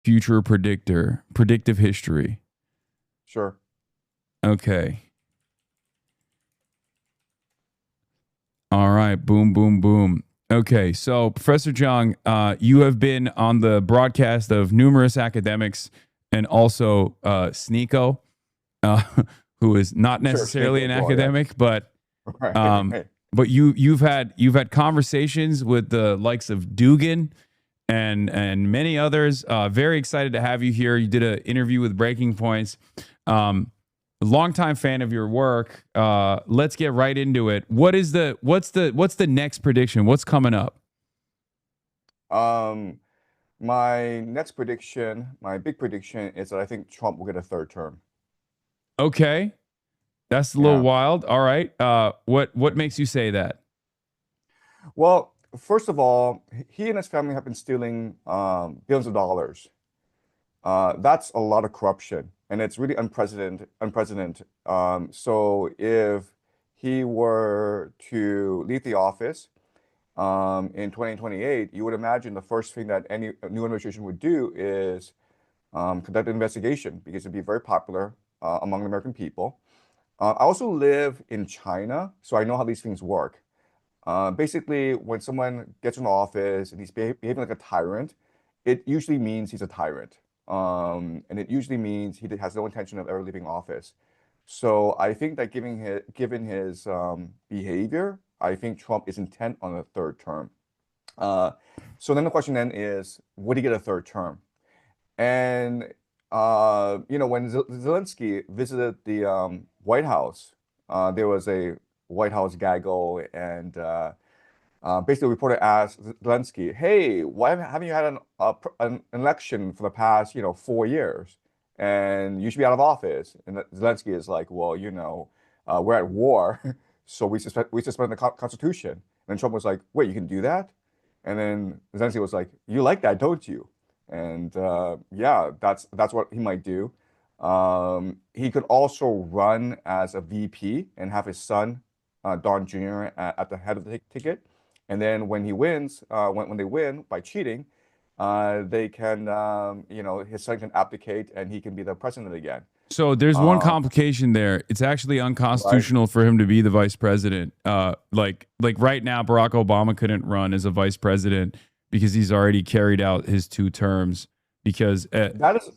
future predictor, predictive history. Sure. Okay. All right. Boom, boom, boom. Okay. So, Professor Jiang, you have been on the broadcast of numerous academics and also Sneeko, uh, who is not Sure. Snake necessarily an as well. Yes. academic, but Right. um, Right. you've had conversations with the likes of Dugan and many others. Very excited to have you here. You did an interview with Breaking Points. Um, Longtime fan of your work. Let's get right into it. What's the next prediction? What's coming up? Um, my next prediction, my big prediction is that I think Trump will get a third term. Okay, that's a little Yeah. wild. All right. What makes you say that? Well, first of all, he and his family have been stealing billions of dollars. That's a lot of corruption, and it's really unprecedented. Unprecedented. So if he were to leave the office in 2028, you would imagine the first thing that any new administration would do is conduct an investigation because it'd be very popular among the American people. I also live in China, so I know how these things work. Basically, when someone gets in office and he's behaving like a tyrant, it usually means he's a tyrant. And it usually means he has no intention of ever leaving office. So I think that given his behavior, I think Trump is intent on a third term. Uh, so then the question then is, would he get a third term? And when Zelensky visited the White House, there was a White House gaggle, and basically, the reporter asked Zelensky, "Hey, why haven't you had an election for the past 4 years, and you should be out of office?" And Zelensky is like, "Well, we're at war, so we suspend the Constitution." And then Trump was like, "Wait, you can do that?" And then Zelensky was like, "You like that, don't you?" And yeah, that's what he might do. He could also run as a VP and have his son, Don Jr., at the head of the ticket. And then when he wins, when they win by cheating, they can, his son can abdicate and he can be the president again. So there's one Uh, complication there. It's actually right? unconstitutional for him to be the vice president. Like right now, Barack Obama couldn't run as a vice president because he's already carried out his 2 terms. Because That is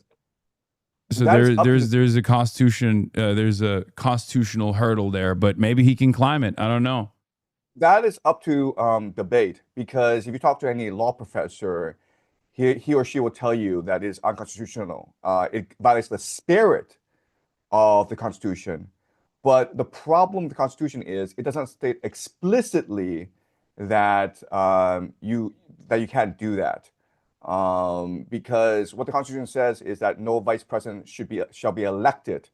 so that is there up to the there's a constitutional hurdle there, but maybe he can climb it. I don't know. that is up to debate because if you talk to any law professor, he or she will tell you that it is unconstitutional. It violates the spirit of the Constitution. But the problem with the Constitution is it doesn't state explicitly that you can't do that. Because what the Constitution says is that no vice president shall be elected,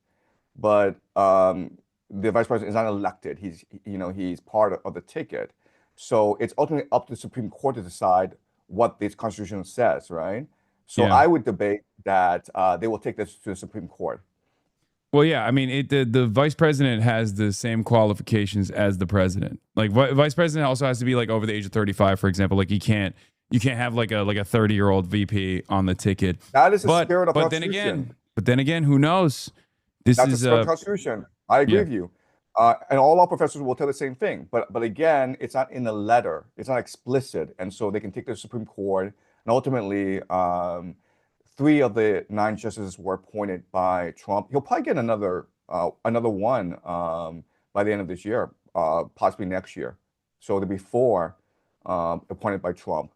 but the vice president is not elected. He's part of the ticket. So it's ultimately up to the Supreme Court to decide what this Constitution says, right? So Yeah. I would debate that they will take this to the Supreme Court. Well, yeah. I mean, the vice president has the same qualifications as the president. Like vice president also has to be like over the age of 35, for example. Like you can't have like a 30-year-old VP on the ticket. That is the But spirit of the but then Constitution. again, but then again, who knows? This That's the is spirit of the Constitution. I agree yeah. with you. And all law professors will tell the same thing. But again, it's not in the letter. It's not explicit. And so they can take the Supreme Court. And ultimately, three of the nine justices were appointed by Trump. He'll probably get another one by the end of this year, possibly next year. So there'll be four appointed by Trump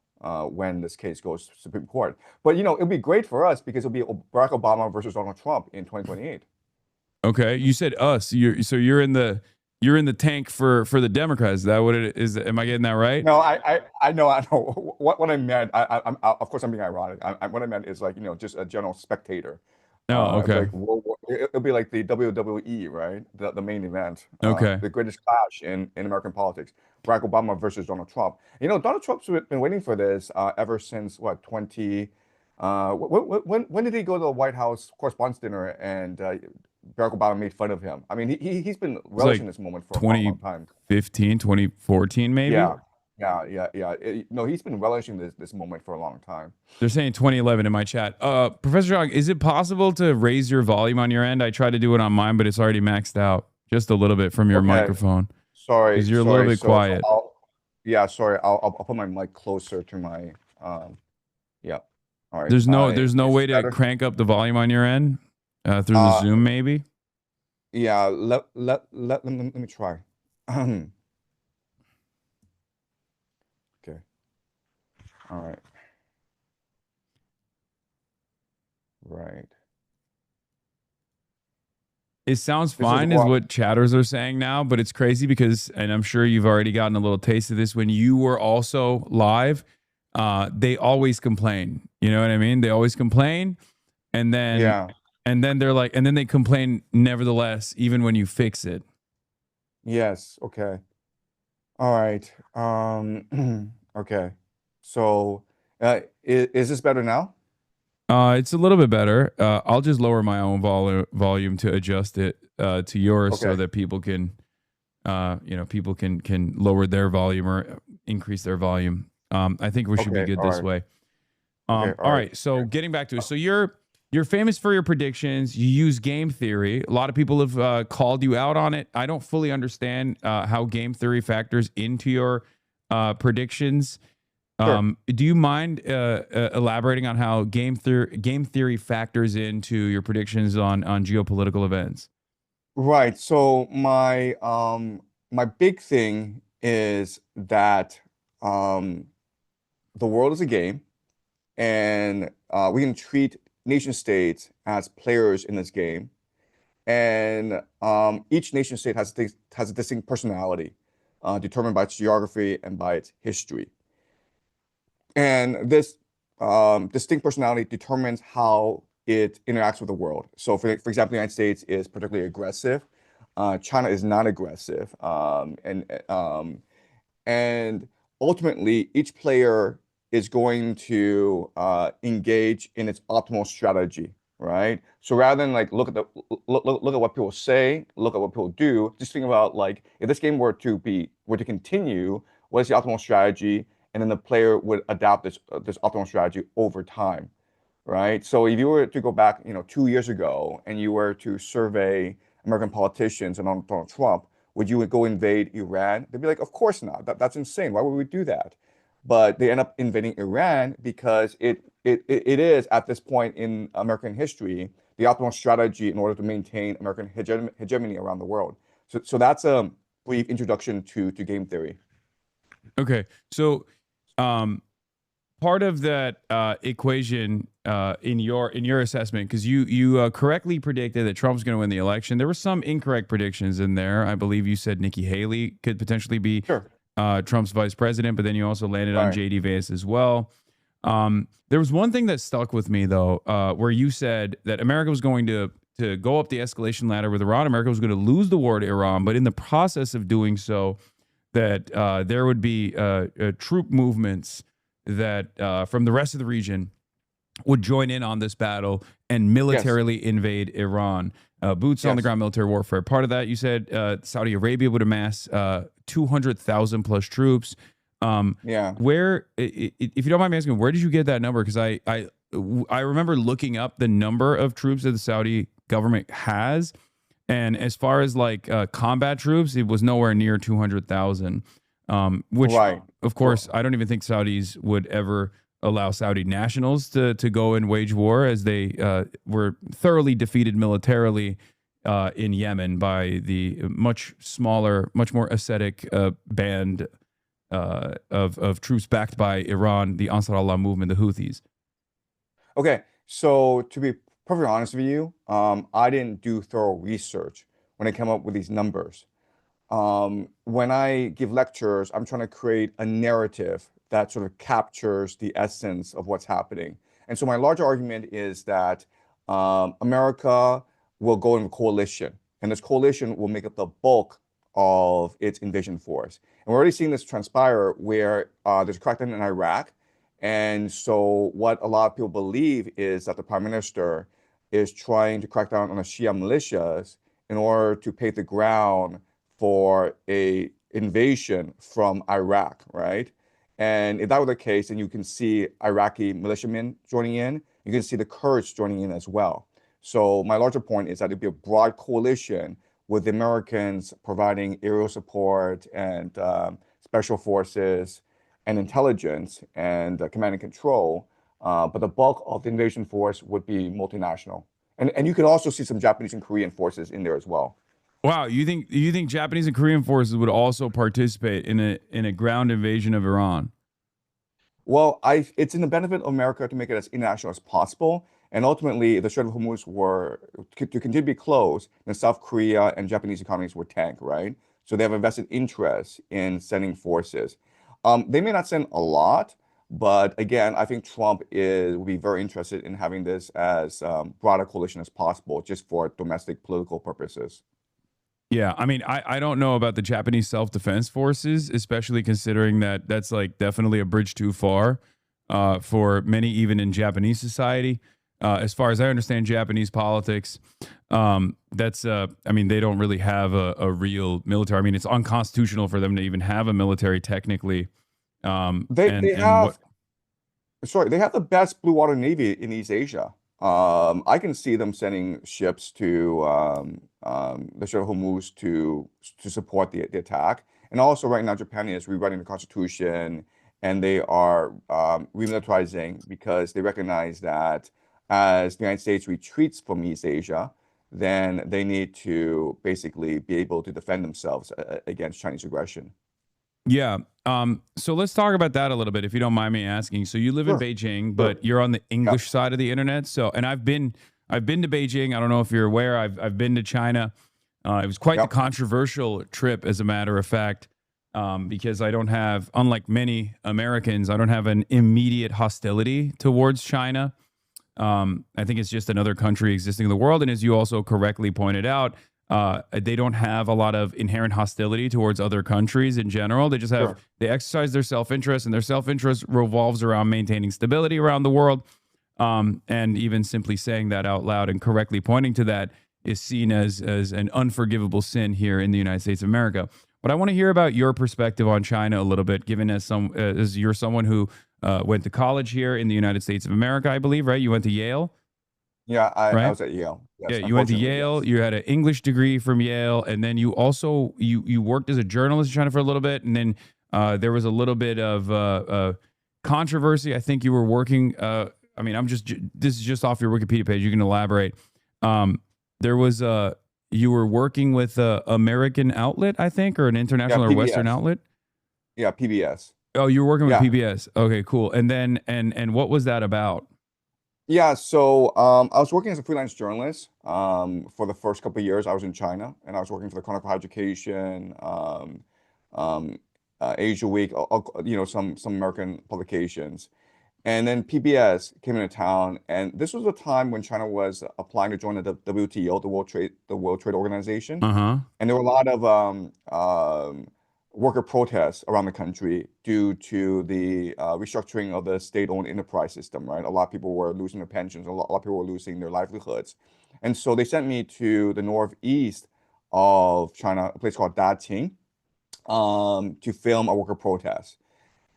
when this case goes to Supreme Court. But it'll be great for us because it'll be Barack Obama versus Donald Trump in 2028. Okay. You said us. You're in the tank for the Democrats. Is that what it is? Am I getting that right? No, I know. What I meant. Of course, I'm being ironic. What I meant is like just a general spectator. Oh, It'll be okay. like it'll be like the WWE, right? The main event, Okay. the greatest clash in American politics. Barack Obama versus Donald Trump. Donald Trump's been waiting for this ever since what 20. When did he go to the White House Correspondents' Dinner and Barack Obama made fun of him? I mean, he's been It's like relishing this moment for a long, long time. 2015, 2014, maybe. Yeah. No, he's been relishing this moment for a long time. They're saying 2011 in my chat. Professor Jiang, is it possible to raise your volume on your end? I tried to do it on mine, but it's already maxed out just a little bit from your Okay, microphone because sorry, you're a little sorry. bit So quiet. sorry. I'll put my mic closer to my um. Yeah. All right. There's no Is this way to better? crank up the volume on your end through the Uh, Zoom, maybe. yeah. Let me try. Okay. All right. Right. It sounds This is fine, is what. what chatters are saying now, but it's crazy because, and I'm sure you've already gotten a little taste of this when you were also live. They always complain. You know what I mean? They always complain, and then Yeah. they're like, and then they complain nevertheless, even when you fix it. Yes. Okay. All right. Okay. So, is this better now? It's a little bit better. I'll just lower my own volume to adjust it to yours so Okay. that people can, people can lower their volume or increase their volume. I think we should be Okay. good All this right. way. Okay. All All right. right. So getting back to it, so you're famous for your predictions. You use game theory. A lot of people have called you out on it. I don't fully understand how game theory factors into your predictions. Sure. Do you mind elaborating on how game theory factors into your predictions on geopolitical events? Right. So my big thing is that um the world is a game, and we can treat nation states as players in this game. And each nation state has a distinct personality, determined by its geography and by its history. And this distinct personality determines how it interacts with the world. So, for example, the United States is particularly aggressive. China is not aggressive, and ultimately, each player is going to engage in its optimal strategy, right? So rather than like look at what people say, look at what people do, just think about like if this game were to continue, what is the optimal strategy? And then the player would adapt this optimal strategy over time, right? So if you were to go back, 2 years ago, and you were to survey American politicians and Donald Trump, would you go invade Iran? They'd be like, of course not. That's insane. Why would we do that? But they end up invading Iran because it is at this point in American history the optimal strategy in order to maintain American hegemony around the world. So that's a brief introduction to game theory. Okay, so um, part of that equation in your assessment, because you correctly predicted that Trump's going to win the election. There were some incorrect predictions in there. I believe you said Nikki Haley could potentially be Sure. Trump's vice president, but then you also landed on Right. JD Vance as well. There was one thing that stuck with me though, where you said that America was going to go up the escalation ladder with Iran. America was going to lose the war to Iran, but in the process of doing so, that there would be troop movements that from the rest of the region would join in on this battle and Yes. militarily invade Iran. Boots on the Yes. ground military warfare. Part of that, you said Saudi Arabia would amass 200,000 plus troops. Yeah. Where, if you don't mind me asking, where did you get that number? Because I remember looking up the number of troops that the Saudi government has, and as far as like combat troops, it was nowhere near 200,000. Which, Right. of course, Well, I don't even think Saudis would ever allow Saudi nationals to go and wage war, as they were thoroughly defeated militarily in Yemen by the much smaller, much more ascetic band of troops backed by Iran, the Ansar Allah movement, the Houthis. okay, so to be perfectly honest with you, I didn't do thorough research when I came up with these numbers. When I give lectures, I'm trying to create a narrative that sort of captures the essence of what's happening. And so my larger argument is that America will go in a coalition, and this coalition will make up the bulk of its invasion force. And we're already seeing this transpire where there's a crackdown in Iraq. And so what a lot of people believe is that the prime minister is trying to crack down on the Shia militias in order to pave the ground for invasion from Iraq, right? And if that were the case, then you can see Iraqi militiamen joining in. You can see the Kurds joining in as well. So my larger point is that it'd be a broad coalition with the Americans providing aerial support and special forces and intelligence and command and control. But the bulk of the invasion force would be multinational. And you could also see some Japanese and Korean forces in there as well. Wow, you think Japanese and Korean forces would also participate in a ground invasion of Iran? Well, it's in the benefit of America to make it as international as possible. And ultimately, if the Strait of Hormuz were to continue to be closed, then South Korea and Japanese economies would tank, right? So they have a vested interest in sending forces. They may not send a lot, but again, I think Trump will be very interested in having this as broad a coalition as possible, just for domestic political purposes. Yeah, I mean, I don't know about the Japanese self-defense forces, especially considering that that's like definitely a bridge too far for many, even in Japanese society. As far as I understand Japanese politics, I mean, they don't really have a real military. I mean, it's unconstitutional for them to even have a military technically. They And what? have Sorry, they have the best blue water navy in East Asia. I can see them sending ships to the Strait of Hormuz to support the attack. And also, right now, Japan is rewriting the constitution, and they are remilitarizing because they recognize that as the United States retreats from East Asia, then they need to basically be able to defend themselves against Chinese aggression. Yeah. So let's talk about that a little bit, if you don't mind me asking. So you live in Sure, Beijing, sure. but you're on the Yeah, English side of the internet. So, and I've been to Beijing. I don't know if you're aware. I've been to China. It was quite the yep, controversial trip, as a matter of fact, because I don't have, unlike many Americans, I don't have an immediate hostility towards China. I think it's just another country existing in the world. And as you also correctly pointed out, they don't have a lot of inherent hostility towards other countries in general. They just have, sure. they exercise their self interest, and their self interest revolves around maintaining stability around the world. And even simply saying that out loud and correctly pointing to that is seen as an unforgivable sin here in the United States of America. But I want to hear about your perspective on China a little bit, given as you're someone who went to college here in the United States of America, I believe, right? You went to Yale, Yeah, I right? was at Yale. Yeah, Yes, you went to unfortunately, Yale. yes. You had an English degree from Yale, and then you also you worked as a journalist in China for a little bit, and then there was a little bit of controversy. I think you were working. I mean, this is just off your Wikipedia page. You can elaborate. There was you were working with a American outlet, I think, or an Yeah, international or Western PBS. outlet. Yeah, PBS. Oh, you were working with Yeah. PBS. Okay, cool. And then and what was that about? Yeah, so I was working as a freelance journalist for the first couple of years. I was in China, and I was working for the Chronicle of Education, um, Asia Week, some American publications. And then PBS came into town, and this was a time when China was applying to join the WTO, the World Trade Organization. Uh huh. And there were a lot of worker protests around the country due to the restructuring of the state-owned enterprise system, right? A lot of people were losing their pensions, a lot of people were losing their livelihoods. And so they sent me to the northeast of China, a place called Daqing, to film a worker protest.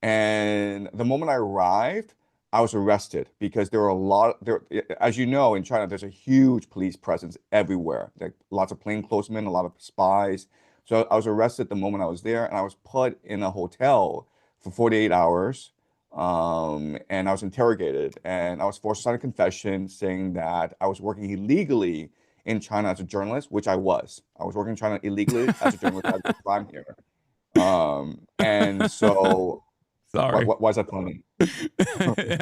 And the moment I arrived, I was arrested because there were a lot there, as you know, in China, there's a huge police presence everywhere. Like lots of plainclothesmen, a lot of spies. So I was arrested the moment I was there, and I was put in a hotel for 48 hours. And I was interrogated, and I was forced to sign a confession saying that I was working illegally in China as a journalist, which I was. I was working in China illegally as a journalist. I had a crime here. And so Sorry. why is that funny?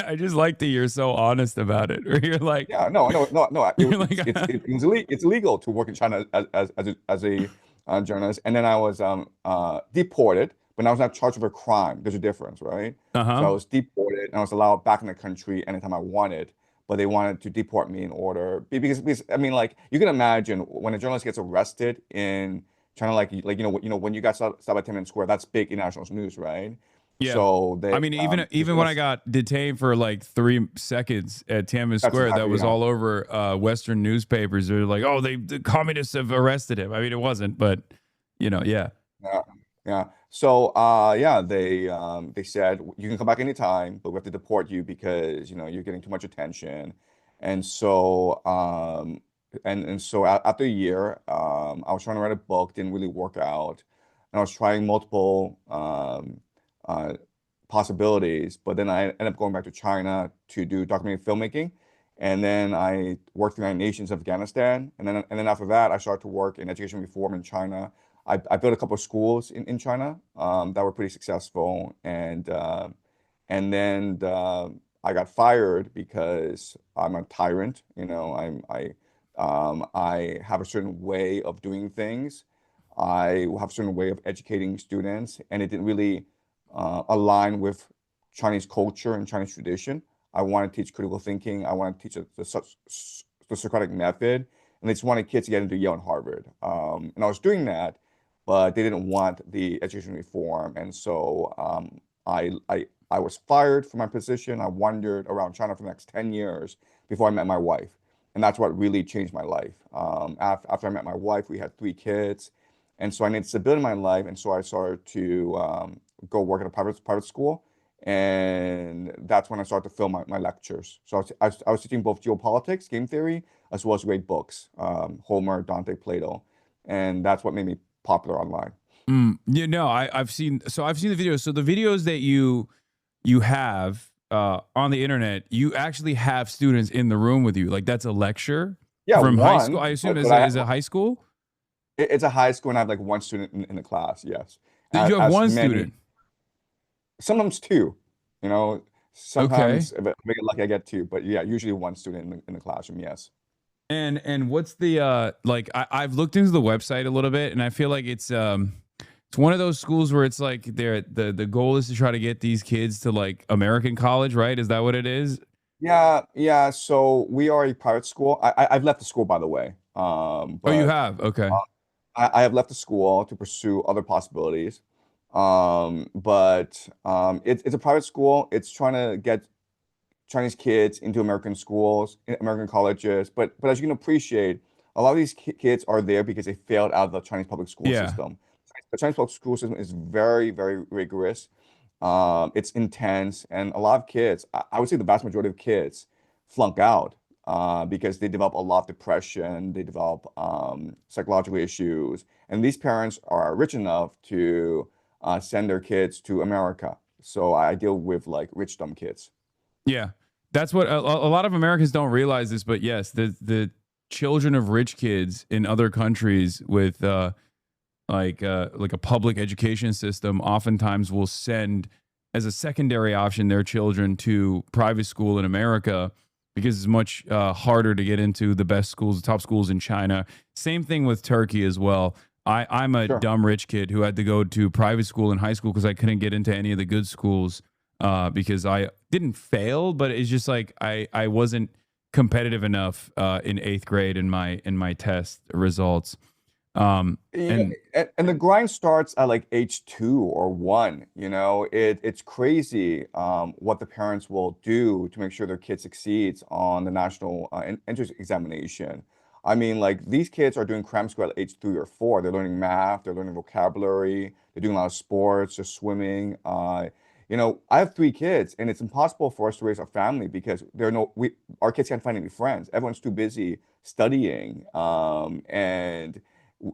I just like that you're so honest about it. Or you're like, Yeah, no, no, no, no. you're like, It's illegal to work in China as a journalist. And then I was deported, but I was not charged with a crime. There's a difference, right? uh So I huh. was deported, and I was allowed back in the country anytime I wanted. But they wanted to deport me in order because I mean, like you can imagine when a journalist gets arrested in China, when you got stopped at Tiananmen Square, that's big international news, right? Yeah. So I mean, the even when I journalists, got detained for like 3 seconds at Tiananmen that's Square, that exactly was all over Western newspapers. They're like, "Oh, the communists have arrested him." I mean, it wasn't, but yeah. yeah. Yeah. So yeah, they said you can come back anytime, but we have to deport you because you're getting too much attention. And so after a year, I was trying to write a book, didn't really work out. And I was trying multiple uh possibilities, but then I ended up going back to China to do documentary filmmaking. And then I worked in the United Nations, Afghanistan, and then after that, I started to work in education reform in China. I built a couple of schools in China that were pretty successful, and then I got fired because I'm a tyrant. I have a certain way of doing things. I have a certain way of educating students, and it didn't really align with Chinese culture and Chinese tradition. I want to teach critical thinking. I want to teach the Socratic method, and they just wanted kids to get into Yale and Harvard. And I was doing that, but they didn't want the education reform, and so I was fired from my position. I wandered around China for the next 10 years before I met my wife, and that's what really changed my life. After I met my wife, we had 3 kids, and so I needed stability in my life, and so I started to go work at a private school, and that's when I started to film my lectures. So I was teaching both geopolitics, game theory, as well as great books, Homer, Dante, Plato, and that's what made me popular online. I've seen the videos. So the videos that you have on the internet, you actually have students in the room with you. Like that's a lecture Yeah, from high school. one, I assume but I is a high school. it's a high school and I have like one student in the class. Yes, You have as one many, student. sometimes two. You know, Okay. sometimes if I get lucky, I get two. But yeah, usually one student in the classroom. Yes. And what's the like I've looked into the website a little bit and I feel like it's one of those schools where it's like the goal is to try to get these kids to like American college, right? Is that what it is? Yeah, yeah. So we are a private school. I've left the school, by the way. Oh, you But have. Okay. I have left the school to pursue other possibilities. But it's a private school. It's trying to get Chinese kids into American schools, in American colleges. But as you can appreciate, a lot of these kids are there because they failed out of the Chinese public school Yeah. system. The Chinese public school system is very, very rigorous. It's intense, and a lot of kids, I would say the vast majority of kids, flunk out because they develop a lot of depression, they develop psychological issues, and these parents are rich enough to send their kids to America. So I deal with like rich dumb kids. Yeah. That's what a lot of Americans don't realize this, but yes, the children of rich kids in other countries with like a public education system oftentimes will send as a secondary option their children to private school in America because it's much harder to get into the best schools, the top schools in China. Same thing with Turkey as well. I'm a Sure. dumb rich kid who had to go to private school in high school because I couldn't get into any of the good schools because I didn't fail, but it's just like I wasn't competitive enough in eighth grade in my test results. Yeah, And and the grind starts at like age 2 or 1. It's crazy what the parents will do to make sure their kid succeeds on the national entrance examination. I mean, like these kids are doing cram school at age 3 or 4. They're learning math, they're learning vocabulary, they're doing a lot of sports, they're swimming. I have 3 kids, and it's impossible for us to raise a family because our kids can't find any friends. Everyone's too busy studying, and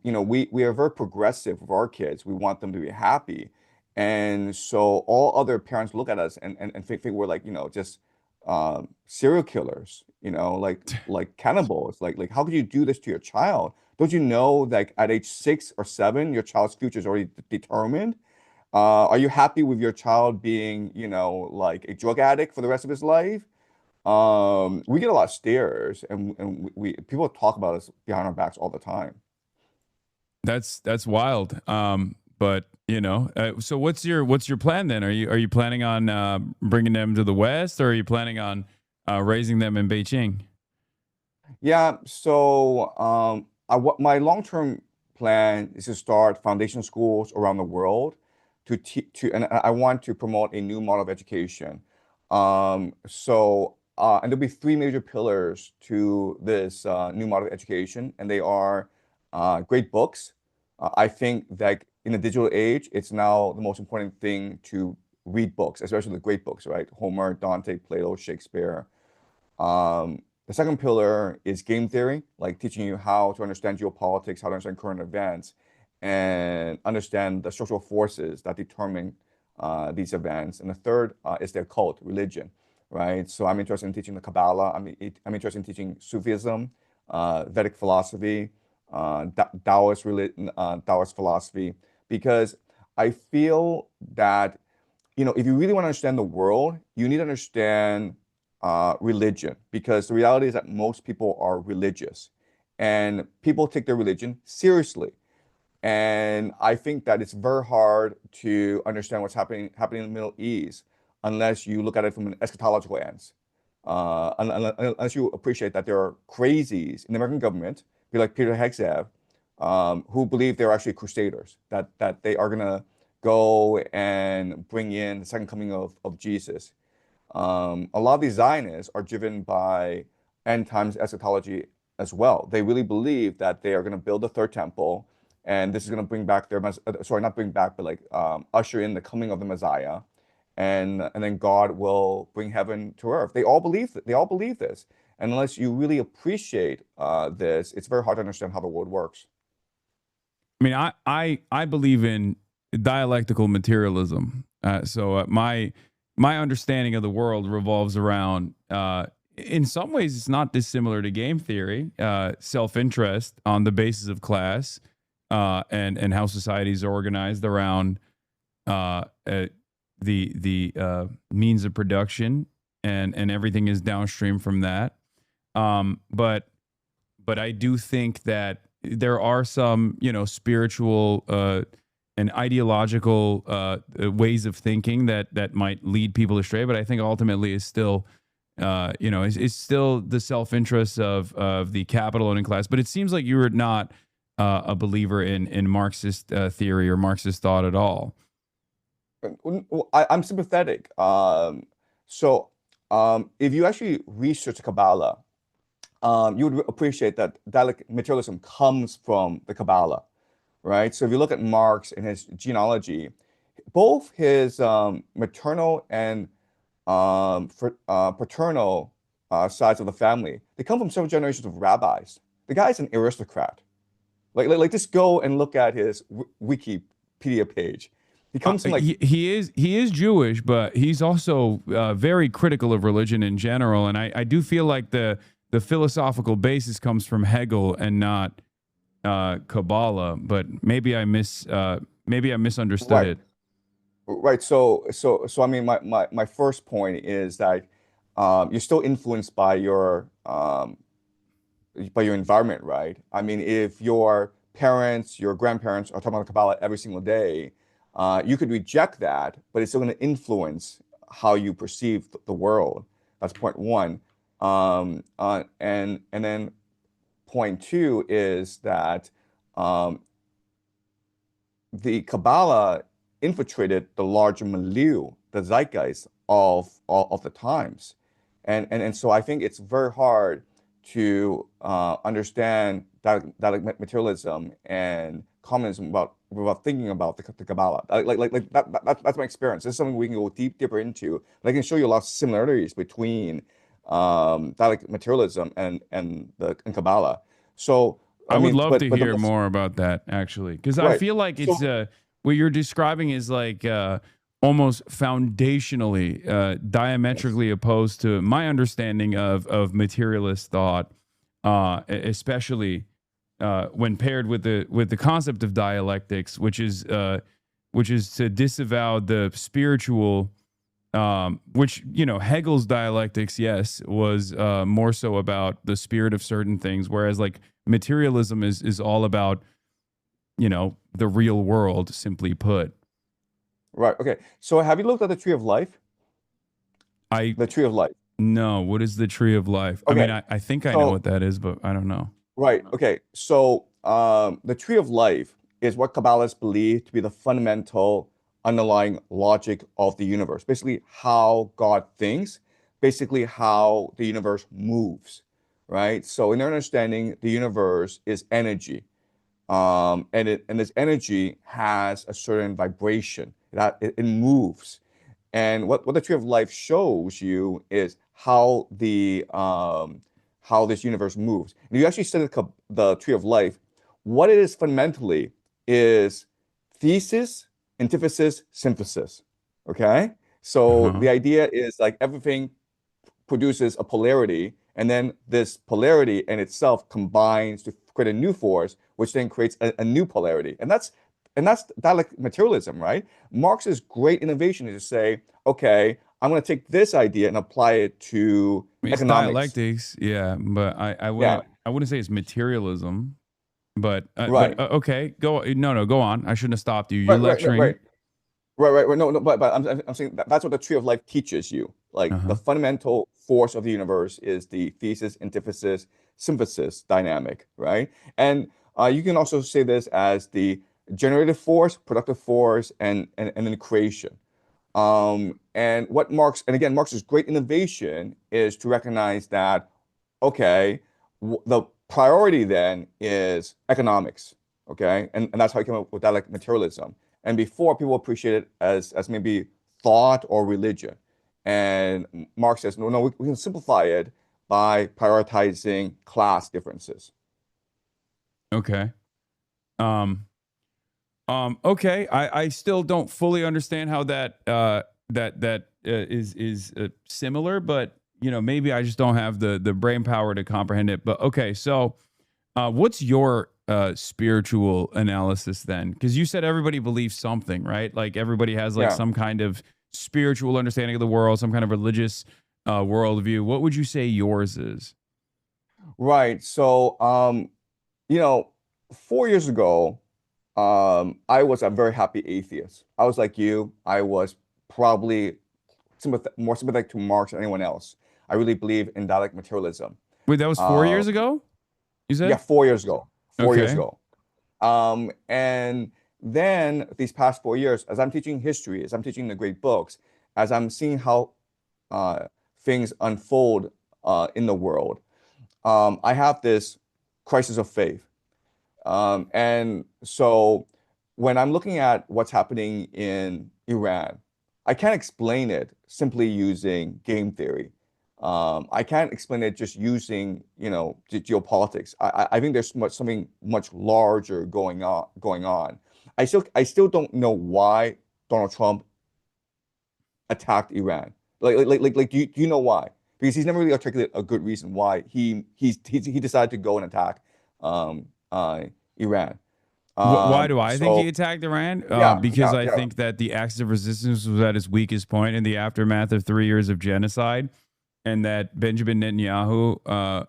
we are very progressive with our kids. We want them to be happy. And so all other parents look at us and think we're like, just serial killers, like cannibals. Like how could you do this to your child? Don't you know that at age 6 or 7, your child's future is already determined? Are you happy with your child being, like a drug addict for the rest of his life? We get a lot of stares, and we people talk about us behind our backs all the time. that's wild. But so what's your plan then? Are you planning on bringing them to the West, or are you planning on raising them in Beijing? Yeah, so my long-term plan is to start foundation schools around the world and I want to promote a new model of education. And there'll be 3 major pillars to this new model of education, and they are great books. I think that in the digital age, it's now the most important thing to read books, especially the great books, right? Homer, Dante, Plato, Shakespeare. The second pillar is game theory, like teaching you how to understand geopolitics, how to understand current events, and understand the social forces that determine these events. And the third is their cult, religion, right? So I'm interested in teaching the Kabbalah. I'm interested in teaching Sufism, Vedic philosophy, Taoist philosophy, because I feel that if you really want to understand the world, you need to understand religion, because the reality is that most people are religious and people take their religion seriously. And I think that it's very hard to understand what's happening in the Middle East unless you look at it from an eschatological lens. Unless you appreciate that there are crazies in the American government, be like Peter Hegseth, who believe they're actually crusaders, that they are gonna go and bring in the second coming of Jesus. A lot of these Zionists are driven by end times eschatology as well. They really believe that they are going to build a third temple, and this is going to bring back sorry, not bring back, but like usher in the coming of the Messiah, and then God will bring heaven to earth. They all believe that. They all believe this. And unless you really appreciate this, it's very hard to understand how the world works. I mean, I believe in dialectical materialism. My understanding of the world revolves around, in some ways, it's not dissimilar to game theory, self-interest on the basis of class, and how societies are organized around the means of production, and everything is downstream from that. But I do think that there are some, spiritual and ideological ways of thinking that might lead people astray. But I think ultimately is still, is still the self-interest of the capital owning class. But it seems like you were not a believer in Marxist theory or Marxist thought at all. I'm sympathetic. If you actually research Kabbalah, you would appreciate that dialectic materialism comes from the Kabbalah, right? So if you look at Marx and his genealogy, both his maternal and paternal sides of the family, they come from several generations of rabbis. The guy's an aristocrat. Like just go and look at his Wikipedia page. He comes from like He is Jewish, but he's also very critical of religion in general. And I do feel like the philosophical basis comes from Hegel and not Kabbalah. But maybe I misunderstood right, it. right. So I mean, my first point is that you're still influenced by your environment, right? I mean, if your parents, your grandparents are talking about Kabbalah every single day, you could reject that, but it's still going to influence how you perceive the world. That's point one. And then point two is that the Kabbalah infiltrated the larger milieu, the zeitgeist of the times, and so I think it's very hard to understand that materialism and communism without thinking about the Kabbalah. That's my experience. This is something we can go deeper into. But I can show you a lot of similarities between dialectic materialism and Kabbalah. So I I would mean, love to but the hear most more about that actually, because I right. feel like So it's what you're describing is like almost foundationally yes, diametrically opposed to my understanding of materialist thought, especially when paired with the concept of dialectics, which is to disavow the spiritual. Which Hegel's dialectics, yes, was more so about the spirit of certain things, whereas like materialism is all about the real world, simply put. right. Okay. So have you looked at the tree of life? I The tree of life. know what is the tree of life. I mean, Okay. I think I know So what that is, but I don't know. right. Okay. So the tree of life is what Kabbalists believe to be the fundamental underlying logic of the universe. Basically, how God thinks, basically how the universe moves, right? So in their understanding, the universe is energy. And this energy has a certain vibration that it moves. And what the tree of life shows you is how this universe moves. And you actually study the tree of life. What it is fundamentally is thesis, antithesis, synthesis. Okay? So Uh-huh. the idea is like everything produces a polarity, and then this polarity in itself combines to create a new force, which then creates a new polarity. And that's dialectic materialism, right? Marx's great innovation is to say, okay, I'm going to take this idea and apply it to I mean, it's economics. dialectics, yeah, but Yeah, I wouldn't say it's materialism, but right. okay, go no, go on. I shouldn't have stopped you. You're Right, right, right, lecturing. right. Right. No, no, but I'm saying that's what the tree of life teaches you. Like the Uh-huh. fundamental force of the universe is the thesis, antithesis, synthesis dynamic, right? And you can also say this as the generative force, productive force, and then creation. And what Marx, and again, Marx's great innovation is to recognize that, okay, the priority then is economics, okay? And that's how he came up with that, like materialism. And before, people appreciate it as maybe thought or religion. And Marx says, no, we can simplify it by prioritizing class differences. Okay. Um, okay. I still don't fully understand how that is similar, but maybe I just don't have the brain power to comprehend it. But okay, so what's your spiritual analysis then? Because you said everybody believes something, right? Like everybody has like Yeah, some kind of spiritual understanding of the world, some kind of religious worldview. What would you say yours is? right. So, you know, 4 years ago, I was a very happy atheist. I was like you. I was probably more sympathetic to Marx than anyone else. I really believe in dialectic materialism. Wait, that was 4 years Um, ago, you yeah, said? 4 years ago. 4 years Okay. ago. And then these past 4 years, as I'm teaching history, as I'm teaching the great books, as I'm seeing how uh, things unfold in the world, I have this crisis of faith. And so when I'm looking at what's happening in Iran, I can't explain it simply using game theory. I can't explain it just using, geopolitics. I think there's something much larger going on. I still don't know why Donald Trump attacked Iran. Do you know why? Because he's never really articulated a good reason why he decided to go and attack um, Iran. Why do I think he So attacked Iran? yeah, Because yeah, I yeah. think that the axis of resistance was at its weakest point in the aftermath of 3 years of genocide, and that Benjamin Netanyahu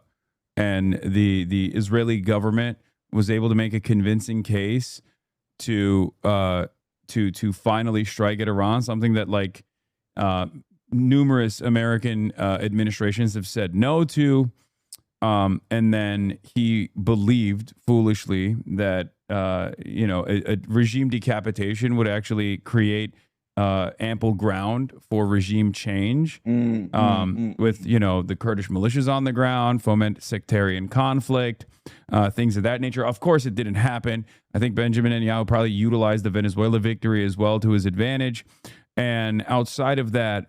and the Israeli government was able to make a convincing case to to finally strike at Iran, something that like uh, numerous American administrations have said no to. And then he believed foolishly that a regime decapitation would actually create ample ground for regime change. Mm, mm, mm, With mm. the Kurdish militias on the ground, foment sectarian conflict, things of that nature. Of course, it didn't happen. I think Benjamin Netanyahu probably utilized the Venezuela victory as well to his advantage. And outside of that,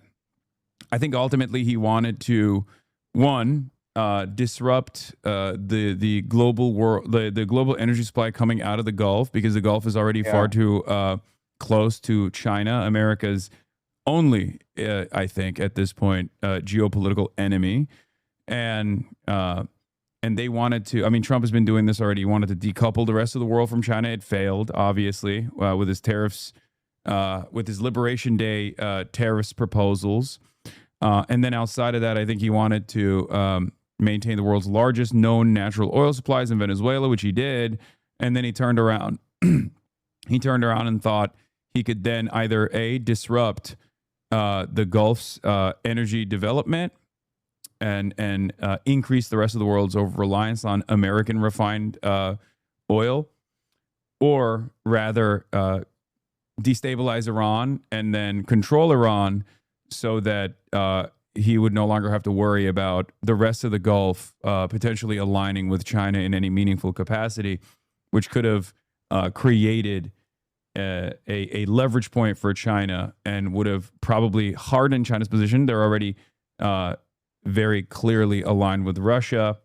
I think ultimately he wanted to one disrupt the global world, the global energy supply coming out of the Gulf, because the Gulf is already far Yeah. too close to China, America's only, I think, at this point, geopolitical enemy, and and they wanted to. I mean, Trump has been doing this already. He wanted to decouple the rest of the world from China. It failed, obviously, with his tariffs, with his Liberation Day tariffs proposals. And then outside of that, I think he wanted to maintain the world's largest known natural oil supplies in Venezuela, which he did. And then he turned around. He turned around and thought he could then either disrupt the Gulf's energy development and increase the rest of the world's over reliance on American refined oil, or rather destabilize Iran and then control Iran so that he would no longer have to worry about the rest of the Gulf potentially aligning with China in any meaningful capacity. which could have created a leverage point for China and would have probably hardened China's position. They're already very clearly aligned with Russia.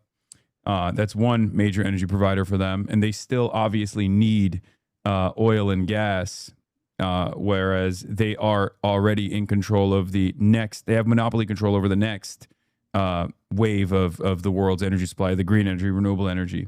That's one major energy provider for them, and they still obviously need oil and gas, whereas they are already in control of the next. They have monopoly control over the next wave of the world's energy supply, the green energy, renewable energy.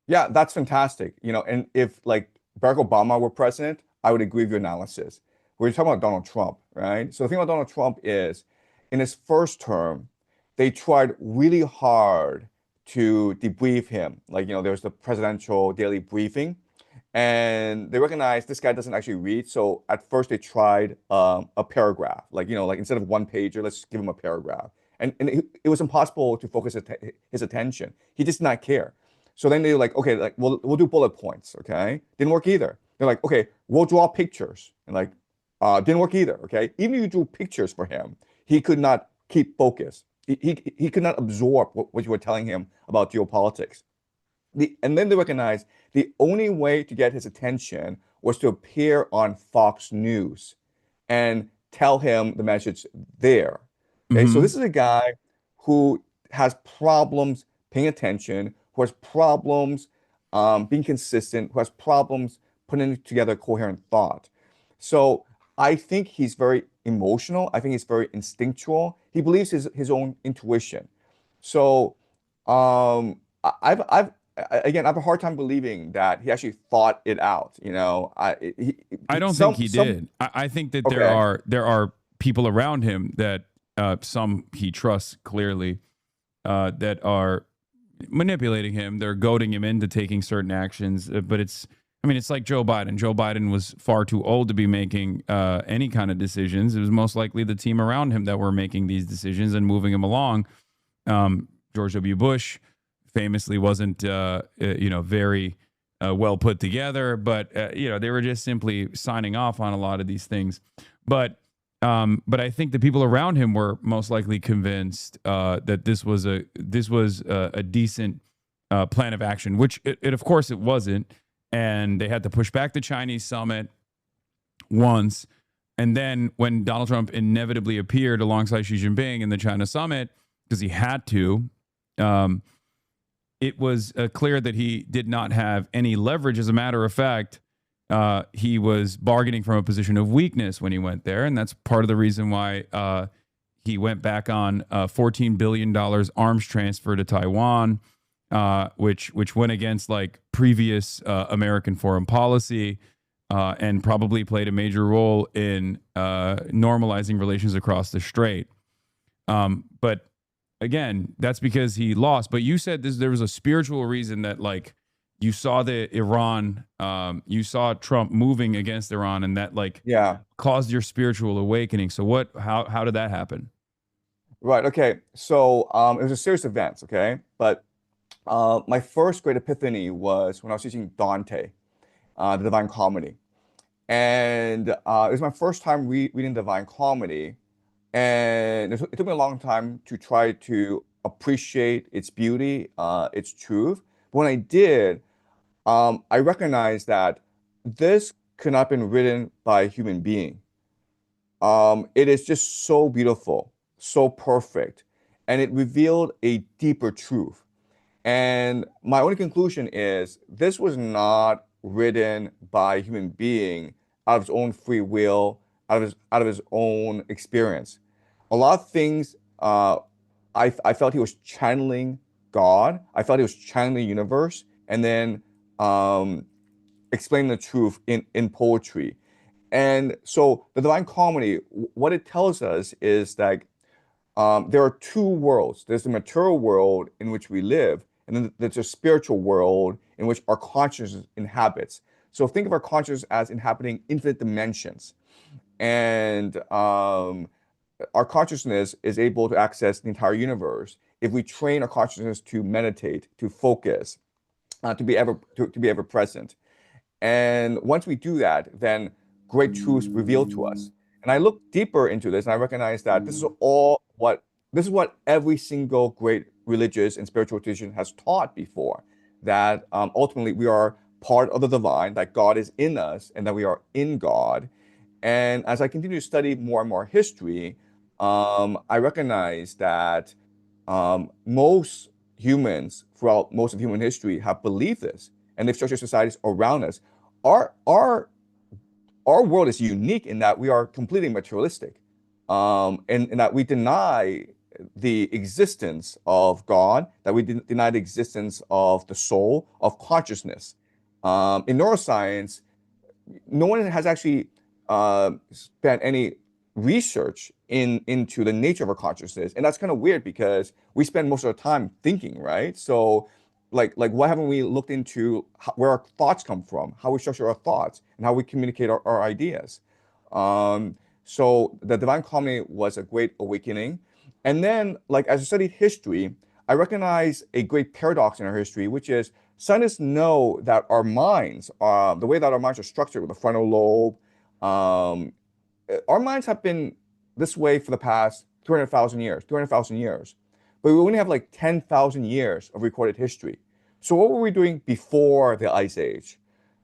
Yeah, that's fantastic. And if like Barack Obama were president, I would agree with your analysis. We're talking about Donald Trump, right? So the thing about Donald Trump is, in his first term, they tried really hard to debrief him. Like, there was the presidential daily briefing, and they recognized this guy doesn't actually read. So at first they tried a paragraph, like instead of one pager, let's give him a paragraph. And it was impossible to focus his attention. He just did not care. So then they were like, okay, like we'll do bullet points, okay? Didn't work either. They're like, okay, we'll draw pictures, and like, didn't work either, okay? Even if you drew pictures for him, he could not keep focus. He could not absorb what you were telling him about geopolitics. And then they recognized the only way to get his attention was to appear on Fox News and tell him the message there. Okay, so Mm-hmm. this is a guy who has problems paying attention, who has problems being consistent, who has problems putting together coherent thought. So I think he's very emotional. I think he's very instinctual. He believes his own intuition. So again, I have a hard time believing that he actually thought it out. I don't think he some did. I think that okay. there are people around him that some he trusts clearly that are manipulating him. They're goading him into taking certain actions. But I mean, it's like Joe Biden. Joe Biden was far too old to be making any kind of decisions. It was most likely the team around him that were making these decisions and moving him along. George W. Bush famously wasn't, very well put together, but they were just simply signing off on a lot of these things. But I think the people around him were most likely convinced that this was a decent plan of action, which it of course it wasn't, and they had to push back the Chinese summit once, and then when Donald Trump inevitably appeared alongside Xi Jinping in the China summit because he had to. It was clear that he did not have any leverage. As a matter of fact, he was bargaining from a position of weakness when he went there, and that's part of the reason why he went back on $14 billion arms transfer to Taiwan, which went against like previous American foreign policy, and probably played a major role in normalizing relations across the strait. But again, that's because he lost. But you said there was a spiritual reason that like you saw you saw Trump moving against Iran, and that like Yeah. caused your spiritual awakening. So how did that happen? Right. Okay. So it was a series of events. Okay. But my first great epiphany was when I was teaching Dante, the Divine Comedy. And it was my first time reading Divine Comedy. And it took me a long time to try to appreciate its beauty, its truth. But when I did, I recognized that this could not have been written by a human being. It is just so beautiful, so perfect, and it revealed a deeper truth. And my only conclusion is this was not written by a human being out of his own free will, out of his own experience. A lot of things I felt he was channeling God. I felt he was channeling the universe, and then explaining the truth in poetry. And so the Divine Comedy, what it tells us is that there are two worlds. There's the material world in which we live, and then there's a spiritual world in which our consciousness inhabits. So think of our consciousness as inhabiting infinite dimensions. And our consciousness is able to access the entire universe if we train our consciousness to meditate, to focus, to be ever present. And once we do that, then great truths revealed to us. And I look deeper into this, and I recognize that this is what every single great religious and spiritual tradition has taught before. that ultimately we are part of the divine, that God is in us, and that we are in God. And as I continue to study more and more history, I recognize that most humans throughout most of human history have believed this, and they've structured societies around us. Our our our world is unique in that we are completely materialistic, and that we deny the existence of God, that we deny the existence of the soul, of consciousness. In neuroscience, no one has actually spent any research into the nature of our consciousness, and that's kind of weird because we spend most of our time thinking, right? So, like, why haven't we looked into where our thoughts come from, how we structure our thoughts, and how we communicate our ideas? So, the Divine Comedy was a great awakening, and then, like, as I studied history, I recognize a great paradox in our history, which is scientists know that our minds, the way that our minds are structured with the frontal lobe, um, our minds have been this way for the past 200,000 years, but we only have like 10,000 years of recorded history. So what were we doing before the Ice Age?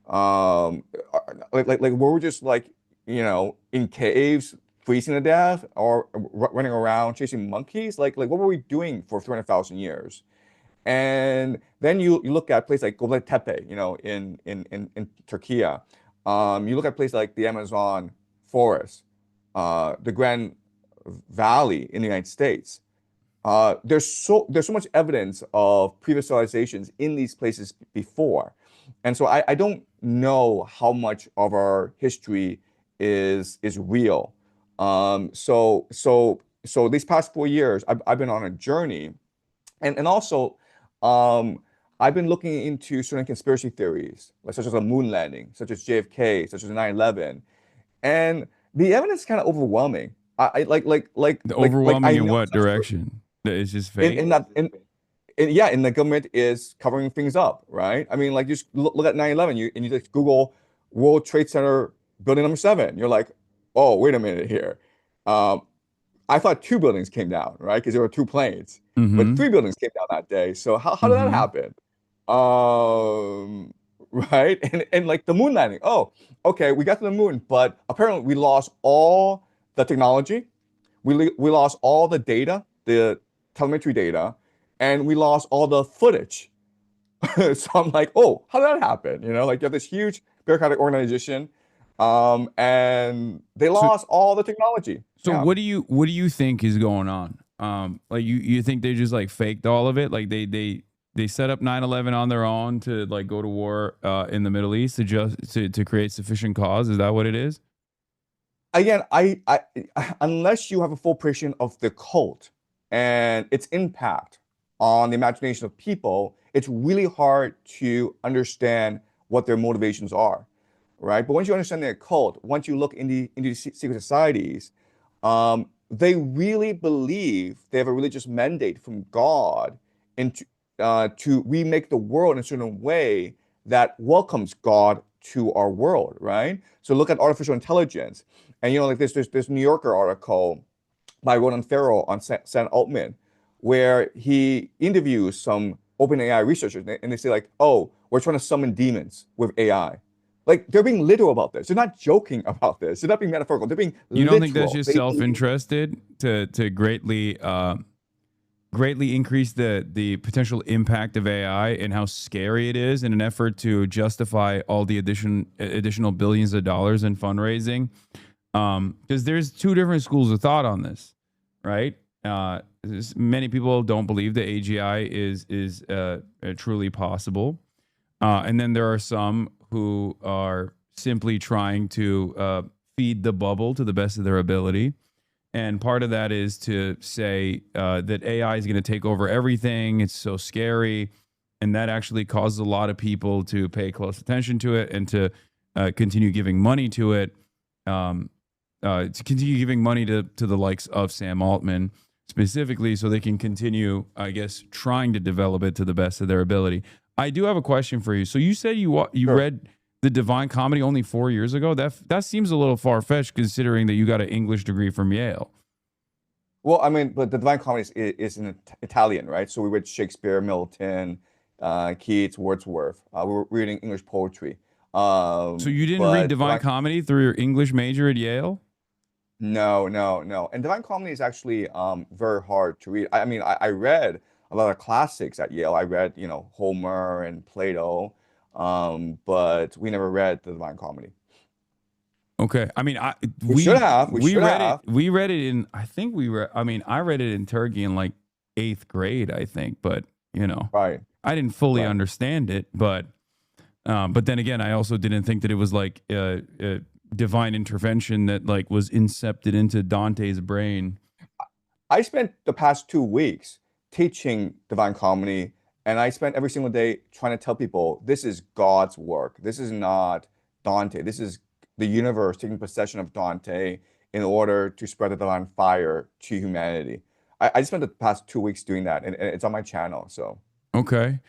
Um, like were we just like, in caves, freezing to death, or running around chasing monkeys? Like what were we doing for 200,000 years? And then you look at places like Göbekli Tepe, in Turkey. You look at places like the Amazon forest, the Grand Valley in the United States. There's so much evidence of previous civilizations in these places before, and so I don't know how much of our history is real. So these past 4 years, I've been on a journey, and also, um, I've been looking into certain conspiracy theories, like such as a moon landing, such as JFK, such as 9/11, and the evidence is kind of overwhelming. I The like overwhelming I in know what it's not true. direction? That it's just In fake. that yeah, and the government is covering things up, right? I mean, like just look at 9/11, you just Google World Trade Center building number 7. You're like, oh, wait a minute here. Um, I thought 2 buildings came down, right? Because there were 2 planes, but Mm-hmm. 3 buildings came down that day. So how did that Mm-hmm. happen? Right? And like the moon landing. Oh, okay, we got to the moon, but apparently we lost all the technology. We lost all the data, the telemetry data, and we lost all the footage. So I'm like, oh, how did that happen? Like you have this huge bureaucratic organization, and they So lost all the technology. so Yeah. what do you think is going on? Like you think they just like faked all of it? Like they set up 9/11 on their own to like go to war in the Middle East to just to create sufficient cause? Is that what it is? Again, unless you have a full appreciation of the cult and its impact on the imagination of people, it's really hard to understand what their motivations are, right? But once you understand their cult, once you look into secret societies, they really believe they have a religious mandate from God into to remake the world in a certain way that welcomes God to our world, right? So look at artificial intelligence. And like this New Yorker article by Ronan Farrow on Sam Altman, where he interviews some OpenAI researchers, and they say like, "Oh, we're trying to summon demons with AI." Like they're being literal about this. They're not joking about this. They're not being metaphorical. They're being You don't think that's literal. just They believe it. self-interested to greatly increase the potential impact of AI and how scary it is in an effort to justify all the additional billions of dollars in fundraising? Because there's two different schools of thought on this, right? Many people don't believe that AGI is truly possible, and then there are some who are simply trying to feed the bubble to the best of their ability. And part of that is to say that AI is going to take over everything. It's so scary. And that actually causes a lot of people to pay close attention to it and to continue giving money to it, to continue giving money to the likes of Sam Altman specifically so they can continue, I guess, trying to develop it to the best of their ability. I do have a question for you. So you said you Sure. read the Divine Comedy only 4 years ago. That seems a little far fetched considering that you got an English degree from Yale. Well, I mean, but the Divine Comedy is in Italian, right? So we read Shakespeare, Milton, Keats, Wordsworth. We were reading English poetry. So you didn't read But Divine Divine, Comedy through your English major at Yale? no, no, no. And Divine Comedy is actually very hard to read. I mean, I read a lot of classics at Yale. I read, Homer and Plato, but we never read the Divine Comedy. Okay. I mean, We should we have. We we should read it. have. We read it in. I think we read. I mean, I read it in Turkey in like eighth grade, I think. But Right, I didn't fully right. understand it. But then again, I also didn't think that it was like a divine intervention that like was incepted into Dante's brain. I spent the past 2 weeks teaching Divine Comedy, and I spent every single day trying to tell people this is God's work. This is not Dante. This is the universe taking possession of Dante in order to spread the divine fire to humanity. I spent the past 2 weeks doing that, and it's on my channel. So, Okay.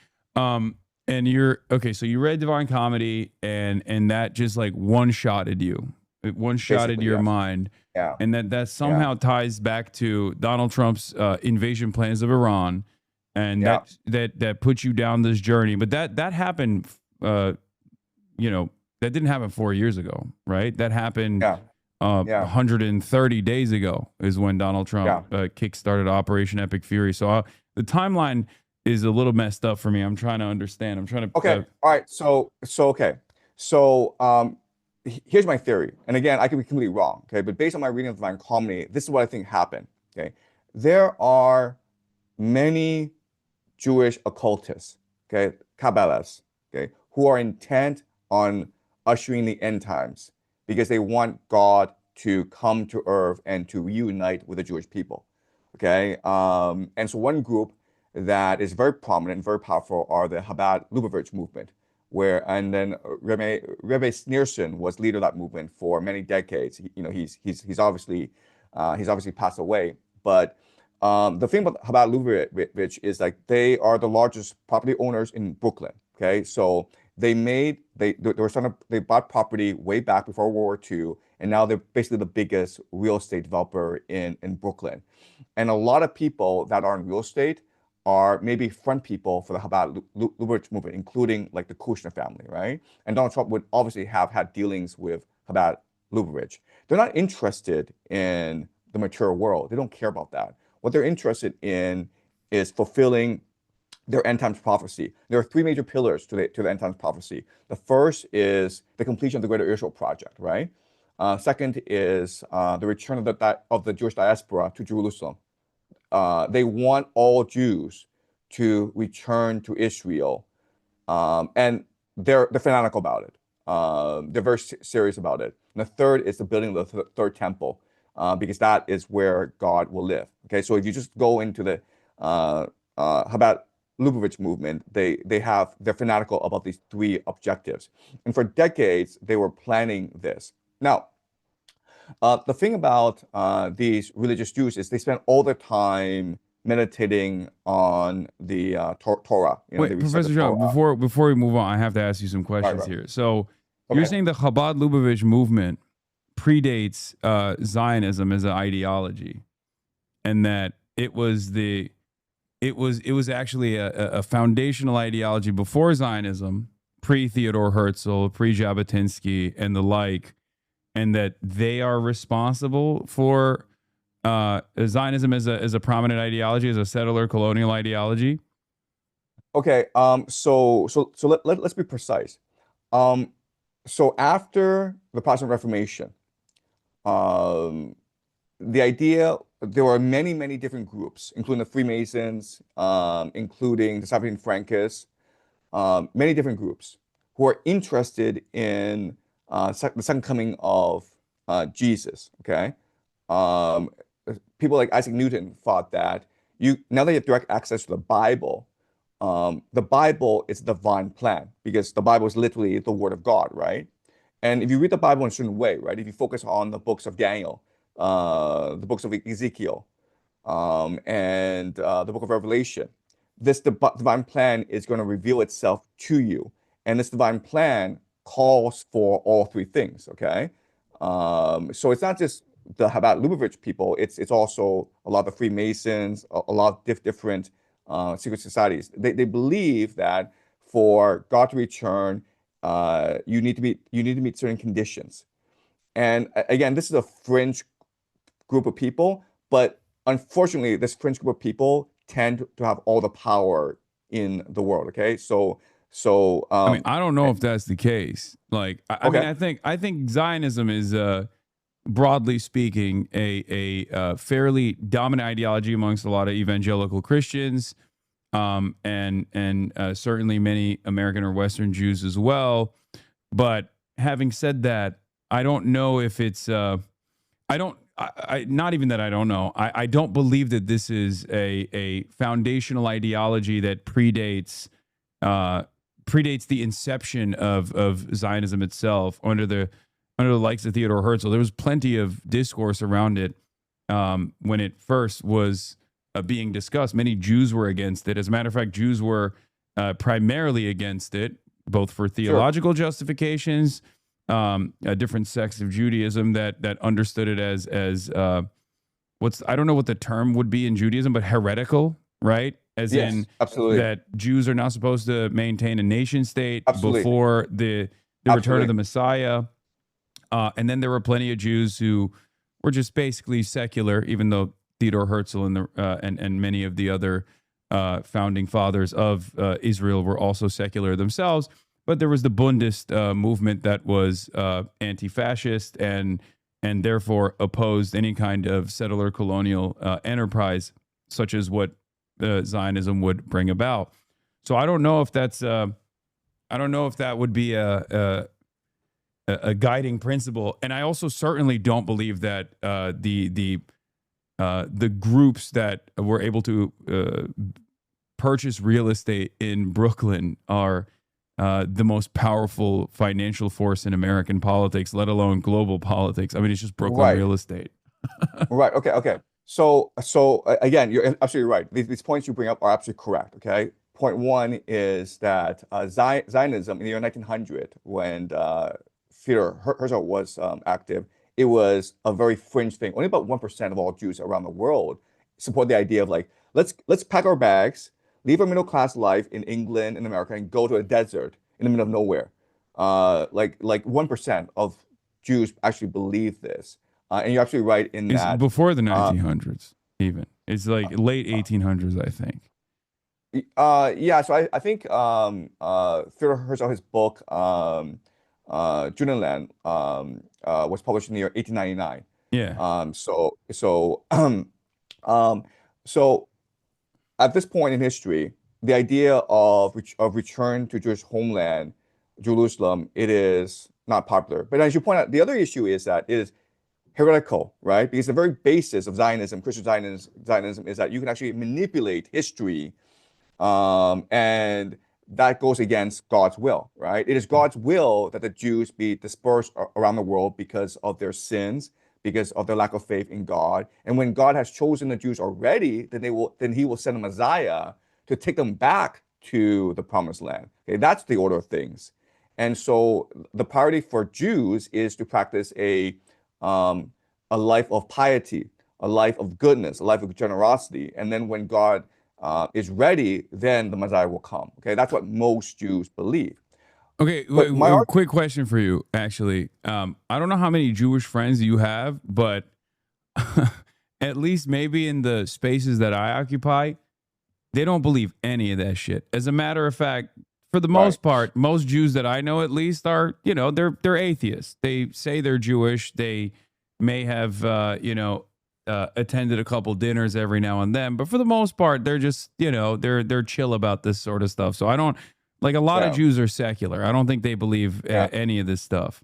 And you're okay. So you read Divine Comedy, and that just like one shotted you. It one shotted basically, your yes. mind, Yeah, and that yeah, somehow ties back to Donald Trump's invasion plans of Iran, and yeah, that put you down this journey. But that happened, uh, that didn't happen 4 years ago, right? That happened yeah, yeah, 130 days ago is when Donald Trump yeah. kickstarted Operation Epic Fury. So the timeline is a little messed up for me. I'm trying to understand. I'm trying to. Okay. All right. Okay. So, here's my theory. And again, I could be completely wrong. Okay. But based on my reading of Divine Comedy, this is what I think happened. Okay. There are many Jewish occultists, okay, Kabbalists, okay, who are intent on ushering the end times because they want God to come to earth and to reunite with the Jewish people. Okay. And so one group that is very prominent, very powerful are the Chabad Lubavitch movement, and then Rebbe Sneerson was leader of that movement for many decades. He's obviously passed away, but the thing about Lubavitch is like they are the largest property owners in Brooklyn. Okay, so they bought property way back before World War II, and now they're basically the biggest real estate developer in Brooklyn. And a lot of people that are in real estate are maybe front people for the Chabad Lubavitch movement, including like the Kushner family, right? And Donald Trump would obviously have had dealings with Chabad Lubavitch. They're not interested in the mature world. They don't care about that. What they're interested in is fulfilling their end times prophecy. There are three major pillars to the end times prophecy. The first is the completion of the Greater Israel Project, right? Second is the return of the Jewish diaspora to Jerusalem. They want all Jews to return to Israel, and they're fanatical about it. They're very serious about it. And the third is the building of the third temple, because that is where God will live. Okay, so if you just go into the Chabad Lubavitch movement, they're fanatical about these three objectives, and for decades they were planning this. Now, the thing about these religious Jews is they spend all their time meditating on the Torah. They Wait, recite the Professor Jiang, Torah. before we move on, I have to ask you some Right, questions right. here. So you're Okay. saying the Chabad Lubavitch movement predates Zionism as an ideology, and that it was actually a foundational ideology before Zionism, pre Theodore Herzl, pre Jabotinsky, and the like, and that they are responsible for Zionism as a prominent ideology, as a settler colonial ideology. Okay. Let's be precise. Um, so after the Protestant Reformation, um, the idea there were many different groups, including the Freemasons, including the Sabine Frankists, many different groups who are interested in the second coming of Jesus. Okay, um, people like Isaac Newton thought that now that you have direct access to the Bible is a divine plan because the Bible is literally the Word of God, right? And if you read the Bible in a certain way, right, if you focus on the books of Daniel, the books of Ezekiel, and the book of Revelation, this divine plan is going to reveal itself to you. And this divine plan calls for all three things, okay? So it's not just the Chabad Lubavitch people, it's also a lot of the Freemasons, a lot of different secret societies. They believe that for God to return, you need to meet certain conditions. And again, this is a fringe group of people, but unfortunately, this fringe group of people tend to have all the power in the world. Okay, so I mean, I don't know if that's the case. Like, I mean, okay, I think Zionism is broadly speaking a fairly dominant ideology amongst a lot of evangelical Christians, and certainly many American or Western Jews as well. But having said that, I don't know if it's I don't. Not even that I don't know. I don't believe that this is a foundational ideology that predates the inception of Zionism itself under the likes of Theodore Herzl. There was plenty of discourse around it when it first was being discussed. Many Jews were against it. As a matter of fact, Jews were primarily against it, both for sure, theological justifications, different sects of Judaism that understood it as what's, I don't know what the term would be in Judaism, but heretical, right? As yes, in absolutely, that Jews are not supposed to maintain a nation state absolutely, before the return of the absolutely, Messiah. And then there were plenty of Jews who were just basically secular, even though Theodore Herzl and many of the other founding fathers of Israel were also secular themselves. But there was the Bundist movement that was anti-fascist and therefore opposed any kind of settler colonial enterprise, such as what Zionism would bring about. So I don't know if that's I don't know if that would be a guiding principle. And I also certainly don't believe that the groups that were able to purchase real estate in Brooklyn are the most powerful financial force in American politics, let alone global politics. I mean, it's just Brooklyn right. real estate. Right. Okay. Okay. So again, you're absolutely right. These points you bring up are absolutely correct. Okay. Point one is that Zionism in the year 1900, when Theodor Herzl was active, it was a very fringe thing. Only about 1% of all Jews around the world support the idea of like let's pack our bags, leave our middle class life in England and America, and go to a desert in the middle of nowhere. Like 1% of Jews actually believe this. And you're absolutely right in It's that. before the Uh, 1900s, even. It's like late uh, 1800s, I think. yeah, so I think Theodore Herzl, his book, Judenland, was published in the year 1899. Yeah. So um, so at this point in history, the idea of return to Jewish homeland, Jerusalem, it is not popular. But as you point out, the other issue is that it is heretical, right? Because the very basis of Zionism, Christian Zionism, is that you can actually manipulate history, and that goes against God's will, right? It is God's will that the Jews be dispersed around the world because of their sins, because of their lack of faith in God. And when God has chosen the Jews already, then He will send a Messiah to take them back to the promised land. Okay, that's the order of things. And so the priority for Jews is to practice um, a life of piety, a life of goodness, a life of generosity. And then when God is ready, then the Messiah will come. Okay, that's what most Jews believe. Okay, But my argument, quick question for you, actually. I don't know how many Jewish friends you have, but at least maybe in the spaces that I occupy, they don't believe any of that shit. As a matter of fact, for the right? most part, most Jews that I know at least are, they're atheists. They say they're Jewish. They may have, attended a couple dinners every now and then, but for the most part, they're just, they're chill about this sort of stuff. So I don't like a lot of Yeah, Jews are secular. I don't think they believe yeah. any of this stuff.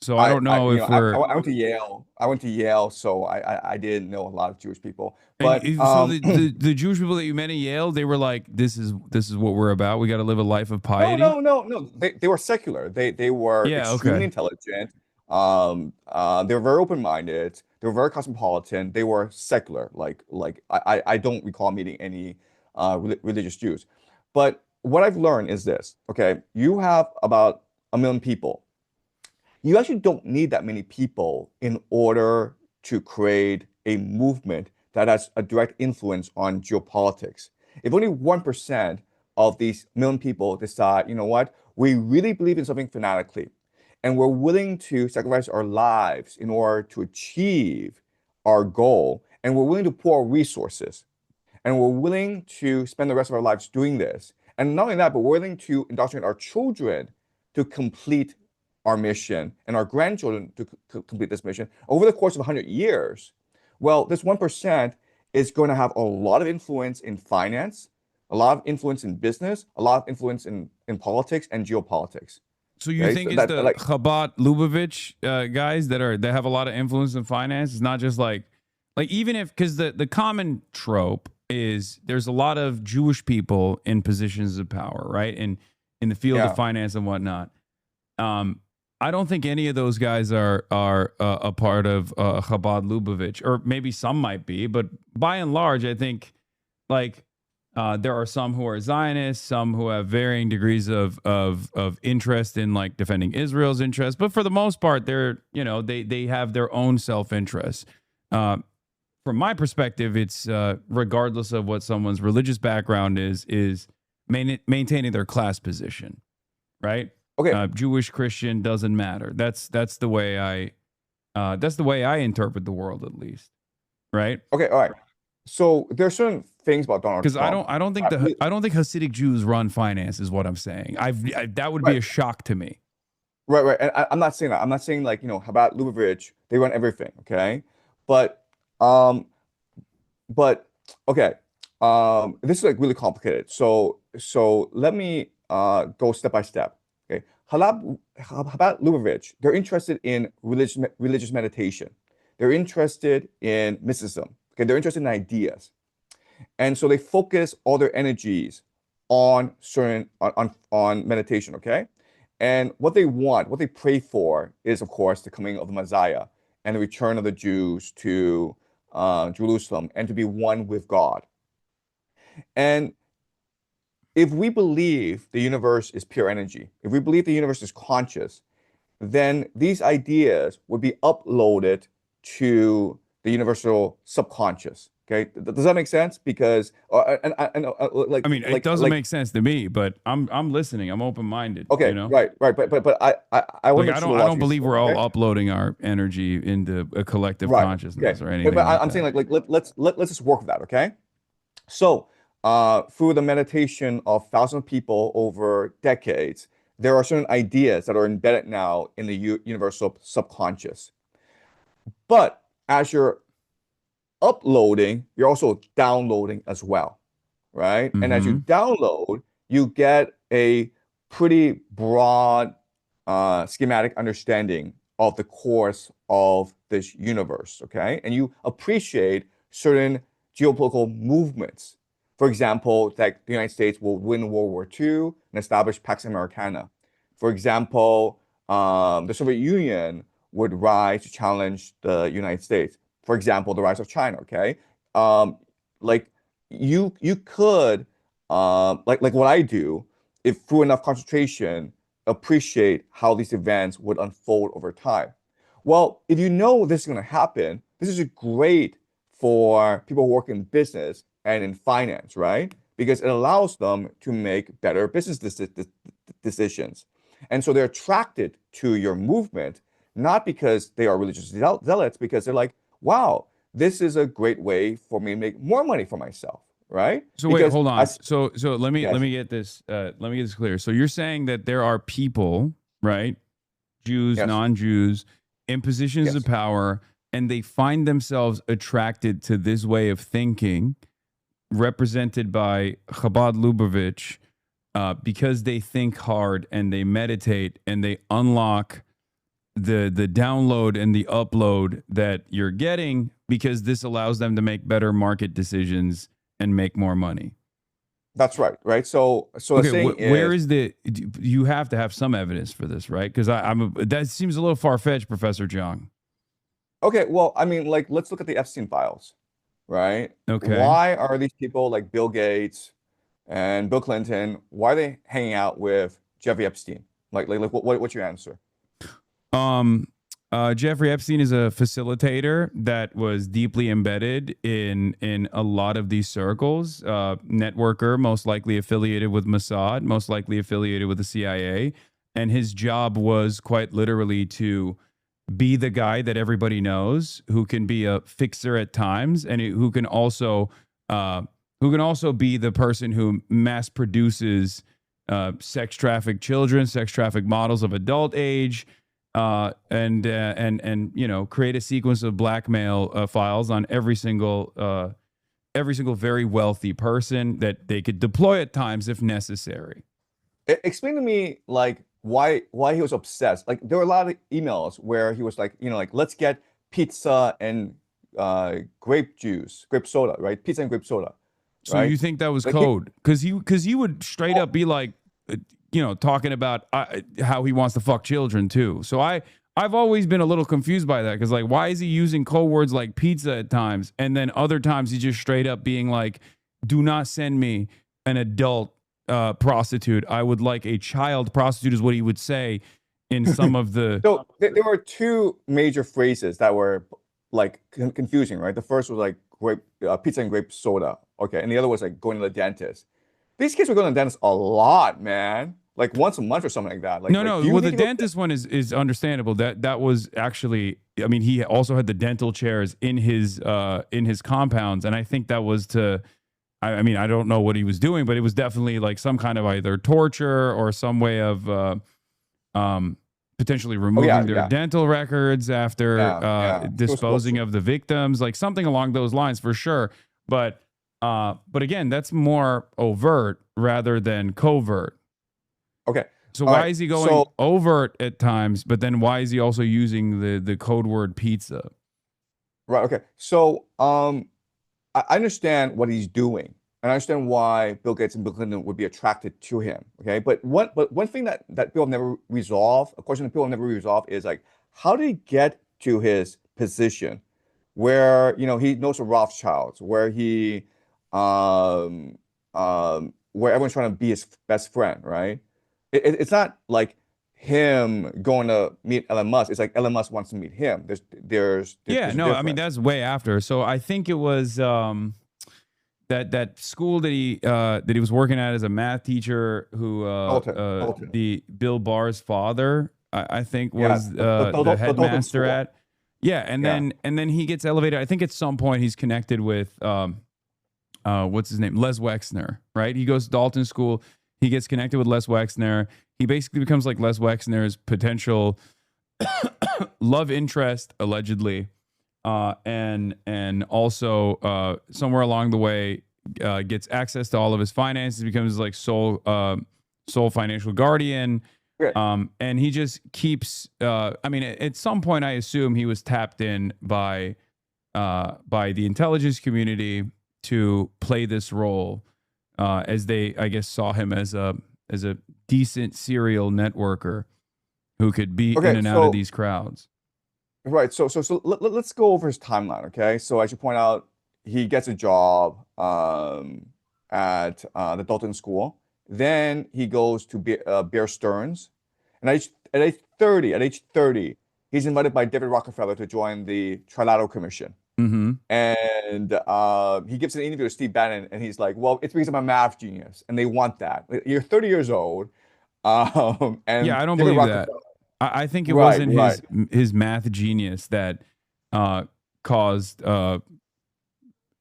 So I don't know if we're I went to Yale. I went to Yale, so I didn't know a lot of Jewish people. and But so the Jewish people that you met at Yale, they were like, this is what we're about. We got to live a life of piety. no. They were secular. They were Yeah. extremely Okay. intelligent. They were very open-minded. They were very cosmopolitan. They were secular. I don't recall meeting any religious Jews. But what I've learned is this. Okay, you have about 1 million people. You actually don't need that many people in order to create a movement that has a direct influence on geopolitics. If only 1% of these million people decide, you know what, we really believe in something fanatically, and we're willing to sacrifice our lives in order to achieve our goal, and we're willing to pour resources, and we're willing to spend the rest of our lives doing this. And not only that, but we're willing to indoctrinate our children to complete our mission and our grandchildren to complete this mission over the course of 100 years. Well, this 1% is going to have a lot of influence in finance, a lot of influence in business, a lot of influence in politics and geopolitics. So you Okay, think so it's that the like Chabad Lubavitch guys that have a lot of influence in finance? It's not just like even if, because the common trope is there's a lot of Jewish people in positions of power, right? And in the field of yeah. finance and whatnot. I don't think any of those guys are a part of Chabad Lubavitch, or maybe some might be, but by and large, I think like there are some who are Zionists, some who have varying degrees of interest in like defending Israel's interests, but for the most part, they're they have their own self interest. From my perspective, it's regardless of what someone's religious background is maintaining their class position, right? Okay. Jewish, Christian doesn't matter. That's the way I interpret the world, at least, right? Okay. All right. So there are certain things about Donald Because Trump. I don't think I don't think Hasidic Jews run finance is what I'm saying. That would be Right. a shock to me. Right, right. And I'm not saying that. I'm not saying like, Chabad, Lubavitch, they run everything, okay? But um but okay. This is like really complicated. So let me go step by step. Okay. Chabad, Lubavitch, they're interested in religious meditation. They're interested in mysticism. Okay, they're interested in ideas. And so they focus all their energies on certain on meditation, okay? And what they want, what they pray for is, of course, the coming of the Messiah and the return of the Jews to Jerusalem and to be one with God. And if we believe the universe is pure energy, if we believe the universe is conscious, then these ideas would be uploaded to the universal subconscious. Okay, does that make sense? Because I mean, it doesn't make sense to me, but I'm listening. I'm open minded. okay, right, right, but I want Like to make sure the I don't logic is believe clear, we're all okay? uploading our energy into a collective Right, consciousness okay. or But, anything but like I'm saying that. let's just work with that, okay? So, through the meditation of thousands of people over decades, there are certain ideas that are embedded now in the universal subconscious. But as you're uploading, you're also downloading as well, right? And as you Mm-hmm. download, you get a pretty broad schematic understanding of the course of this universe, okay? And you appreciate certain geopolitical movements. For example, like the United States will win World War II and establish Pax Americana. For example, the Soviet Union would rise to challenge the United States. For example, the rise of China, okay? Um, like you could like what I do, if through enough concentration, appreciate how these events would unfold over time. Well, if you know this is going to happen, this is great for people who work in business and in finance, right? Because it allows them to make better business decisions. And so they're attracted to your movement, not because they are religious zealots, because they're like, wow, this is a great way for me to make more money for myself, right? So wait, Because hold on. as So let yes, me get this clear. So you're saying that there are people, right? Jews, yes, non-Jews, in positions of yes, power, and they find themselves attracted to this way of thinking, represented by Chabad Lubavitch, because they think hard and they meditate and they unlock the download and the upload that you're getting, because this allows them to make better market decisions and make more money. that's right, right. So the Okay, saying where is, is you have to have some evidence for this, right? Because that seems a little far fetched, Professor Jiang. okay, well, I mean, like, let's look at the Epstein files, right? Okay. Why are these people like Bill Gates and Bill Clinton, why are they hanging out with Jeffrey Epstein? What's your answer? Um, Jeffrey Epstein is a facilitator that was deeply embedded in a lot of these circles. Networker, most likely affiliated with Mossad, most likely affiliated with the CIA, and his job was quite literally to be the guy that everybody knows, who can be a fixer at times, and uh, who can also be the person who mass produces sex trafficked children, sex trafficked models of adult age, and you know, create a sequence of blackmail files on every single very wealthy person that they could deploy at times if necessary. Explain to me like why he was obsessed. Like there were a lot of emails where he was like, like let's get pizza and grape juice, grape soda, right? Pizza and grape soda, So right? you think that was Like he, code? Because he would straight up be like, you know, talking about how he wants to fuck children too. So I've always been a little confused by that because like, why is he using code words like pizza at times, and then other times he's just straight up being like, "Do not send me an adult prostitute. I would like a child prostitute," is what he would say in some of the. so there were two major phrases that were like confusing, right? The first was like grape pizza and grape soda, okay, and the other was like going to the dentist. These kids were going to the dentist a lot, man. Like once a month or something like that. No, Like no. do you Well, the need to go? dentist one is understandable. That was actually. I mean, he also had the dental chairs in his compounds, and I think that was to. I mean, I don't know what he was doing, but it was definitely like some kind of either torture or some way of um, potentially Oh yeah, removing their yeah, dental records after yeah. It was disposing of the victims, like something along those lines for sure. But again, that's more overt rather than covert. okay. So All why right. is he going So overt at times, but then why is he also using the code word pizza? right, okay. So I understand what he's doing, and I understand why Bill Gates and Bill Clinton would be attracted to him. Okay, but one thing that people never resolve, a question that people never resolve, is like, how did he get to his position, where he knows the Rothschilds, where he, where everyone's trying to be his best friend, right? It's not like him going to meet Elon Musk. It's like Elon Musk wants to meet him. Yeah, There's a no, I mean difference. that's way after. So I think it was that school that he was working at as a math teacher who Dalton. the Bill Barr's father I think Yeah, was the the Dalton headmaster School. at. Yeah, Yeah. and then he gets elevated. I think at some point he's connected with what's his name? Les Wexner, right? He goes to Dalton School. He gets connected with Les Wexner. He basically becomes like Les Wexner's potential love interest, allegedly, and also somewhere along the way gets access to all of his finances, becomes like sole financial guardian. Okay. And he just keeps. I mean, at some point, I assume he was tapped in by the intelligence community to play this role, as they, I guess, saw him as a decent serial networker who could be in Okay. and out of So these crowds. right. So let's go over his timeline. Okay. So I should point out he gets a job at the Dalton School. Then he goes to Bear Stearns, and at age 30, he's invited by David Rockefeller to join the Trilateral Commission. Mm-hmm. And he gives an interview to Steve Bannon, and he's like, "Well, it's because I'm a math genius, and they want that. You're 30 years old, Yeah, and I don't David believe that. Rockefeller, I think it right, wasn't right, his math genius that caused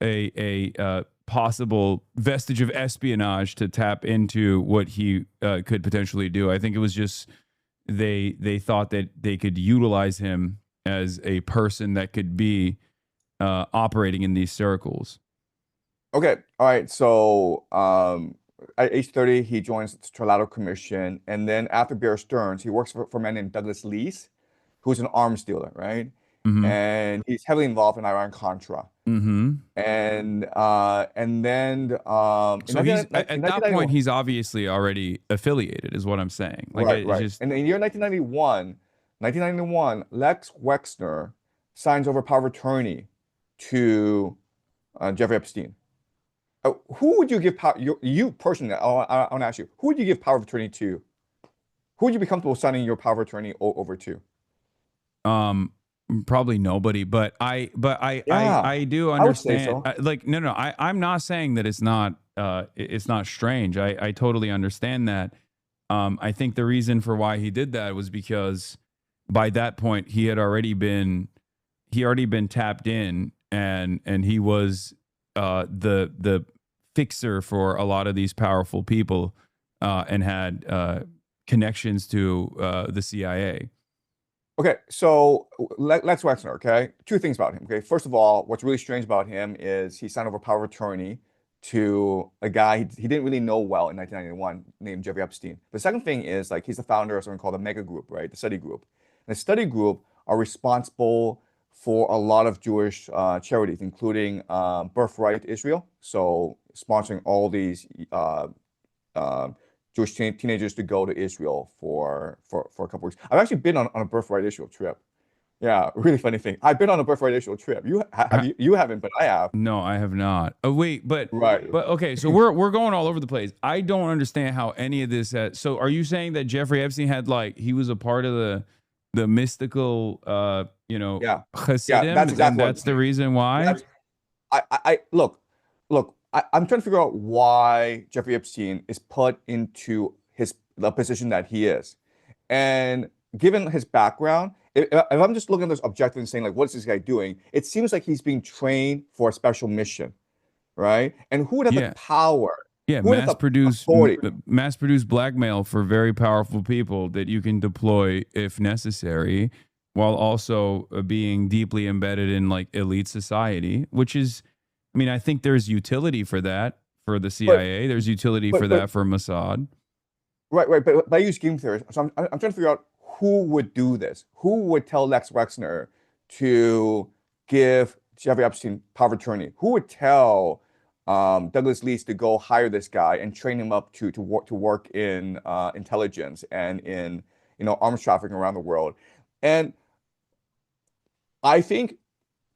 a possible vestige of espionage to tap into what he could potentially do. I think it was just they thought that they could utilize him as a person that could be operating in these circles. okay, all right." So at age 30, he joins the Trilateral Commission, and then after Bear Stearns, he works for a man named Douglas Leese, who's an arms dealer, right? Mm-hmm. And he's heavily involved in Iran Contra. Mm-hmm. And then So he's in at that point 1991. he's obviously already affiliated, is what I'm saying. Like Right, it's right. just And in the year 1991, Lex Wexner signs over power of attorney to Jeffrey Epstein. Who would you give power? You personally, I want to ask you, who would you give power of attorney to? Who would you be comfortable signing your power of attorney over to? Um, Probably nobody, but Yeah, I do I would say understand. so. Like, no, no, I'm not saying that it's not strange. I totally understand that. I think the reason for why he did that was because by that point he already been tapped in, and he was the fixer for a lot of these powerful people, and had connections to the CIA. Okay, so Lex Wexner, okay? Two things about him, okay? First of all, what's really strange about him is he signed over power of attorney to a guy he didn't really know well in 1991 named Jeffrey Epstein. The second thing is like he's the founder of something called the Mega Group, right? The study group. And the study group are responsible for a lot of Jewish charities, including Birthright Israel, so sponsoring all these uh, Jewish teenagers to go to Israel for a couple weeks. I've actually been on a Birthright Israel trip. Yeah, really funny thing. I've been on a Birthright Israel trip. You haven't, but I have. No, I have not. Oh wait, Right. but okay, so we're going all over the place. I don't understand how any of this so are you saying that Jeffrey Epstein had like he was a part of the mystical Yeah. Yeah, that's Hasidim, and exactly what I'm that's the saying. reason why? That's I look, I'm trying to figure out why Jeffrey Epstein is put into the position that he is. And given his background, if I'm just looking at this objective and saying, like, what's this guy doing? It seems like he's being trained for a special mission, right? And who would have the Yeah. power? Yeah, Who would have the authority? mass produce blackmail for very powerful people that you can deploy if necessary, while also being deeply embedded in like elite society, which is, I mean, I think there's utility for that for the But CIA. There's utility for but that for Mossad. right. But I use game theory, so I'm trying to figure out who would do this. Who would tell Lex Wexner to give Jeffrey Epstein power of attorney? Who would tell Douglas Leeds to go hire this guy and train him up to work in intelligence and in arms trafficking around the world? And I think,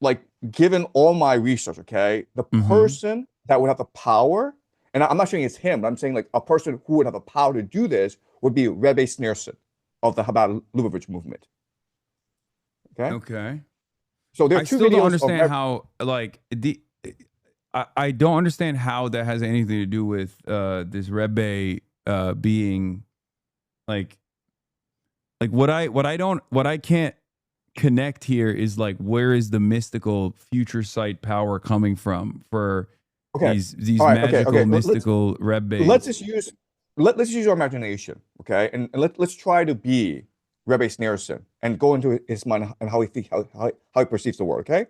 like, given all my research, okay, the Mm-hmm. person that would have the power, and I'm not saying it's him, but I'm saying like a person who would have the power to do this would be Rebbe Sneerson of the Chabad Lubavitch movement. Okay, Okay. so there are I two still don't videos of understand how like I don't understand how that has anything to do with this Rebbe being like what I can't connect here is like where is the mystical future sight power coming from for okay, these all right, okay. magical mystical Let's Rebbes? just use let's use our imagination, okay, and let's try to be Rebbe Sneerson and go into his mind and how he perceives the world. Okay,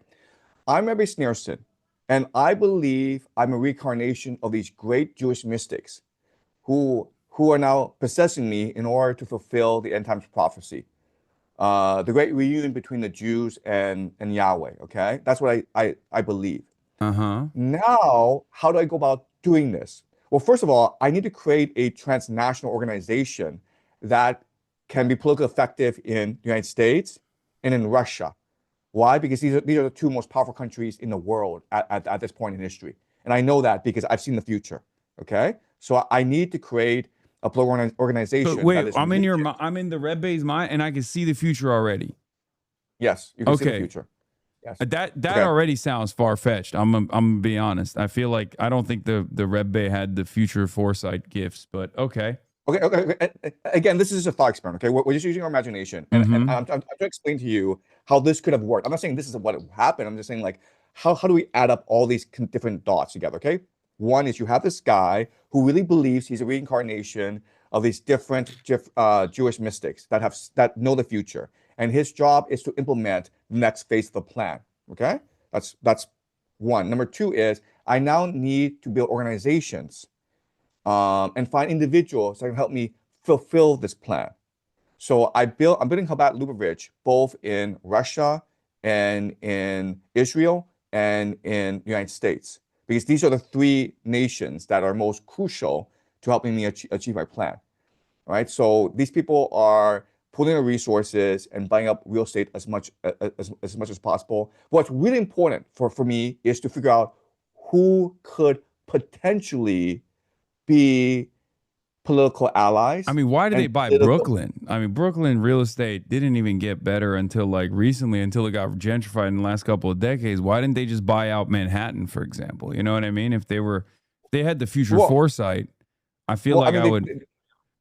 I'm Rebbe Sneerson, and I believe I'm a reincarnation of these great Jewish mystics who are now possessing me in order to fulfill the end times prophecy, the great reunion between the Jews and Yahweh. Okay, that's what I believe. Uh-huh. Now, how do I go about doing this? Well, first of all, I need to create a transnational organization that can be politically effective in the United States and in Russia. Why? Because these are the two most powerful countries in the world at this point in history. And I know that because I've seen the future. Okay. So I need to create a political So organization that wait, is rigid. I'm in the Rebbe's mind and I can see the future already. Yes, you can see the Okay. future. Yes. That Okay. already sounds far fetched. I'm gonna be honest. I feel like I don't think the Rebbe had the future foresight gifts, but okay. Again, this is just a thought experiment. Okay, we're just using our imagination, and Mm-hmm. I'm trying to explain to you how this could have worked. I'm not saying this is what happened. I'm just saying like how do we add up all these different dots together? Okay, one is you have this guy who really believes he's a reincarnation of these different Jewish mystics that know the future, and his job is to implement the next phase of the plan. Okay, that's one. Number two is I now need to build organizations and find individuals that can help me fulfill this plan. So I'm building Chabad Lubavitch both in Russia and in Israel and in the United States because these are the three nations that are most crucial to helping me achieve my plan. All right. So these people are pulling their resources and buying up real estate as much as possible. What's really important for me is to figure out who could potentially be political allies I mean, why did they and buy political. Brooklyn? I mean, Brooklyn real estate didn't even get better until like recently, until it got gentrified in the last couple of decades. Why didn't they just buy out Manhattan, for example? You know what I mean? If they had the future Well, foresight, I feel well, I like mean, I would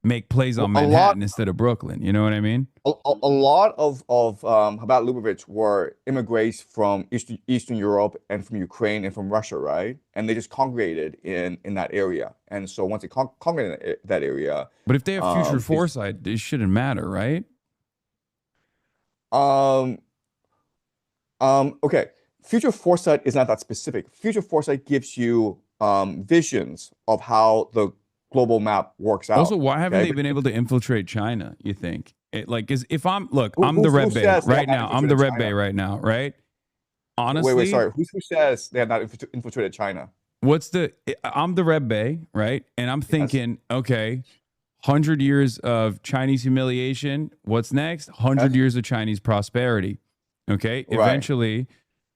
make plays well, on Manhattan instead of Brooklyn. You know what I mean? a lot of Chabad Lubavitch were immigrants from Eastern Europe and from Ukraine and from Russia, right? And they just congregated in that area. And so once they congregated in that area, But if they have future they, foresight, it shouldn't matter, right? um, okay, future foresight is not that specific. Future foresight gives you visions of how the global map works Also, out. why haven't Okay, they but been able to infiltrate China? You think it like is if I'm look, I'm the who Red Bay says they have right not now. I'm the infiltrated Red Bay China? right now, right? Wait, Honestly, sorry. Who says they have not infiltrated China? what's the I'm the Red Bay, right? And I'm Yes, thinking, okay, 100 years of Chinese humiliation. What's next? 100 years of Chinese prosperity. Okay. right. Eventually,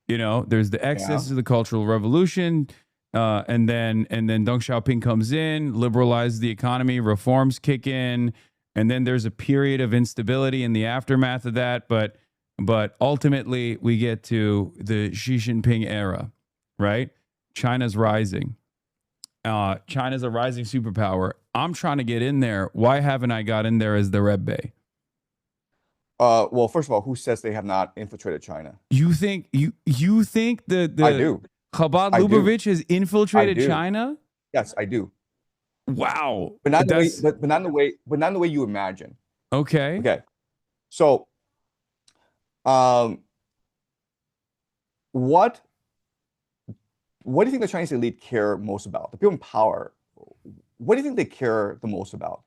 there's the Yeah, excesses of the Cultural Revolution. And then Deng Xiaoping comes in, liberalizes the economy, reforms kick in, and then there's a period of instability in the aftermath of that. But ultimately, we get to the Xi Jinping era, right? China's rising. China's a rising superpower. I'm trying to get in there. Why haven't I got in there as the Red Bay? well, first of all, who says they have not infiltrated China? You think I the do. Chabad I do. Lubavitch has I infiltrated do. China? Yes, I do. Wow, But not in the way, that's but not in the way you imagine. okay. Okay. So, um, what what do you think the Chinese elite care most about? The people in power, what do you think they care the most about?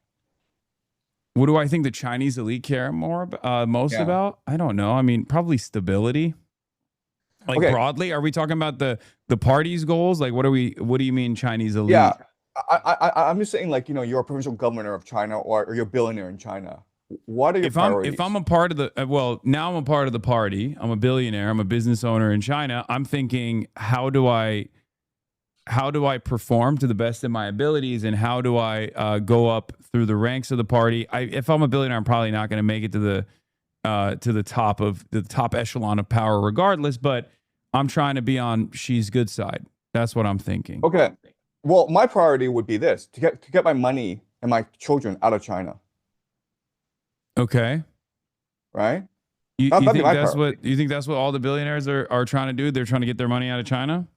What do I think the Chinese elite care most Yeah. about? I don't know. I mean, probably stability. Like Okay. broadly, are we talking about the party's goals? Like, What do you mean Chinese Yeah. elite? I'm just saying, like, you're a provincial governor of China or you're a billionaire in China. What are your If I'm priorities? a part of the well, now I'm a part of the party. I'm a billionaire. I'm a business owner in China. I'm thinking, how do I perform to the best of my abilities, and how do I go up through the ranks of the party? If I'm a billionaire, I'm probably not going to make it to the top echelon of power, regardless. But I'm trying to be on Xi's good side. That's what I'm thinking. Okay. Well, my priority would be this, to get my money and my children out of China, Okay. right? You, That, you that'd be think my that's priority. what you think that's what all the billionaires are trying to do? They're trying to get their money out of China.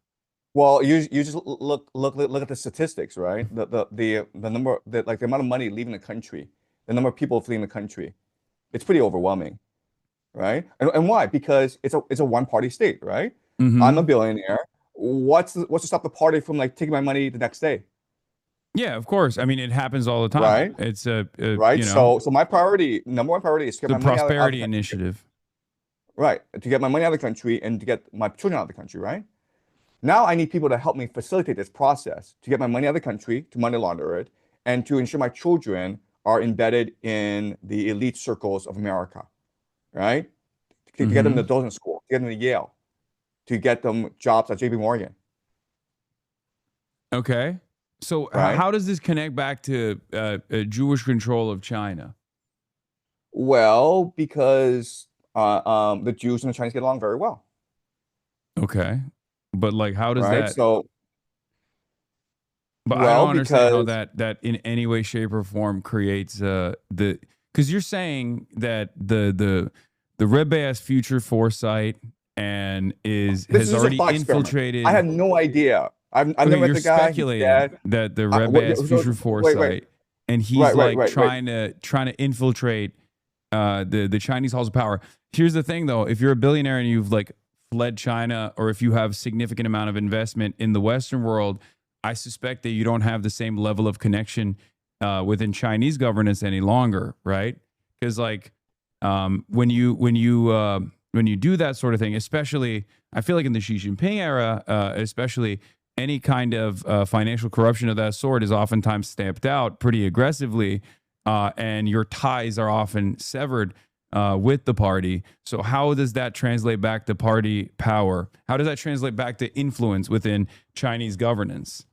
Well, you just look at the statistics, right? The number that like the amount of money leaving the country, the number of people fleeing the country. It's pretty overwhelming, right? And why? Because it's a one party state, right? I'm a Mm-hmm. billionaire. What's to stop the party from like taking my money the next day, Yeah, of course. I mean, it happens all the time. right? It's Right. So my priority, number one priority is to get the my money out of the prosperity country, initiative. right? To get my money out of the country and to get my children out of the country, right? Now I need people to help me facilitate this process to get my money out of the country, to money launder it, and to ensure my children are embedded in the elite circles of America, right? To get them Mm-hmm. to Dawson School, to get them to Yale, to get them jobs at JP Morgan, Okay. So right? how does this connect back to Jewish control of China? Well, because the Jews and the Chinese get along very well, Okay. But like, how does right? that? So, But I well, don't understand how because that in any way, shape, or form creates the because you're saying that the Red Bay has future foresight and is this has is just a already thought experiment. I infiltrated. had no idea. I've Okay, never met you're the guy. He's speculating dead. that the Red Bay has So, future wait, foresight, and he's right, right, like right, right. trying to infiltrate the Chinese halls of power. Here's the thing, though: if you're a billionaire and you've like fled China, or if you have significant amount of investment in the Western world, I suspect that you don't have the same level of connection within Chinese governance any longer, right? Because like when you do that sort of thing, especially I feel like in the Xi Jinping era, especially any kind of financial corruption of that sort is oftentimes stamped out pretty aggressively, and your ties are often severed with the party. So, how does that translate back to party power? How does that translate back to influence within Chinese governance?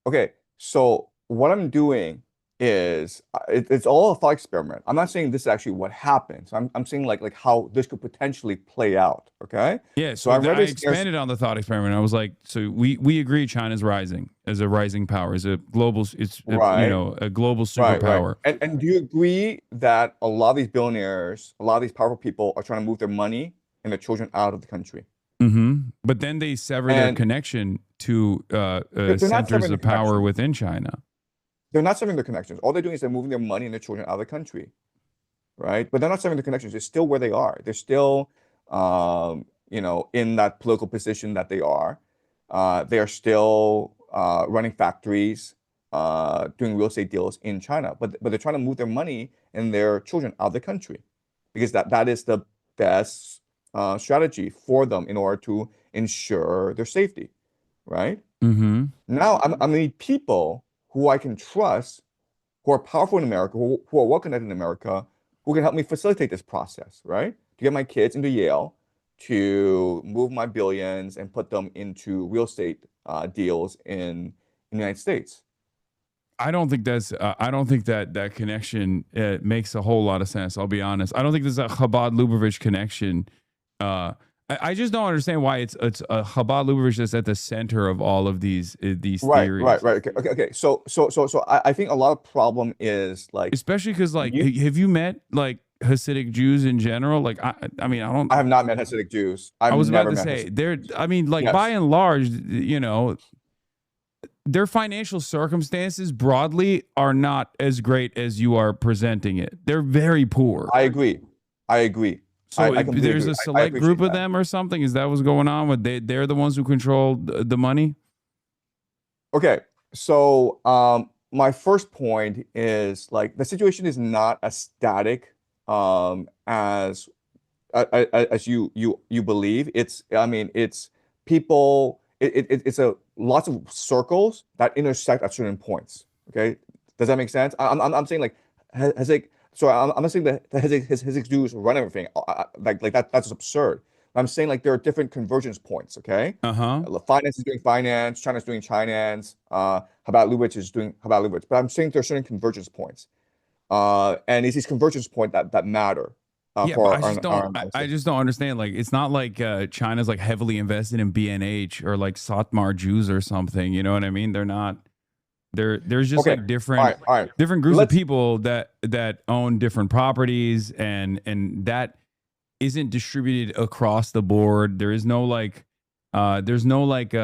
Okay, so what I'm doing is it's all a thought experiment. I'm not saying this is actually what happens. I'm saying like how this could potentially play out. Okay, Yeah, so so I'm I very scarce. expanded on the thought experiment. I was like, so we agree China's rising as a rising power, as a global, it's a, Right, a global right. superpower. And do you agree that a lot of these billionaires, a lot of these powerful people are trying to move their money and their children out of the country? But then they sever their And connection to they're not centers severing the of power connection. within China. They're not severing their connections. All they're doing is they're moving their money and their children out of the country, right? But they're not severing the connections. They're still where they are. They're still, in that political position that they are. They are still running factories, doing real estate deals in China. But they're trying to move their money and their children out of the country because that is the best strategy for them in order to ensure their safety, right? Mm-hmm. Now, I need people who I can trust, who are powerful in America, who are well connected in America, who can help me facilitate this process, right? To get my kids into Yale, to move my billions and put them into real estate deals in the United States. I don't think that that connection makes a whole lot of sense. I'll be honest. I don't think there's a Chabad Lubavitch connection. I just don't understand why it's a Chabad Lubavitch that's at the center of all of these Right, right, theories. right. Okay, okay, okay. So I think a lot of problem is like Especially because, like, you. have you met like Hasidic Jews in general? Like, I mean, I don't. I have not met Hasidic Jews. I I've was about never to met say Hasidic. they're. I mean, like, by Yes, and large, their financial circumstances broadly are not as great as you are presenting it. They're very poor. I agree. I agree. So I completely there's agree. a I select group appreciate of that. them or something. Is that what's going on? With they're the ones who control the money. Okay, so my first point is like the situation is not as static as as you believe. It's I mean it's people. It's a lots of circles that intersect at certain points. Okay, does that make sense? I'm saying like has it. So I'm not saying that his Jews run everything. Like that's absurd. I'm saying like there are different convergence points. Okay. Uh huh. Finance is doing finance, China's doing finance, Chabad Lubavitch is doing Chabad Lubavitch. But I'm saying there are certain convergence points. And it's these convergence points that matter Yeah, but for our I analysis. just don't understand. Like, it's not like China's like heavily invested in BNH or like Satmar Jews or something. You know what I mean? They're not. There's just Okay, like all right, all right. different groups of Let's people that own different properties, and that isn't distributed across the board. There is no like there's no like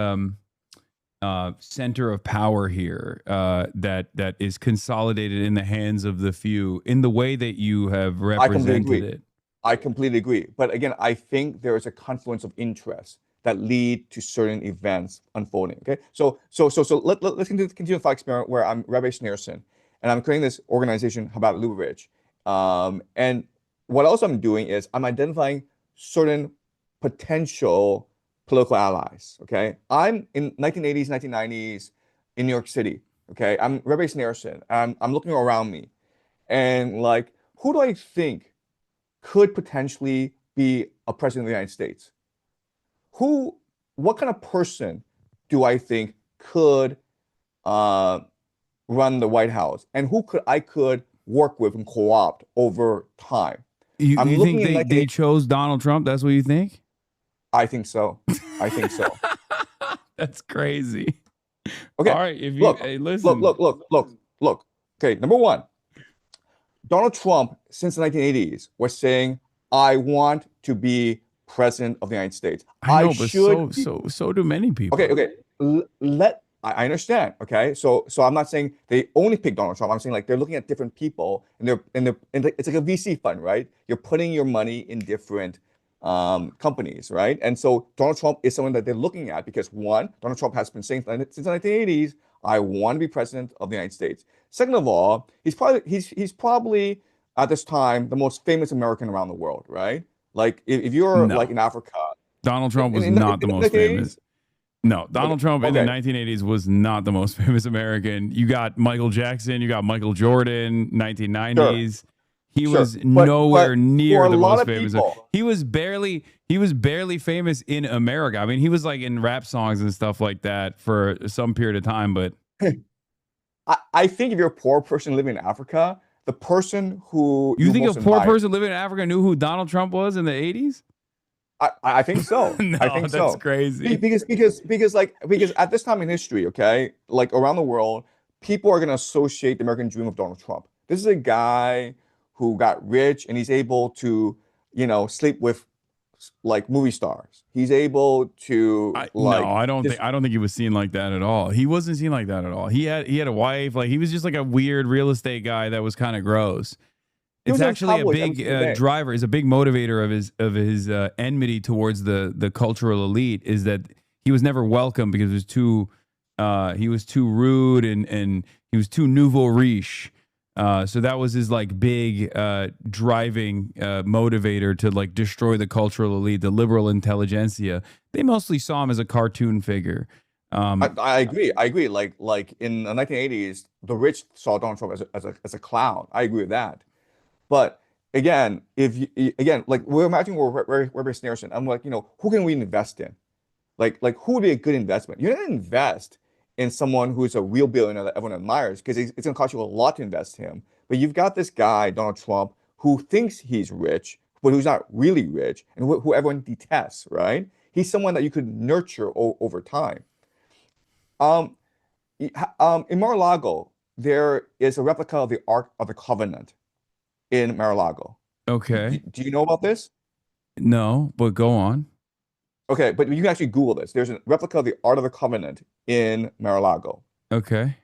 center of power here that is consolidated in the hands of the few in the way that you have I completely represented agree. it. I completely agree. But again, I think there is a confluence of interests that lead to certain events unfolding. Okay. Let's continue the thought experiment where I'm Rabbi Schneerson and I'm creating this organization about Lubavitch. And what else I'm doing is I'm identifying certain potential political allies. Okay. I'm in 1980s, 1990s in New York City. Okay. I'm Rabbi Schneerson. I'm looking around me and like, who do I think could potentially be a president of the United States? Who, what kind of person do I think could uh, run the White House, and who could work with and co-opt over time? I'm You looking think in they 1980. chose Donald Trump? That's what you think? I think so. I think so. That's crazy. All Okay, right, if you look, hey, look, listen, look, look, look, look. Okay, number one, Donald Trump since the 1980s was saying, "I want to be president of the United States. I I know, but should be." so do many Okay, people. okay. I understand. Okay, so I'm not saying they only pick Donald Trump. I'm saying like they're looking at different people, and it's like a VC fund, right? You're putting your money in different companies, right? And so Donald Trump is someone that they're looking at because one, Donald Trump has been saying since the 1980s, "I want to be president of the United States." Second of all, he's probably at this time the most famous American around the world, right? Like if you're like No. in Africa Donald Trump was in not the the most famous. 1980s. No, Okay, Donald Trump in the okay, 1980s was not the most famous American. You got Michael Jackson, you got Michael Jordan, sure, 1990s. He sure. was But nowhere for near a the lot most of famous. people, He was barely famous in America. I mean, he was like in rap songs and stuff like that for some period of time, but I I think if you're a poor person living in Africa, the person who You you think a most poor admire, person living in Africa knew who Donald Trump was in the 80s? I think so. I No, think that's so. crazy. Because at this time in history, okay, like around the world, people are gonna associate the American dream of Donald Trump. This is a guy who got rich and he's able to, sleep with like movie stars. He's able to No, like just I don't think he was seen like that at all. He wasn't seen like that at all. He had a wife, like he was just like a weird real estate guy that was kind of gross. he It's was in actually a tabloids every big single day. driver, is a big motivator of his enmity towards the cultural elite, is that he was never welcome because he was too rude and he was too nouveau riche. So that was his like big driving motivator to like destroy the cultural elite, the liberal intelligentsia. They mostly saw him as a cartoon figure. I agree. I agree. Like in the 1980s, the rich saw Donald Trump as a clown. I agree with that. But again, if you, again, like we're imagining we're Snarson, I'm like, who can we invest in? Like who would be a good investment? You're not invest in someone who's a real billionaire that everyone admires because it's going to cost you a lot to invest in him. But you've got this guy, Donald Trump, who thinks he's rich, but who's not really rich, and who everyone detests, right? He's someone that you could nurture over time. Um, in Mar-a-Lago, there is a replica of the Ark of the Covenant in Mar-a-Lago. Do, Okay, do you know about this? no, but go on. Okay, but you can actually Google this. There's a replica of the Art of the Covenant in Mar-a-Lago. Okay.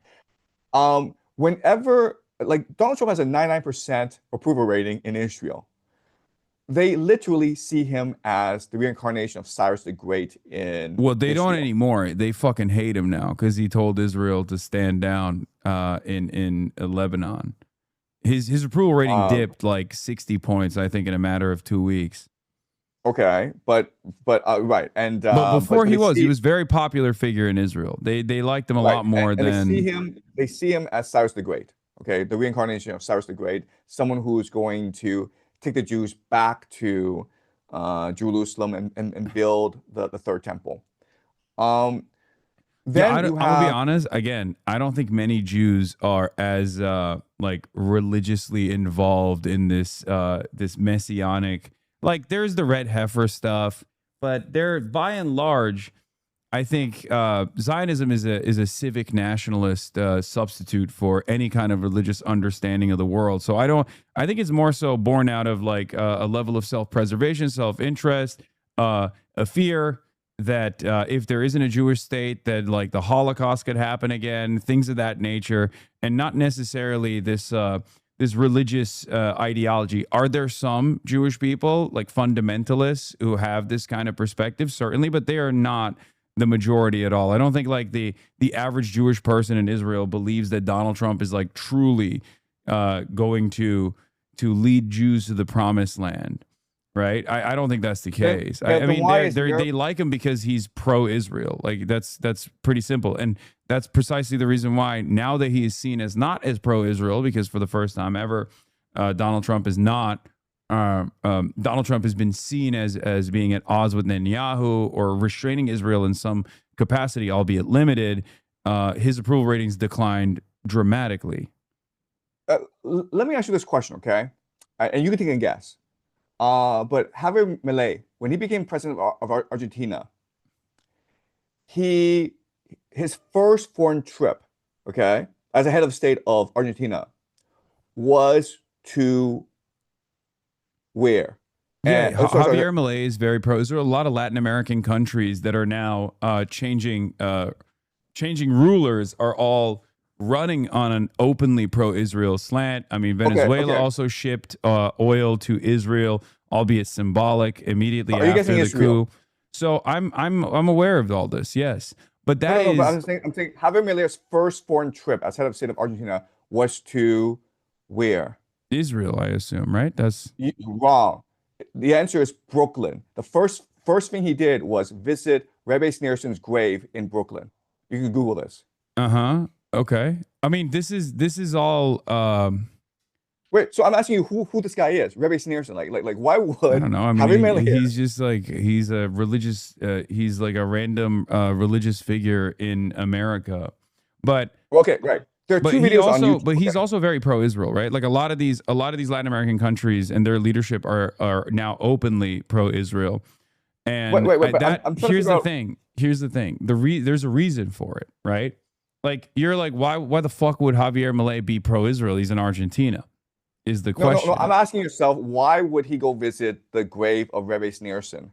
Whenever like Donald Trump has a 99% approval rating in Israel, they literally see him as the reincarnation of Cyrus the Great in Well, they don't Israel. anymore. They fucking hate him now because he told Israel to stand down in Lebanon. His approval rating Um, dipped like 60 points, I think, in a matter of 2 weeks. okay, but right, and But before but they he see was very popular figure in Israel. They liked him a right, lot more and than. they see him as Cyrus the Great. Okay, the reincarnation of Cyrus the Great, someone who is going to take the Jews back to Jerusalem and build the third temple. Um, Yeah, then you I'm gonna be have honest. Again, I don't think many Jews are as like religiously involved in this messianic. Like, there's the red heifer stuff, but they're by and large. I think Zionism is a civic nationalist substitute for any kind of religious understanding of the world. So I don't. I think it's more so born out of like a level of self preservation, self interest, a fear that if there isn't a Jewish state, that like the Holocaust could happen again, things of that nature, and not necessarily this religious ideology. Are there some Jewish people, like fundamentalists, who have this kind of perspective? Certainly, but they are not the majority at all. I don't think like the average Jewish person in Israel believes that Donald Trump is like truly going to lead Jews to the promised land. Right. I don't think that's the case. I then mean, why is they like him because he's pro-Israel. Like that's pretty simple, and that's precisely the reason why now that he is seen as not as pro-Israel, because for the first time ever, Donald Trump is not. Donald Trump has been seen as being at odds with Netanyahu or restraining Israel in some capacity, albeit limited. His approval ratings declined dramatically. let me ask you this question, okay? And you can take a guess. But Javier Milei, when he became president of Argentina, he his first foreign trip, okay, as a head of state of Argentina, was to where? Yeah, And oh, sorry. Javier Milei is very pro. There are a lot of Latin American countries that are now changing rulers are all running on an openly pro-Israel slant. I mean, Okay, Venezuela okay. also shipped oil to Israel, albeit symbolic, immediately Are you guessing after the Israel? coup. So I'm aware of all this. Yes, but No, that no, no. But is I'm saying Javier Milei's first foreign trip as head of state of Argentina was to where? Israel, I assume, right? That's Wrong. The answer is Brooklyn. The first thing he did was visit Rebbe Sneerson's grave in Brooklyn. You can Google this. uh-huh. Okay. I mean, this is all Wait, so I'm asking you who this guy is, Rebbe Sneerson. Like why I would don't know. I mean, Javier Milei? he's just like he's a religious. He's like a random religious figure in America. But Okay, right. There are But two videos on YouTube. he's also very pro-Israel, right? Like a lot of these Latin American countries and their leadership are now openly pro-Israel. Wait, And wait, wait. But I'm trying to here's figure the out. thing. Here's the thing. There's a reason for it, right? Like you're like, why the fuck would Javier Milei be pro-Israel? He's in Argentina, is the No, no, no. I'm question. asking yourself, why would he go visit the grave of Rebbe Sneerson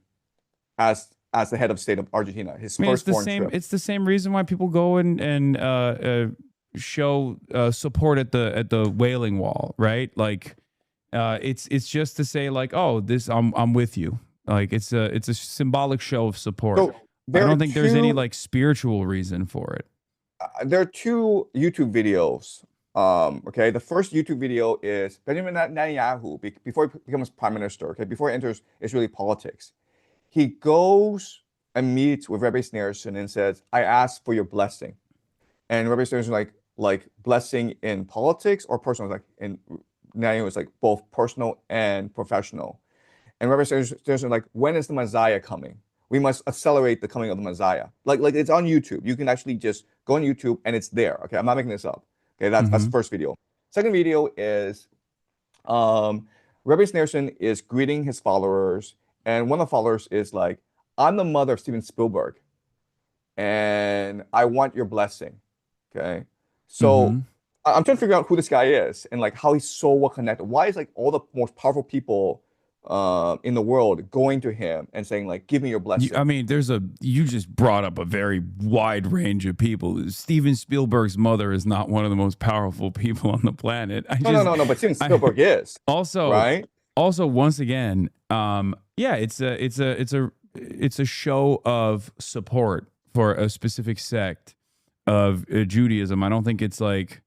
as the head of state of Argentina, his I mean, first foreign trip? it's the same reason why people go and show support at the Wailing Wall, right? Like, it's just to say like, oh, this I'm with you. Like it's a symbolic show of support. So I there are don't think there's any two like spiritual reason for it. there are two YouTube videos. Okay, the first YouTube video is Benjamin Netanyahu before he becomes prime minister. Okay, before he enters Israeli politics, he goes and meets with Rebbe Sneerson and says, "I ask for your blessing." And Rebbe Sneerson like blessing in politics or personal, like in Netanyahu was like both personal and professional. And Rebbe Sneerson like, when is the Messiah coming? We must accelerate the coming of the Messiah. Like it's on YouTube. You can actually just go on YouTube and it's there. Okay, I'm not making this up. Okay, that's the Hmm. first video. Second video is Rebbe Sneerson is greeting his followers, and one of the followers is like, "I'm the mother of Steven Spielberg, and I want your blessing." Okay, so Hmm. I'm trying to figure out who this guy is and like how he's so well connected. Why is like all the most powerful people in the world going to him and saying like, "Give me your I blessing"? mean, you just brought up a very wide range of people. Steven Spielberg's mother is not one of the most powerful people on the planet. No, no, no, no. But Steven I Spielberg is, also, right? once again, yeah, it's a show of support for a specific sect of Judaism. I don't think it's like,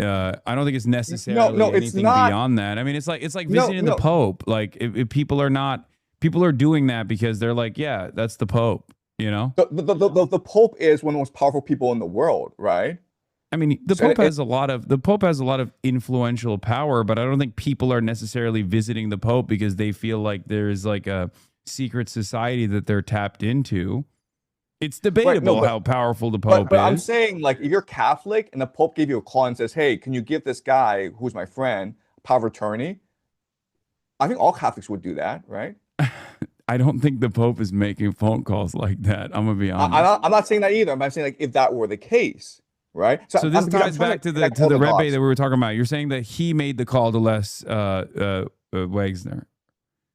I don't think it's No, necessarily no, it's anything not. beyond that. I mean, it's like No, visiting the no. Pope. Like if people are doing that because they're like, yeah, that's the Pope, you know? The Pope is one of the most powerful people in the world, right? I mean, So the Pope has a lot of influential power, but I don't think people are necessarily visiting the Pope because they feel like there's like a secret society that they're tapped into. It's right, no, debatable but how powerful the Pope I'm is. saying like if you're Catholic and the Pope gave you a call and says, "Hey, can you give this guy who's my friend power of attorney?" I think all Catholics would do that, right? I don't think the Pope is making phone calls like that. I'm gonna be honest. I'm not saying that either. I'm saying like if that were the case, right? So So this because I'm ties trying back to to the connect all the Rebbe dots. that we were talking about. You're saying that he made the call to Les Wexner.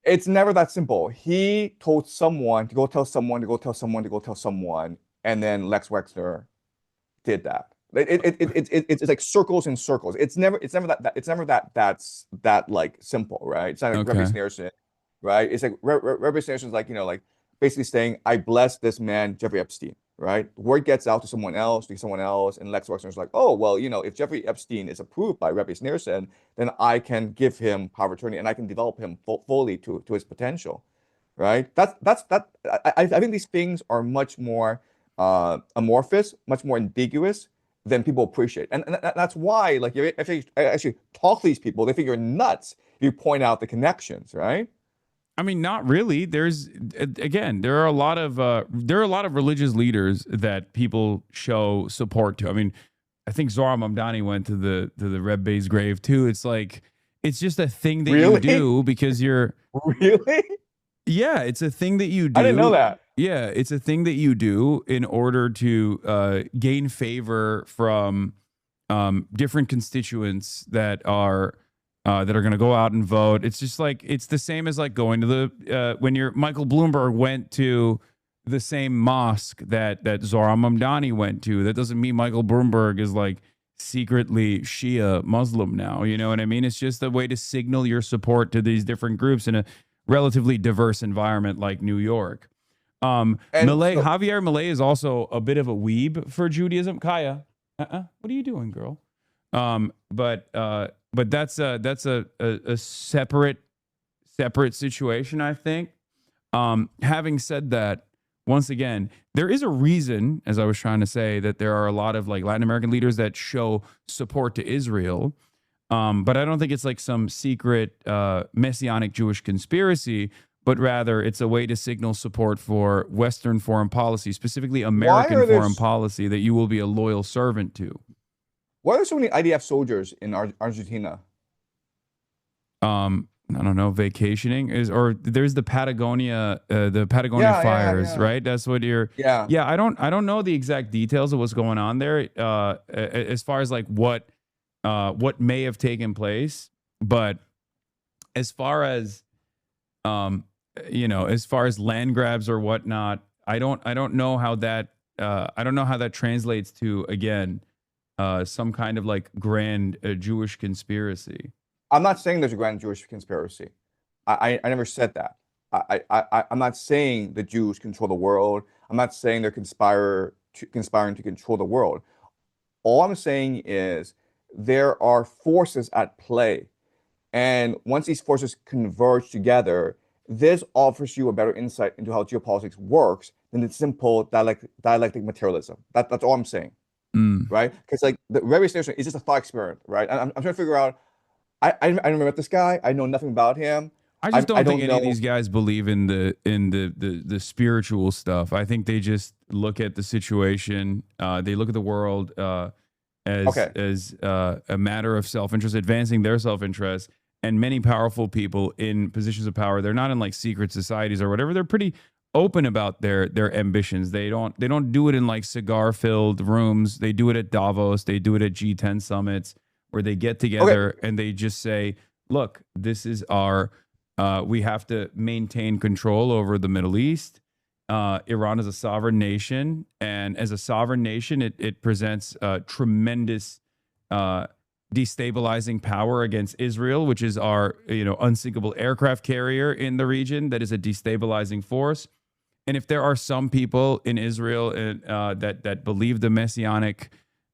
It's never that simple. He told someone to go tell someone to go tell someone to go tell someone, and then Lex Wexner did that. It's like circles and circles. It's never that's that like simple, right? It's not like Rebbe Okay. Sneerson, right? It's like Rebbe Sneerson's like, like basically saying, "I bless this man, Jeffrey Epstein," right? Word gets out to someone else, and Lex Wexner's like, "Oh, well, if Jeffrey Epstein is approved by Rebbe Sneerson, then I can give him power of attorney and I can develop him fully to his potential." Right? I think these things are much more amorphous, much more ambiguous than people appreciate, and that's why, like, if you actually talk to these people, they think you're nuts if you point out the connections, right? I mean, not really. There's again, there are a lot of religious leaders that people show support to. I mean, I think Zohar Mamdani went to the Rebbe's grave too. It's like it's just a thing that you Really? do because you're Really? yeah, it's a thing that you I didn't know do. that. Yeah, it's a thing that you do in order to gain favor from different constituents that are going to go out and vote. It's just like it's the same as like going to the when you're Michael Bloomberg went to the same mosque that Zohar Mamdani went to. That doesn't mean Michael Bloomberg is like secretly Shia Muslim now. You know what I mean? It's just a way to signal your support to these different groups in a relatively diverse environment like New York. And so, Javier Milei is also a bit of a weeb for Judaism. Kaya, what are you doing, girl? But that's a separate situation, I think. Having said that, once again, there is a reason, as I was trying to say, that there are a lot of like Latin American leaders that show support to Israel. But I don't think it's like some secret messianic Jewish conspiracy, but rather it's a way to signal support for Western foreign policy, specifically why American are there foreign policy that you will be a loyal servant to. Why are there so many IDF soldiers in Argentina? I don't know, vacationing is, or there's the Patagonia Yeah, yeah, fires, yeah, right? That's what you're. yeah. Yeah, I don't know the exact details of what's going on there, as far as like what may have taken place, but as far as um, as far as land grabs or whatnot, I don't know how that I don't know how that translates to again some kind of like grand Jewish conspiracy. I'm not saying there's a grand Jewish conspiracy. I never said that. I'm not saying the Jews control the world. I'm not saying they're conspiring to control the world. All I'm saying is there are forces at play. And once these forces converge together, this offers you a better insight into how geopolitics works than the simple dialectic materialism. That's all I'm saying, Mm. right? Because like the railway station is just a thought experiment, right? I'm trying to figure out. I never met this guy. I know nothing about him. I just I don't think don't any of know. these guys believe in the spiritual stuff. I think they just look at the situation. They look at the world Okay, as a matter of self interest, advancing their self interest. And many powerful people in positions of power, they're not in like secret societies or whatever. They're pretty open about their ambitions. They don't do it in like cigar filled rooms. They do it at Davos. They do it at G10 summits where they get okay, together and they just say, "Look, this is our." We have to maintain control over the Middle East. Iran is a sovereign nation, and as a sovereign nation, it presents tremendous destabilizing power against Israel, which is our unsinkable aircraft carrier in the region. That is a destabilizing force. And if there are some people in Israel that believe the messianic,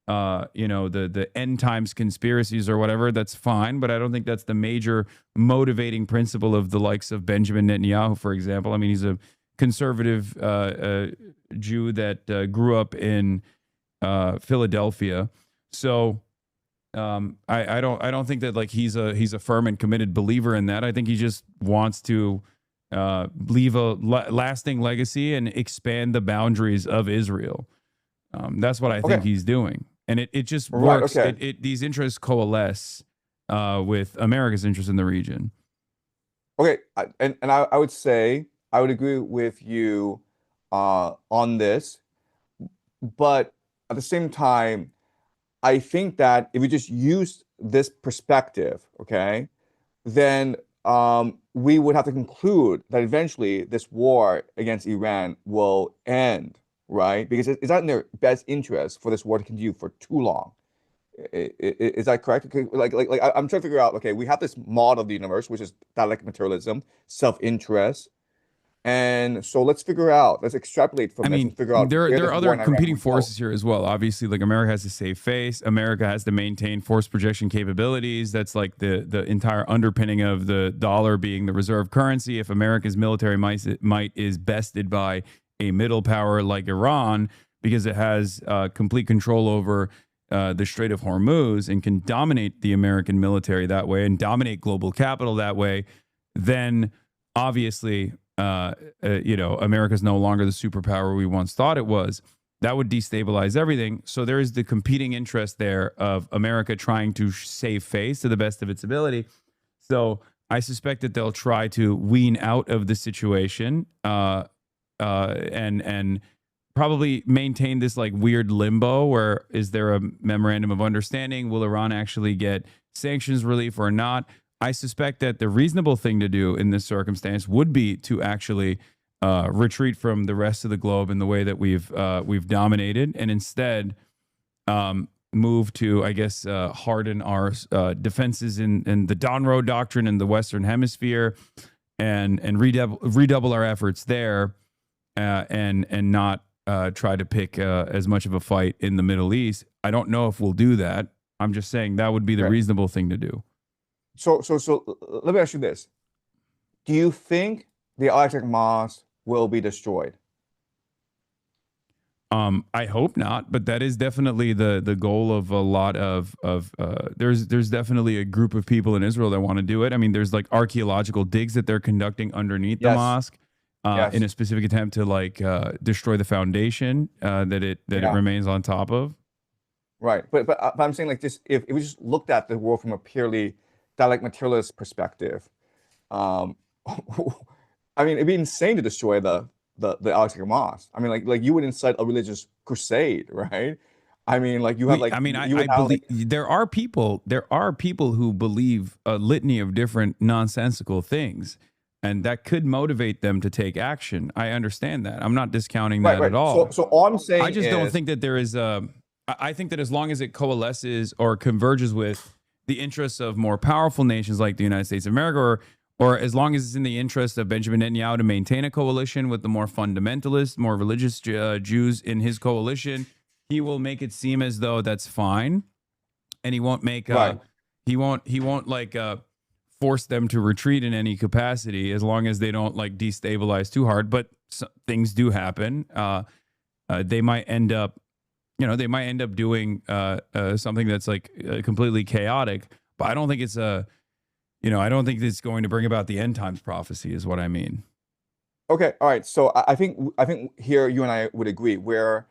the end times conspiracies or whatever, that's fine. But I don't think that's the major motivating principle of the likes of Benjamin Netanyahu, for example. I mean, he's a conservative Jew that grew up in Philadelphia, so I don't think that like he's a firm and committed believer in that. I think he just wants to leave a lasting legacy and expand the boundaries of Israel. That's what I think okay, he's doing, and it just right, works. okay, These interests coalesce with America's interest in the region. okay. I would say I would agree with you on this, but at the same time, I think that if we just use this perspective, okay, then we would have to conclude that eventually this war against Iran will end, right? Because it's not in their best interest for this war to continue for too long. Is that correct? I'm trying to figure out, okay, we have this model of the universe, which is dialectic materialism, self-interest. And so let's extrapolate I from this mean, and figure out where there this are war other in Iran competing would go. forces here as well. Obviously, like America has to save face. America has to maintain force projection capabilities. That's like the entire underpinning of the dollar being the reserve currency. If America's military might is bested by a middle power like Iran because it has complete control over the Strait of Hormuz and can dominate the American military that way and dominate global capital that way, then obviously America's no longer the superpower we once thought it was. That would destabilize everything. So there is the competing interest there of America trying to save face to the best of its ability. So I suspect that they'll try to wean out of the situation and probably maintain this like weird limbo where is there a memorandum of understanding? Will Iran actually get sanctions relief or not? I suspect that the reasonable thing to do in this circumstance would be to actually retreat from the rest of the globe in the way that we've dominated, and instead move to, I guess, harden our defenses in the Donroe Doctrine in the Western Hemisphere, and redouble our efforts there, and not try to pick as much of a fight in the Middle East. I don't know if we'll do that. I'm just saying that would be the Okay. reasonable thing to do. So let me ask you this. Do you think the Electric Mosque will be destroyed? I hope not, but that is definitely the goal of a lot of there's definitely a group of people in Israel that want to do it. I mean, there's like archaeological digs that they're conducting underneath the Yes. mosque, in Yes. a specific attempt to like destroy the foundation that it Yeah. remains on top of. Right. But I'm saying like just if we just looked at the world from a purely dialectic materialist perspective, um, I mean, it'd be insane to destroy the Alexander Mosque. I mean, like you would incite a religious crusade, right? I mean, like you have like I mean, you I would have believe like there are people who believe a litany of different nonsensical things, and that could motivate them to take action. I understand that. I'm not discounting right, that at right. So all. so all I'm I saying just don't is think that there is a. I think that as long as it coalesces or converges with the interests of more powerful nations like the United States of America, or as long as it's in the interest of Benjamin Netanyahu to maintain a coalition with the more fundamentalist, more religious Jews in his coalition, he will make it seem as though that's fine, and he won't make right. he won't like force them to retreat in any capacity as long as they don't like destabilize too hard. But things do happen. They might end up, they might end up doing something that's like completely chaotic. But I don't think it's I don't think it's going to bring about the end times prophecy, is what I mean. Okay, all right. So I think here you and I would agree where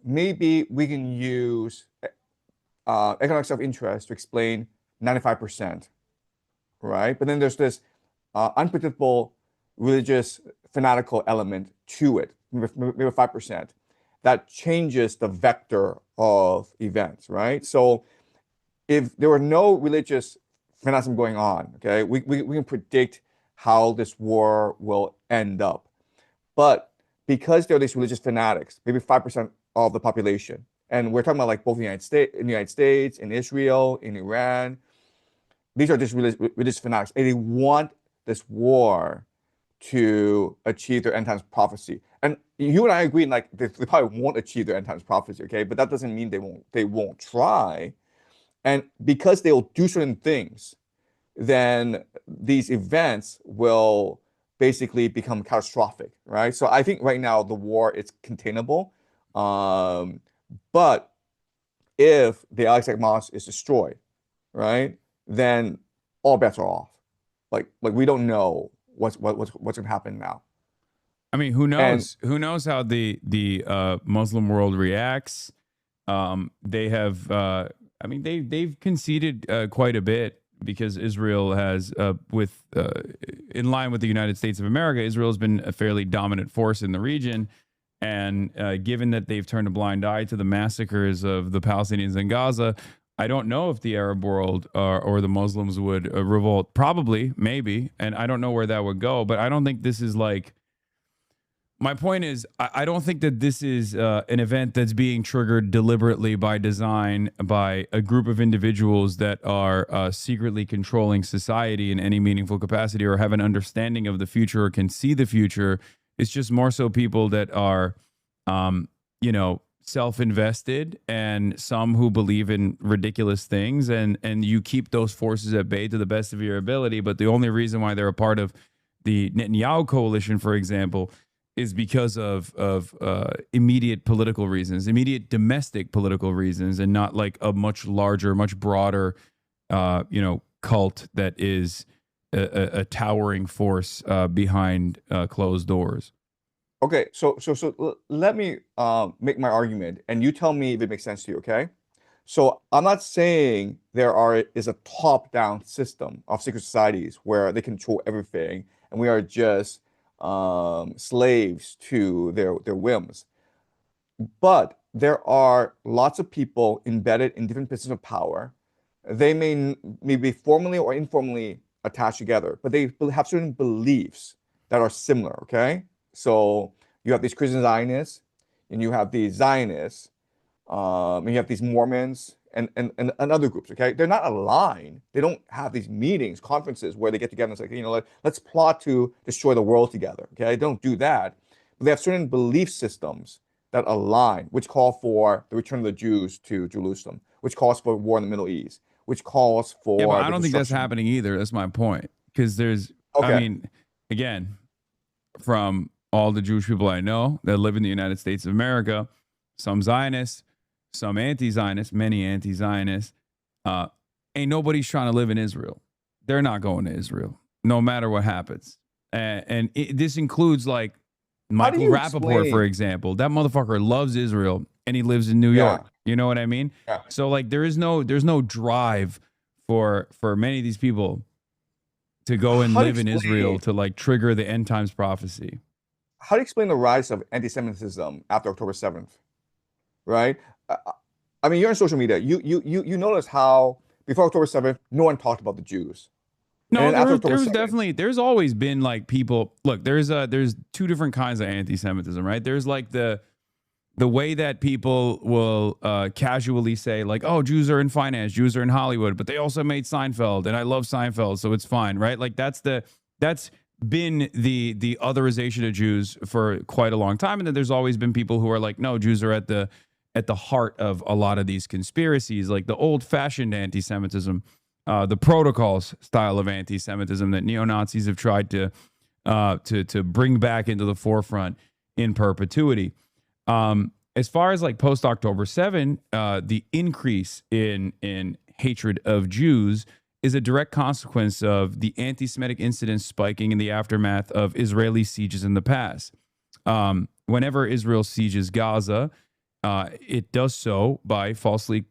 maybe we can use economic self-interest to explain 95%, right? But then there's this unpredictable religious fanatical element to it, maybe 5%, that changes the vector of events, right? So if there were no religious fanaticism going on, okay, we can predict how this war will end up. But because there are these religious fanatics, maybe 5% of the population, and we're talking about like both in the United States, in Israel, in Iran, these are just religious fanatics, and they want this war to achieve their end times prophecy. And you and I agree, like they probably won't achieve their end times prophecy, okay? But that doesn't mean they won't try. And because they'll do certain things, then these events will basically become catastrophic, right? So I think right now the war is containable. Um, but if the Alexei Mosque is destroyed, right, then all bets are off. Like we don't know what's gonna happen now. I mean, who And knows? Who knows how the Muslim world reacts? They have, I mean, they've conceded quite a bit because Israel has, in line with the United States of America, Israel has been a fairly dominant force in the region. And given that they've turned a blind eye to the massacres of the Palestinians in Gaza, I don't know if the Arab world or the Muslims would revolt. Probably, maybe. And I don't know where that would go. But I don't think this is like, my point is, I don't think that this is an event that's being triggered deliberately by design by a group of individuals that are secretly controlling society in any meaningful capacity or have an understanding of the future or can see the future. It's just more so people that are, self-invested, and some who believe in ridiculous things, and you keep those forces at bay to the best of your ability. But the only reason why they're a part of the Netanyahu coalition, for example, is because of immediate political reasons, immediate domestic political reasons, and not like a much larger, much broader, cult that is a towering force behind closed doors. okay, so let me make my argument, and you tell me if it makes sense to you, okay? So I'm not saying is a top-down system of secret societies where they control everything, and we are just slaves to their whims. But there are lots of people embedded in different positions of power. They may be formally or informally attached together, but they have certain beliefs that are similar, okay? So you have these Christian Zionists, and you have these Zionists, and you have these Mormons and other groups, okay? They're not aligned. They don't have these meetings, conferences where they get together and say, let's plot to destroy the world together, okay? They don't do that. But they have certain belief systems that align, which call for the return of the Jews to Jerusalem, which calls for war in the Middle East, which calls Yeah, but for I the don't think that's destruction. happening either. That's my point. Because I Okay, mean, again, from all the Jewish people I know that live in the United States of America, some Zionists, some anti-Zionists, many anti-Zionists, uh, ain't nobody's trying to live in Israel. They're not going to Israel, no matter what happens. This includes like how do Michael you Rappaport, for explain? example. That motherfucker loves Israel, and he lives in New Yeah, York. You know what I mean? Yeah. So like there's no drive for many of these people to go and How do you live in Israel explain to like trigger the end times prophecy. how do you explain the rise of anti-Semitism after October 7th, right? I, I mean, you're on social media. You notice how before October 7th, no one talked about the Jews. And No, then after October there's 7th, definitely there's always been like people look, there's two different kinds of anti-Semitism, right? There's like the way that people will casually say like, oh, Jews are in finance, Jews are in Hollywood, but they also made Seinfeld and I love Seinfeld, so it's fine, right? Like that's been the otherization of Jews for quite a long time. And then there's always been people who are like, no, Jews are at the heart of a lot of these conspiracies, like the old-fashioned anti-Semitism, the protocols style of anti-Semitism that neo-Nazis have tried to bring back into the forefront in perpetuity. As far as like post October 7, the increase in hatred of Jews is a direct consequence of the anti-Semitic incidents spiking in the aftermath of Israeli sieges in the past. Whenever Israel sieges Gaza, it does so by falsely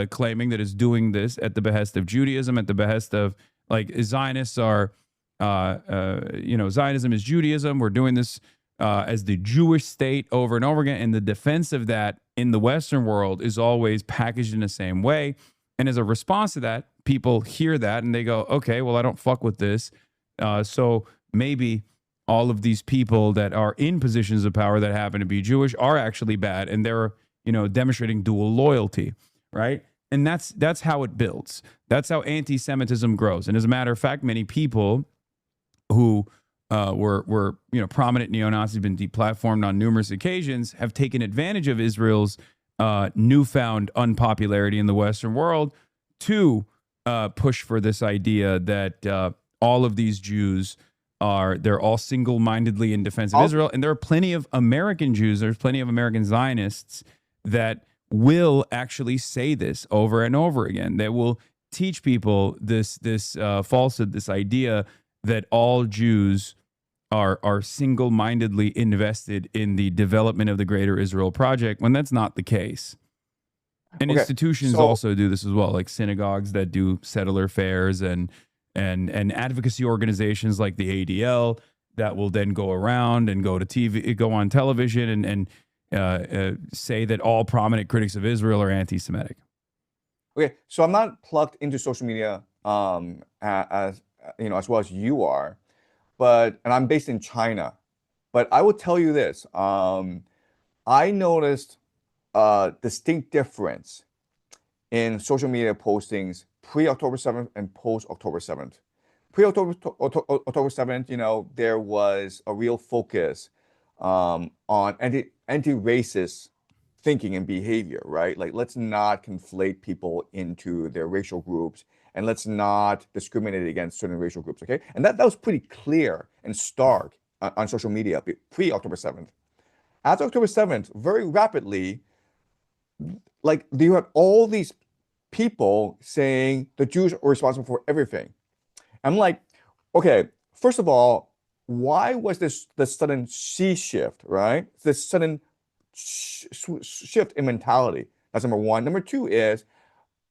claiming that it's doing this at the behest of Judaism, at the behest of like Zionists are, Zionism is Judaism. We're doing this as the Jewish state over and over again. And the defense of that in the Western world is always packaged in the same way. And as a response to that, people hear that and they go, okay, well, I don't fuck with this. So maybe all of these people that are in positions of power that happen to be Jewish are actually bad. And they're, demonstrating dual loyalty, right? And that's how it builds. That's how anti-Semitism grows. And as a matter of fact, many people who were prominent neo-Nazis, been deplatformed on numerous occasions, have taken advantage of Israel's newfound unpopularity in the Western world to push for this idea that all of these Jews they're all single-mindedly in defense of Israel. And there are plenty of American Jews, there's plenty of American Zionists that will actually say this over and over again, that will teach people this falsehood, this idea that all Jews are single-mindedly invested in the development of the Greater Israel Project, when that's not the case. And institutions also do this as well, like synagogues that do settler fairs and advocacy organizations like the ADL that will then go around and go on television and say that all prominent critics of Israel are anti-Semitic. Okay, so I'm not plugged into social media as well as you are, and I'm based in China. But I will tell you this: I noticed a distinct difference in social media postings pre-October 7th and post-October 7th. October 7th, there was a real focus on anti-racist thinking and behavior, right? Like, let's not conflate people into their racial groups, and let's not discriminate against certain racial groups, okay? And that was pretty clear and stark on social media pre-October 7th. After October 7th, very rapidly, like, you had all these people saying the Jews are responsible for everything. I'm like, okay, first of all, why was this the sudden sea shift, right? This sudden shift in mentality. That's number one. Number two is,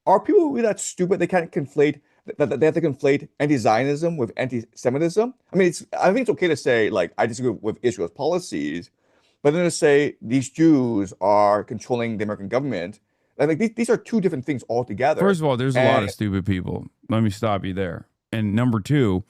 are people really that stupid they can't conflate that they have to conflate anti-Zionism with anti-Semitism? I mean, I think it's okay to say, like, I disagree with Israel's policies, but then to say these Jews are controlling the American government, like, these are two different things altogether. First of all, there's a lot of stupid people. Let me stop you there. And number two,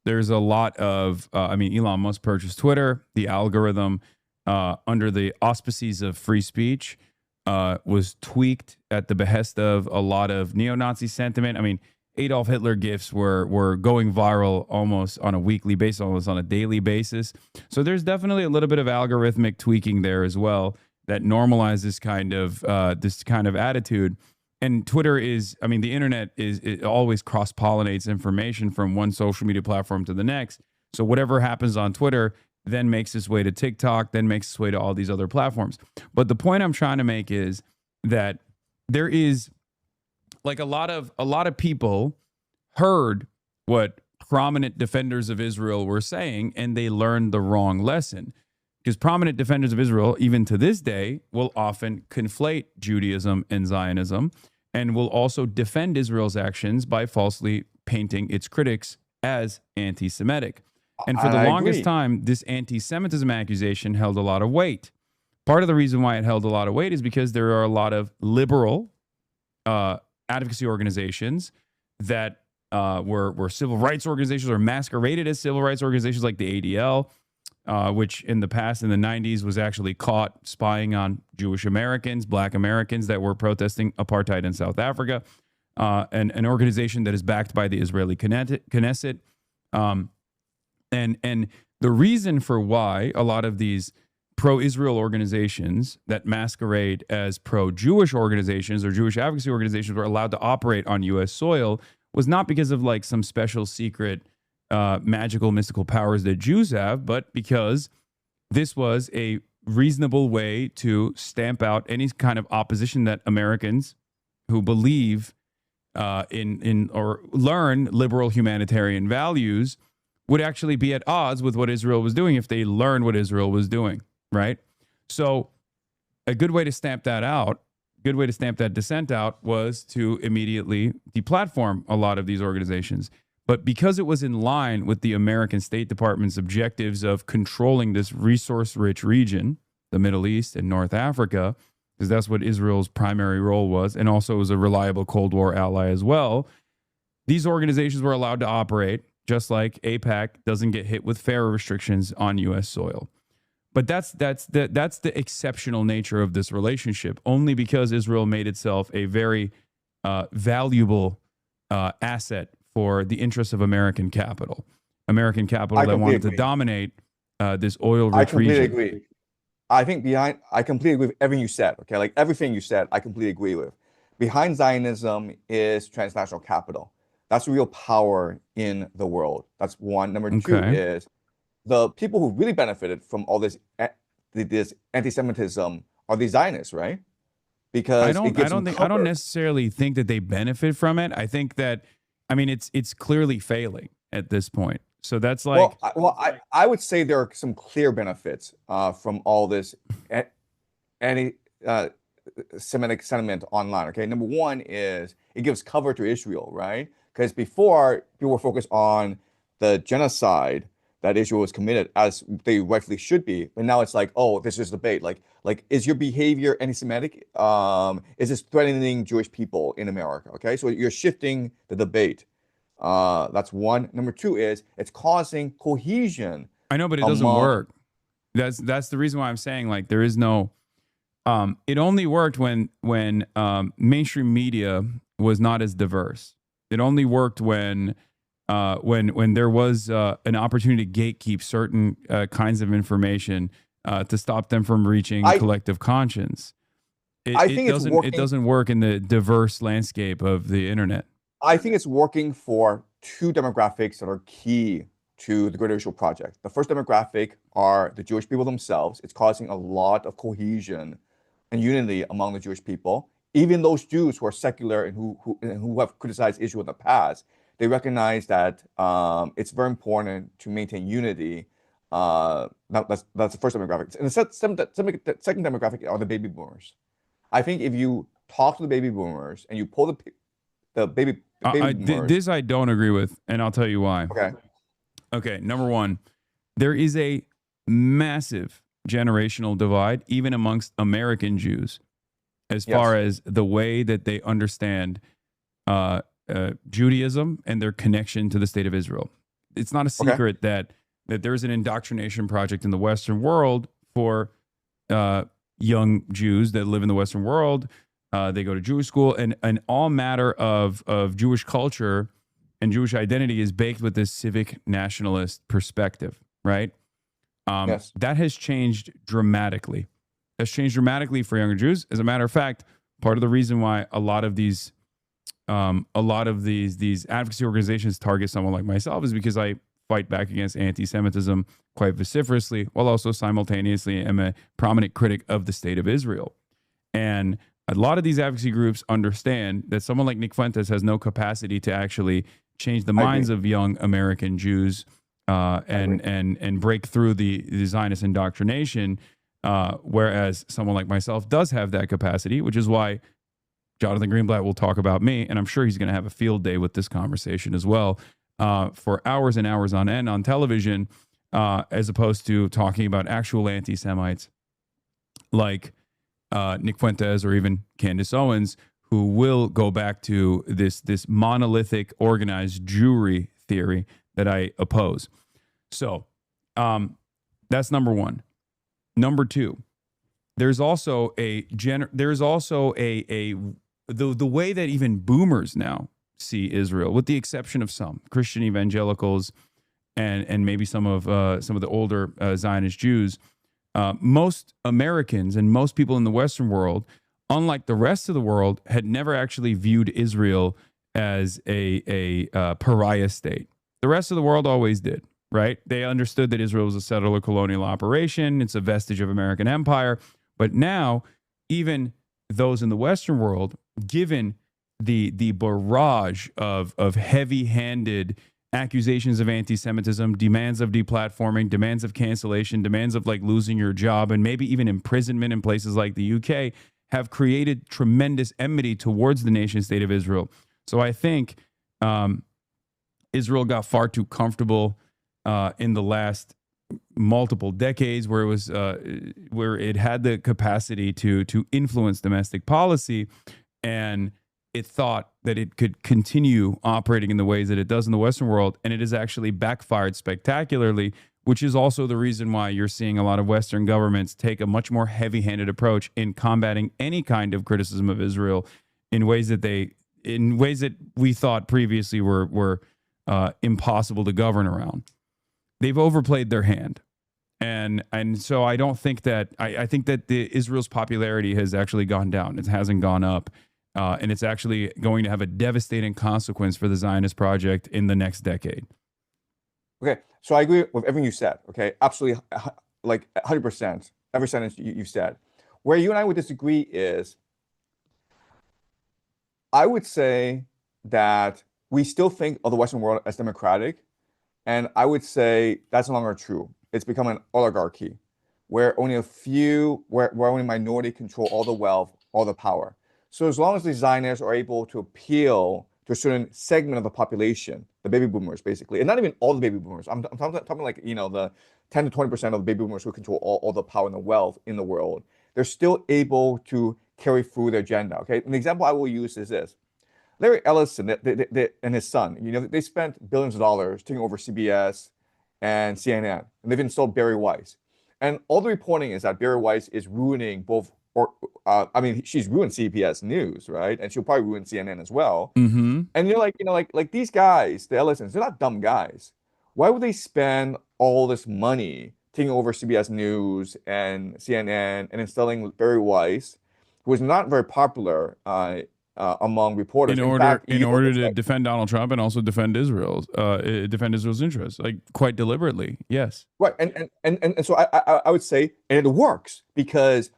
there's a lot of, Elon Musk purchased Twitter. The algorithm, under the auspices of free speech, was tweaked at the behest of a lot of neo-Nazi sentiment. I mean, Adolf Hitler gifs were going viral almost on a weekly basis, almost on a daily basis. So there's definitely a little bit of algorithmic tweaking there as well that normalizes this kind of attitude. And Twitter the internet it always cross-pollinates information from one social media platform to the next. So whatever happens on Twitter then makes its way to TikTok, then makes its way to all these other platforms. But the point I'm trying to make is that there is like a lot of people heard what prominent defenders of Israel were saying, and they learned the wrong lesson. because prominent defenders of Israel, even to this day, will often conflate Judaism and Zionism, and will also defend Israel's actions by falsely painting its critics as anti-Semitic. And for the I longest agree. time, this anti-Semitism accusation held a lot of weight. Part of the reason why it held a lot of weight is because there are a lot of liberal advocacy organizations that were civil rights organizations or masqueraded as civil rights organizations, like the ADL, which in the past, in the 90s, was actually caught spying on Jewish Americans, Black Americans that were protesting apartheid in South Africa, and an organization that is backed by the Israeli Knesset. And the reason for why a lot of these pro-Israel organizations that masquerade as pro-Jewish organizations or Jewish advocacy organizations were allowed to operate on U.S. soil was not because of like some special secret magical mystical powers that Jews have, but because this was a reasonable way to stamp out any kind of opposition that Americans who believe in or learn liberal humanitarian values would actually be at odds with what Israel was doing if they learned what Israel was doing, right? So a good way to stamp that out, good way to stamp that dissent out, was to immediately deplatform a lot of these organizations. But because it was in line with the American State Department's objectives of controlling this resource-rich region, the Middle East and North Africa, because that's what Israel's primary role was, and also was a reliable Cold War ally as well, these organizations were allowed to operate, just like AIPAC doesn't get hit with FARA restrictions on U.S. soil. But that's the exceptional nature of this relationship, only because Israel made itself a very valuable asset for the interests of American capital I that completely wanted to agree. dominate this I oil-rich completely region. agree. I completely agree with everything you said. Okay, like everything you said, I completely agree with. Behind Zionism is transnational capital. That's real power in the world. That's one. Number two Okay. is the people who really benefited from all this anti-Semitism are the Zionists, right? Because it gives them I don't cover. necessarily think that they benefit from it. I think that, I mean, it's clearly failing at this point. So that's like, I would say there are some clear benefits from all this a- anti Semitic sentiment online. Okay, number one is it gives cover to Israel, right? Because before people were focused on the genocide that Israel was committed, as they rightfully should be, but now it's like, oh, this is debate. Like, is your behavior anti-Semitic? Is this threatening Jewish people in America? Okay, so you're shifting the debate. That's one. Number two is it's causing cohesion I know, but it doesn't among. work. That's the reason why I'm saying, like, there is no, it only worked when mainstream media was not as diverse. It only worked when there was an opportunity to gatekeep certain kinds of information to stop them from reaching I collective conscience. I think it's It working. doesn't work in the diverse landscape of the internet. I think it's working for two demographics that are key to the Greater Israel Project. The first demographic are the Jewish people themselves. It's causing a lot of cohesion and unity among the Jewish people. Even those Jews who are secular and who have criticized Israel in the past, they recognize that it's very important to maintain unity. That's the first demographic. And the second demographic are the baby boomers. I think if you talk to the baby boomers and you pull the baby boomers. This I don't agree with, and I'll tell you why. Okay. Okay, number one, there is a massive generational divide, even amongst American Jews, as far Yes. as the way that they understand Judaism and their connection to the state of Israel. It's not a Okay. secret that there's an indoctrination project in the Western world for young Jews that live in the Western world. They go to Jewish school, and all matter of Jewish culture and Jewish identity is baked with this civic nationalist perspective, right? Yes. That has changed dramatically. That's changed dramatically for younger Jews. As a matter of fact, part of the reason why a lot of these advocacy organizations target someone like myself is because I fight back against anti-Semitism quite vociferously, while also simultaneously am a prominent critic of the state of Israel. And a lot of these advocacy groups understand that someone like Nick Fuentes has no capacity to actually change the I agree. minds of young American Jews and break through the Zionist indoctrination. Whereas someone like myself does have that capacity, which is why Jonathan Greenblatt will talk about me, and I'm sure he's going to have a field day with this conversation as well, for hours and hours on end on television, as opposed to talking about actual anti-Semites like Nick Fuentes or even Candace Owens, who will go back to this monolithic organized Jewry theory that I oppose. So that's number one. Number two, there's also the way that even boomers now see Israel, with the exception of some Christian evangelicals and maybe some of the older Zionist Jews. Most Americans and most people in the Western world, unlike the rest of the world, had never actually viewed Israel as a pariah state. The rest of the world always did, right? They understood that Israel was a settler colonial operation. It's a vestige of American empire. But now, even those in the Western world, given the barrage of heavy-handed accusations of anti-Semitism, demands of deplatforming, demands of cancellation, demands of like losing your job, and maybe even imprisonment in places like the UK, have created tremendous enmity towards the nation state of Israel. So I think Israel got far too comfortable in the last multiple decades, where it was where it had the capacity to influence domestic policy, and it thought that it could continue operating in the ways that it does in the Western world, and it has actually backfired spectacularly, which is also the reason why you're seeing a lot of Western governments take a much more heavy-handed approach in combating any kind of criticism of Israel in ways that we thought previously were impossible to govern around. They've overplayed their hand. And so I don't think that, I think that Israel's popularity has actually gone down. It hasn't gone up. And it's actually going to have a devastating consequence for the Zionist project in the next decade. Okay, so I agree with everything you said. Okay, absolutely, like 100%. Every sentence you've said. Where you and I would disagree is, I would say that we still think of the Western world as democratic, and I would say that's no longer true. It's become an oligarchy, where only a few, where only a minority control all the wealth, all the power. So as long as the Zionists are able to appeal to a certain segment of the population, the baby boomers, basically, and not even all the baby boomers. I'm talking like, the 10 to 20% of the baby boomers who control all the power and the wealth in the world. They're still able to carry through their agenda. Okay, an example I will use is this: Larry Ellison and his son. They spent billions of dollars taking over CBS and CNN, and they've installed Barry Weiss. And all the reporting is that Barry Weiss is ruining both. She's ruined CBS News, right? And she'll probably ruin CNN as well. Mm-hmm. And you're like these guys, the Ellisons, they're not dumb guys. Why would they spend all this money taking over CBS News and CNN and installing Barry Weiss, who is not very popular among reporters? In order to defend Donald Trump and also defend Israel's interests, like quite deliberately, yes. Right, and so I would say, and it works because.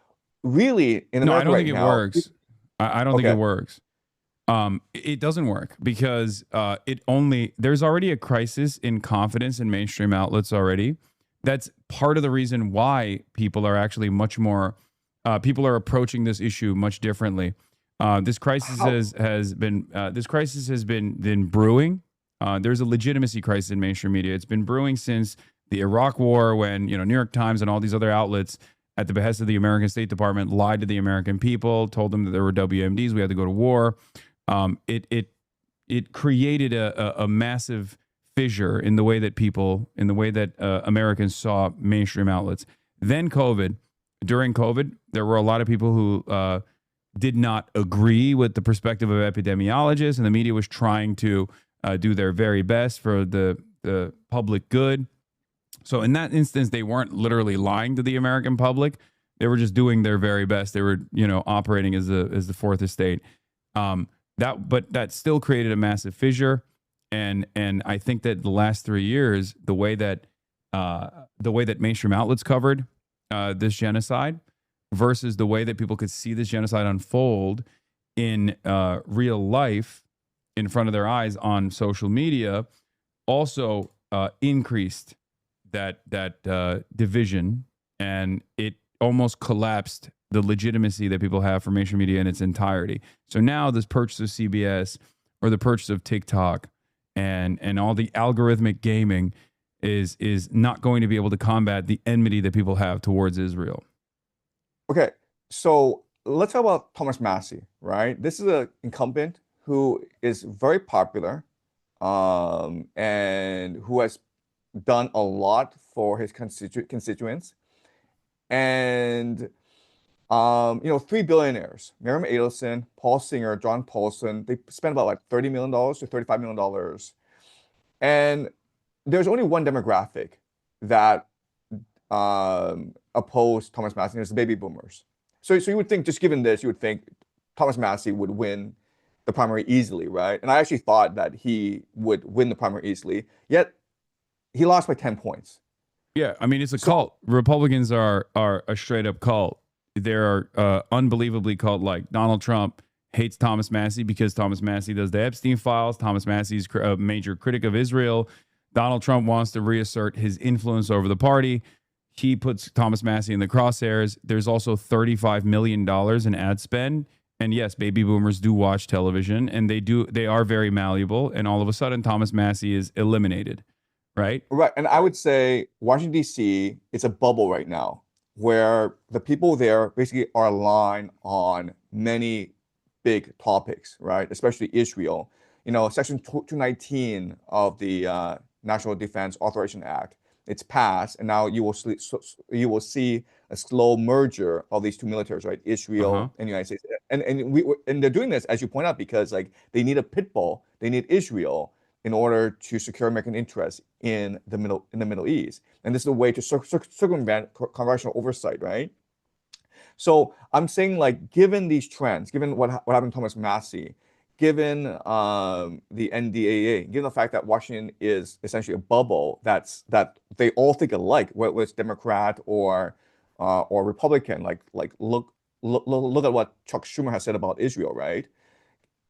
Really, in America I don't right think it now, works. I don't think it works. It doesn't work because there's already a crisis in confidence in mainstream outlets already. That's part of the reason why people are actually much more. People are approaching this issue much differently. This crisis has been brewing. There's a legitimacy crisis in mainstream media. It's been brewing since the Iraq War, when New York Times and all these other outlets, at the behest of the American State Department, lied to the American people, told them that there were WMDs, we had to go to war. It created a massive fissure in the way that Americans saw mainstream outlets. Then during COVID, there were a lot of people who did not agree with the perspective of epidemiologists, and the media was trying to do their very best for the public good. So in that instance, they weren't literally lying to the American public. They were just doing their very best. They were, operating as the fourth estate. That still created a massive fissure. And I think that the last 3 years, the way that mainstream outlets covered this genocide versus the way that people could see this genocide unfold in real life in front of their eyes on social media also increased that division, and it almost collapsed the legitimacy that people have for mainstream media in its entirety. So now this purchase of CBS or the purchase of TikTok and all the algorithmic gaming is not going to be able to combat the enmity that people have towards Israel. Okay, so let's talk about Thomas Massey, right? This is an incumbent who is very popular, and who has done a lot for his constituents. And three billionaires, Miriam Adelson, Paul Singer, John Paulson, they spent about like $30 million to $35 million. And there's only one demographic that opposed Thomas Massey, and it's the baby boomers. So you would think, just given this, you would think Thomas Massey would win the primary easily, right? And I actually thought that he would win the primary easily, yet he lost by 10 points. Yeah, I mean, it's a cult. Republicans are a straight up cult. They're unbelievably cult-like. Donald Trump hates Thomas Massey because Thomas Massey does the Epstein files. Thomas Massey's a major critic of Israel. Donald Trump wants to reassert his influence over the party. He puts Thomas Massey in the crosshairs. There's also $35 million in ad spend. And yes, baby boomers do watch television, and they are very malleable. And all of a sudden, Thomas Massey is eliminated, right? Right. And I would say Washington, D.C., it's a bubble right now where the people there basically are aligned on many big topics, right? Especially Israel. Section 219 of the National Defense Authorization Act, it's passed, and now you will see a slow merger of these two militaries, right? Israel and the United States, and they're doing this, as you point out, because like they need a pit bull, they need Israel in order to secure American interests in the Middle East, and this is a way to circumvent congressional oversight, right? So I'm saying, like, given these trends, given what happened to Thomas Massey, given the NDAA, given the fact that Washington is essentially a bubble that they all think alike, whether it's Democrat or Republican, like look at what Chuck Schumer has said about Israel, right?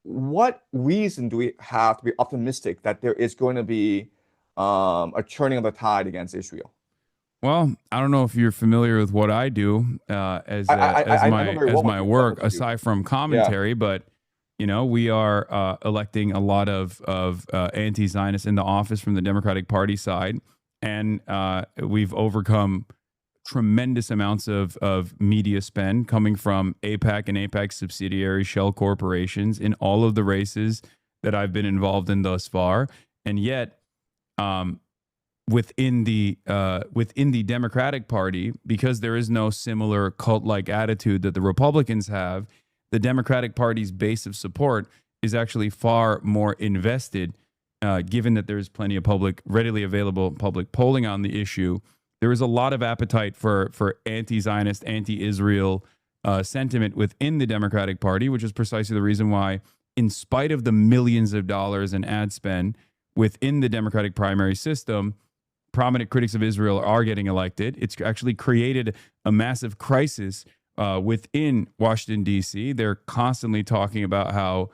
What reason do we have to be optimistic that there is going to be a turning of the tide against Israel? Well, I don't know if you're familiar with what I do as I know very well my what work, you do. aside from commentary, but we are electing a lot of anti-Zionists into office from the Democratic Party side, and we've overcome tremendous amounts of media spend coming from AIPAC and AIPAC subsidiary shell corporations in all of the races that I've been involved in thus far, and yet within the Democratic Party, because there is no similar cult-like attitude that the Republicans have, the Democratic Party's base of support is actually far more invested, given that there's plenty of readily available public polling on the issue. There is a lot of appetite for anti-Zionist, anti-Israel sentiment within the Democratic Party, which is precisely the reason why, in spite of the millions of dollars in ad spend within the Democratic primary system, prominent critics of Israel are getting elected. It's actually created a massive crisis within Washington, D.C. They're constantly talking about how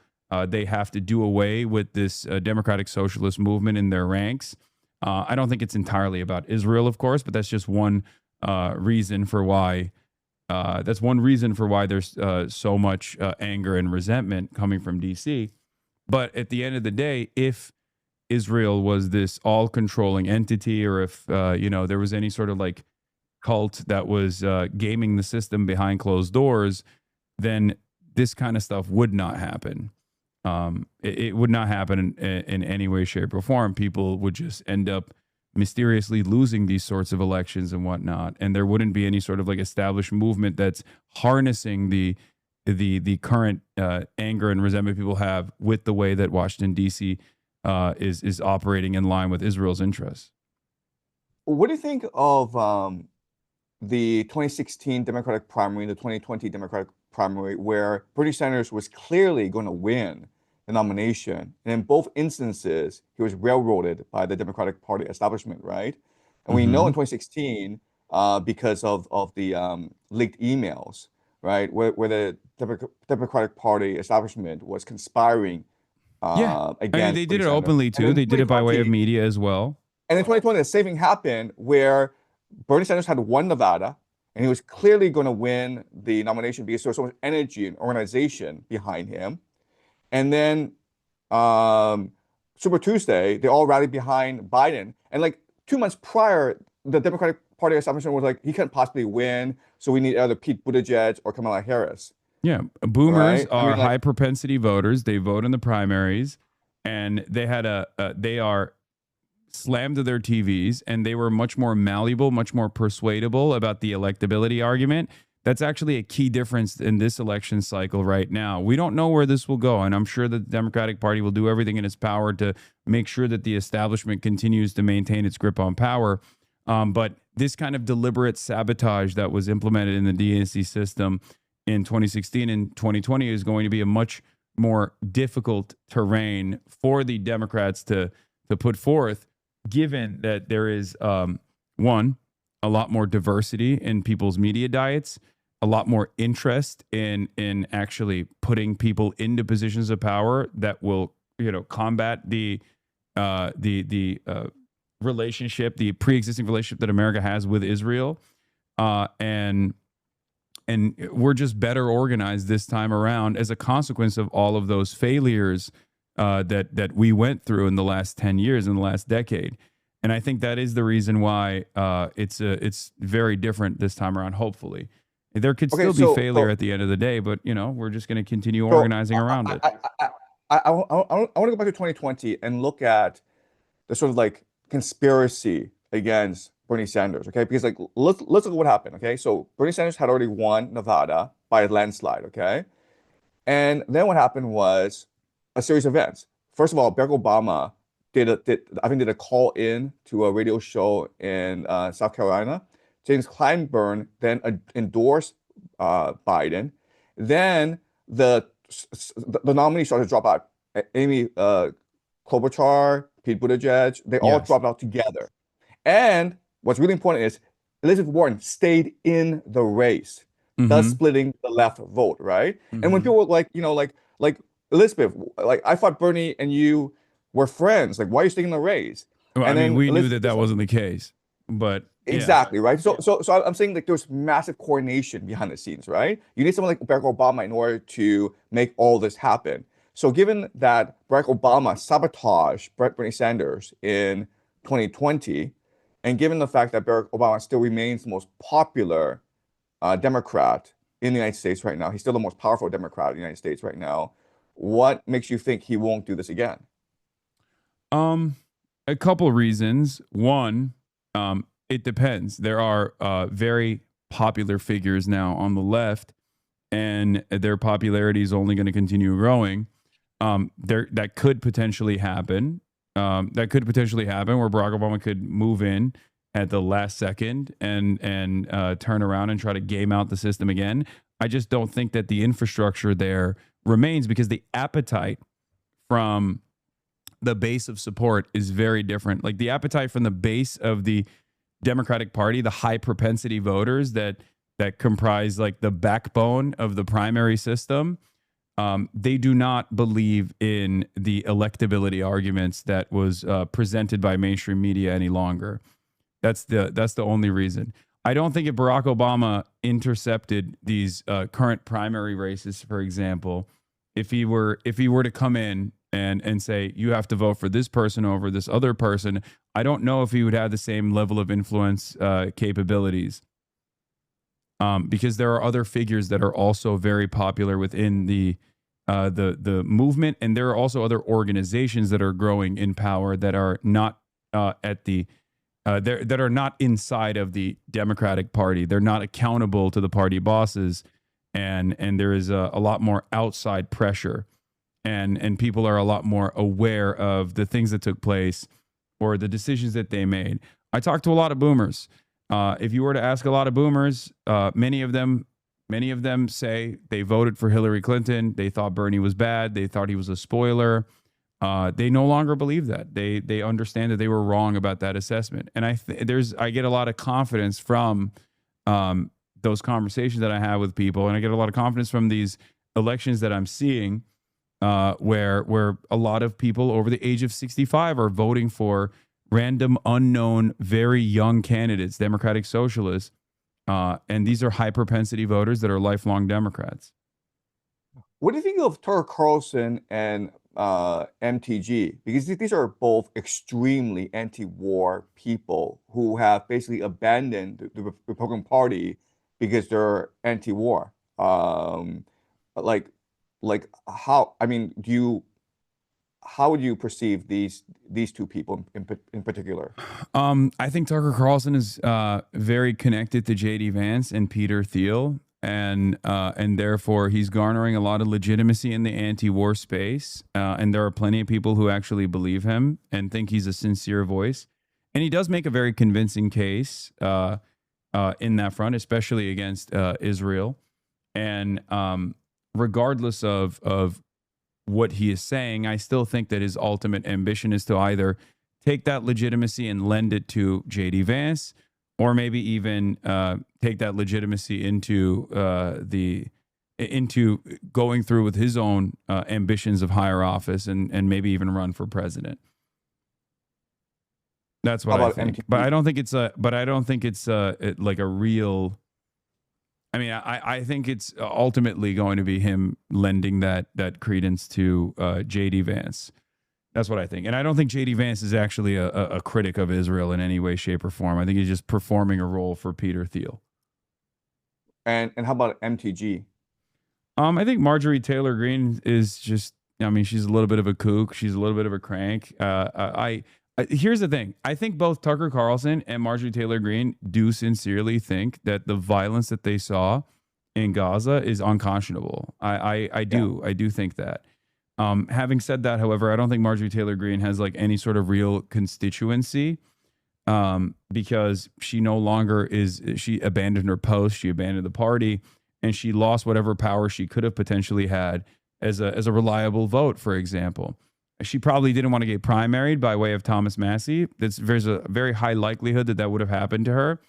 they have to do away with this democratic socialist movement in their ranks. I don't think it's entirely about Israel, of course, but that's just one reason for why. That's one reason for why there's so much anger and resentment coming from D.C. But at the end of the day, if Israel was this all-controlling entity, or if there was any sort of like cult that was gaming the system behind closed doors, then this kind of stuff would not happen. It would not happen in any way, shape, or form. People would just end up mysteriously losing these sorts of elections and whatnot, and there wouldn't be any sort of like established movement that's harnessing the current anger and resentment people have with the way that Washington, D.C. Is operating in line with Israel's interests. What do you think of the 2016 Democratic primary and the 2020 Democratic primary, where Bernie Sanders was clearly going to win the nomination, and in both instances he was railroaded by the Democratic Party establishment, right? And we know in 2016, because of the leaked emails, right, where the Democratic Party establishment was conspiring I mean, against they did Bernie it Sanders. openly And too. in They did it by way of 2020 media as well. And in 2020, the same thing happened where Bernie Sanders had won Nevada, and he was clearly going to win the nomination because there was so much energy and organization behind him. And then um, Super Tuesday, they all rallied behind Biden. And like 2 months prior, the Democratic Party establishment was like, he can't possibly win, so we need either Pete Buttigieg or Kamala Harris. Yeah, boomers Right? I are mean, like, high propensity voters. They vote in the primaries, and they are slammed to their TVs, and they were much more malleable, much more persuadable about the electability argument. That's actually a key difference in this election cycle right now. We don't know where this will go, and I'm sure that the Democratic Party will do everything in its power to make sure that the establishment continues to maintain its grip on power. But this kind of deliberate sabotage that was implemented in the DNC system in 2016 and 2020 is going to be a much more difficult terrain for the Democrats to put forth, given that there is one, a lot more diversity in people's media diets, a lot more interest in actually putting people into positions of power that will, combat the relationship, the pre-existing relationship that America has with Israel, and we're just better organized this time around as a consequence of all of those failures that we went through in the last 10 years, in the last decade. And I think that is the reason why it's very different this time around, hopefully. There could okay, still be failure at the end of the day, but, we're just going to continue organizing around it. I want to go back to 2020 and look at the sort of like conspiracy against Bernie Sanders, okay? Because like let's look at what happened, okay? So Bernie Sanders had already won Nevada by a landslide, okay? And then what happened was a series of events. First of all, Barack Obama did a call in to a radio show in South Carolina. James Clyburn then endorsed Biden. Then the nominees started to drop out. Amy Klobuchar, Pete Buttigieg, they all dropped out together. And what's really important is Elizabeth Warren stayed in the race, thus splitting the left vote, right? And when people were like, like Elizabeth, like I thought Bernie and you were friends. Like, why are you staying in the race? Well, And I mean, then we knew Elizabeth that wasn't the case, but exactly, right? So I'm saying like there's massive coordination behind the scenes, right? You need someone like Barack Obama in order to make all this happen. So given that Barack Obama sabotaged Bernie Sanders in 2020, and given the fact that Barack Obama still remains the most popular Democrat in the United States right now, he's still the most powerful Democrat in the United States right now, what makes you think he won't do this again? A couple reasons. One, it depends. There are very popular figures now on the left, and their popularity is only going to continue growing. That could potentially happen. That could potentially happen where Barack Obama could move in at the last second and turn around and try to game out the system again. I just don't think that the infrastructure there remains, because the appetite from the base of support is very different. Like the appetite from the base of the Democratic Party, the high propensity voters that comprise like the backbone of the primary system, they do not believe in the electability arguments that was presented by mainstream media any longer. That's the only reason. I don't think if Barack Obama intercepted these current primary races, for example, if he were to come in and say, you have to vote for this person over this other person, I don't know if he would have the same level of influence capabilities. Because there are other figures that are also very popular within the movement, and there are also other organizations that are growing in power that are not that are not inside of the Democratic Party. They're not accountable to the party bosses, and there is a lot more outside pressure, and people are a lot more aware of the things that took place or the decisions that they made. I talked to a lot of boomers. If you were to ask a lot of boomers, many of them say they voted for Hillary Clinton. They thought Bernie was bad. They thought he was a spoiler. They no longer believe that. They understand that they were wrong about that assessment. And I get a lot of confidence from those conversations that I have with people, and I get a lot of confidence from these elections that I'm seeing, where a lot of people over the age of 65 are voting for random, unknown, very young candidates, Democratic Socialists, and these are high propensity voters that are lifelong Democrats. What do you think of Tucker Carlson and MTG? Because these are both extremely anti-war people who have basically abandoned the Republican Party because they're anti-war. Like, like how? I mean, how would you perceive these two people in particular? I think Tucker Carlson is very connected to JD Vance and Peter Thiel, and therefore he's garnering a lot of legitimacy in the anti-war space. And there are plenty of people who actually believe him and think he's a sincere voice. And he does make a very convincing case in that front, especially against Israel. And regardless of what he is saying, I still think that his ultimate ambition is to either take that legitimacy and lend it to JD Vance, or maybe even take that legitimacy into going through with his own ambitions of higher office and maybe even run for president. That's what I think. But I don't think it's like a real. I mean, I think it's ultimately going to be him lending that credence to JD Vance. That's what I think. And I don't think JD Vance is actually a critic of Israel in any way, shape, or form. I think he's just performing a role for Peter Thiel. And how about MTG? I think Marjorie Taylor Greene is just, I mean, she's a little bit of a kook. She's a little bit of a crank. Here's the thing. I think both Tucker Carlson and Marjorie Taylor Greene do sincerely think that the violence that they saw in Gaza is unconscionable. I do think that. Having said that, however, I don't think Marjorie Taylor Greene has like any sort of real constituency, because she no longer is, she abandoned her post, she abandoned the party, and she lost whatever power she could have potentially had as a reliable vote, for example. She probably didn't want to get primaried by way of Thomas Massey. There's a very high likelihood that would have happened to her,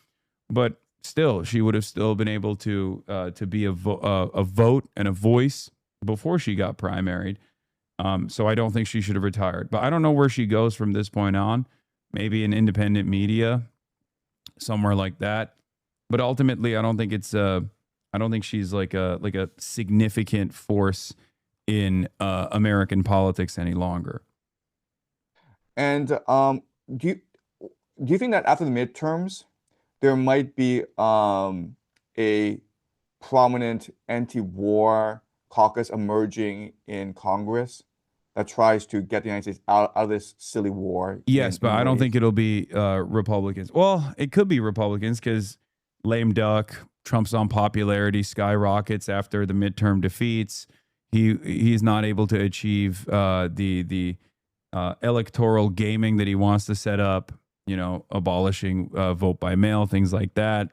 but still, she would have still been able to be a vote and a voice before she got primaried. So I don't think she should have retired. But I don't know where she goes from this point on. Maybe in independent media, somewhere like that. But ultimately, I don't think she's like a significant force in American politics any longer. And do you think that after the midterms, there might be a prominent anti-war caucus emerging in Congress that tries to get the United States out of this silly war? Yes, but I don't think it'll be Republicans. Well, it could be Republicans because lame duck, Trump's unpopularity skyrockets after the midterm defeats. He's not able to achieve the electoral gaming that he wants to set up, abolishing vote by mail, things like that.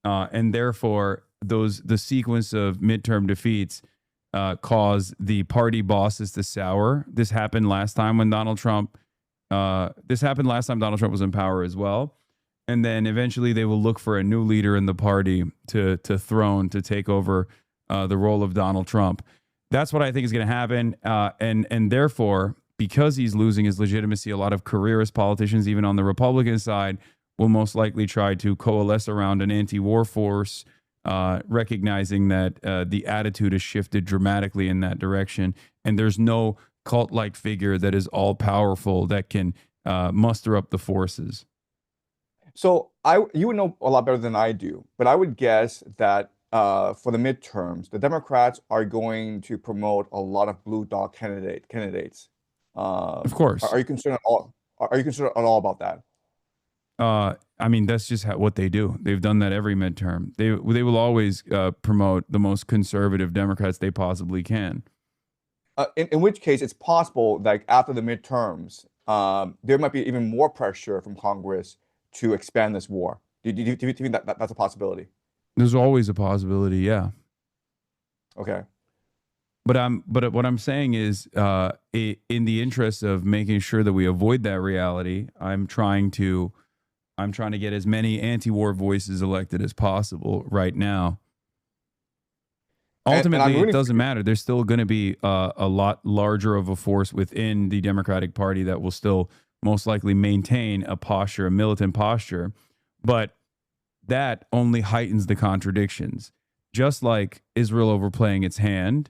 And therefore, the sequence of midterm defeats cause the party bosses to sour. This happened last time Donald Trump was in power as well. And then eventually they will look for a new leader in the party to take over the role of Donald Trump. That's what I think is going to happen. And therefore, because he's losing his legitimacy, a lot of careerist politicians, even on the Republican side, will most likely try to coalesce around an anti-war force, recognizing that the attitude has shifted dramatically in that direction. And there's no cult-like figure that is all-powerful that can muster up the forces. So you would know a lot better than I do, but I would guess that for the midterms, the Democrats are going to promote a lot of blue dog candidates. Of course. Are you concerned at all? Are you concerned at all about that? I mean, that's just what they do. They've done that every midterm. They will always promote the most conservative Democrats they possibly can. In which case, it's possible that after the midterms, there might be even more pressure from Congress to expand this war. Do you think that's a possibility? There's always a possibility, yeah. Okay. But what I'm saying is, in the interest of making sure that we avoid that reality, I'm trying to get as many anti-war voices elected as possible right now. Ultimately, it doesn't matter. There's still going to be a lot larger of a force within the Democratic Party that will still most likely maintain a posture, a militant posture. But that only heightens the contradictions. Just like Israel overplaying its hand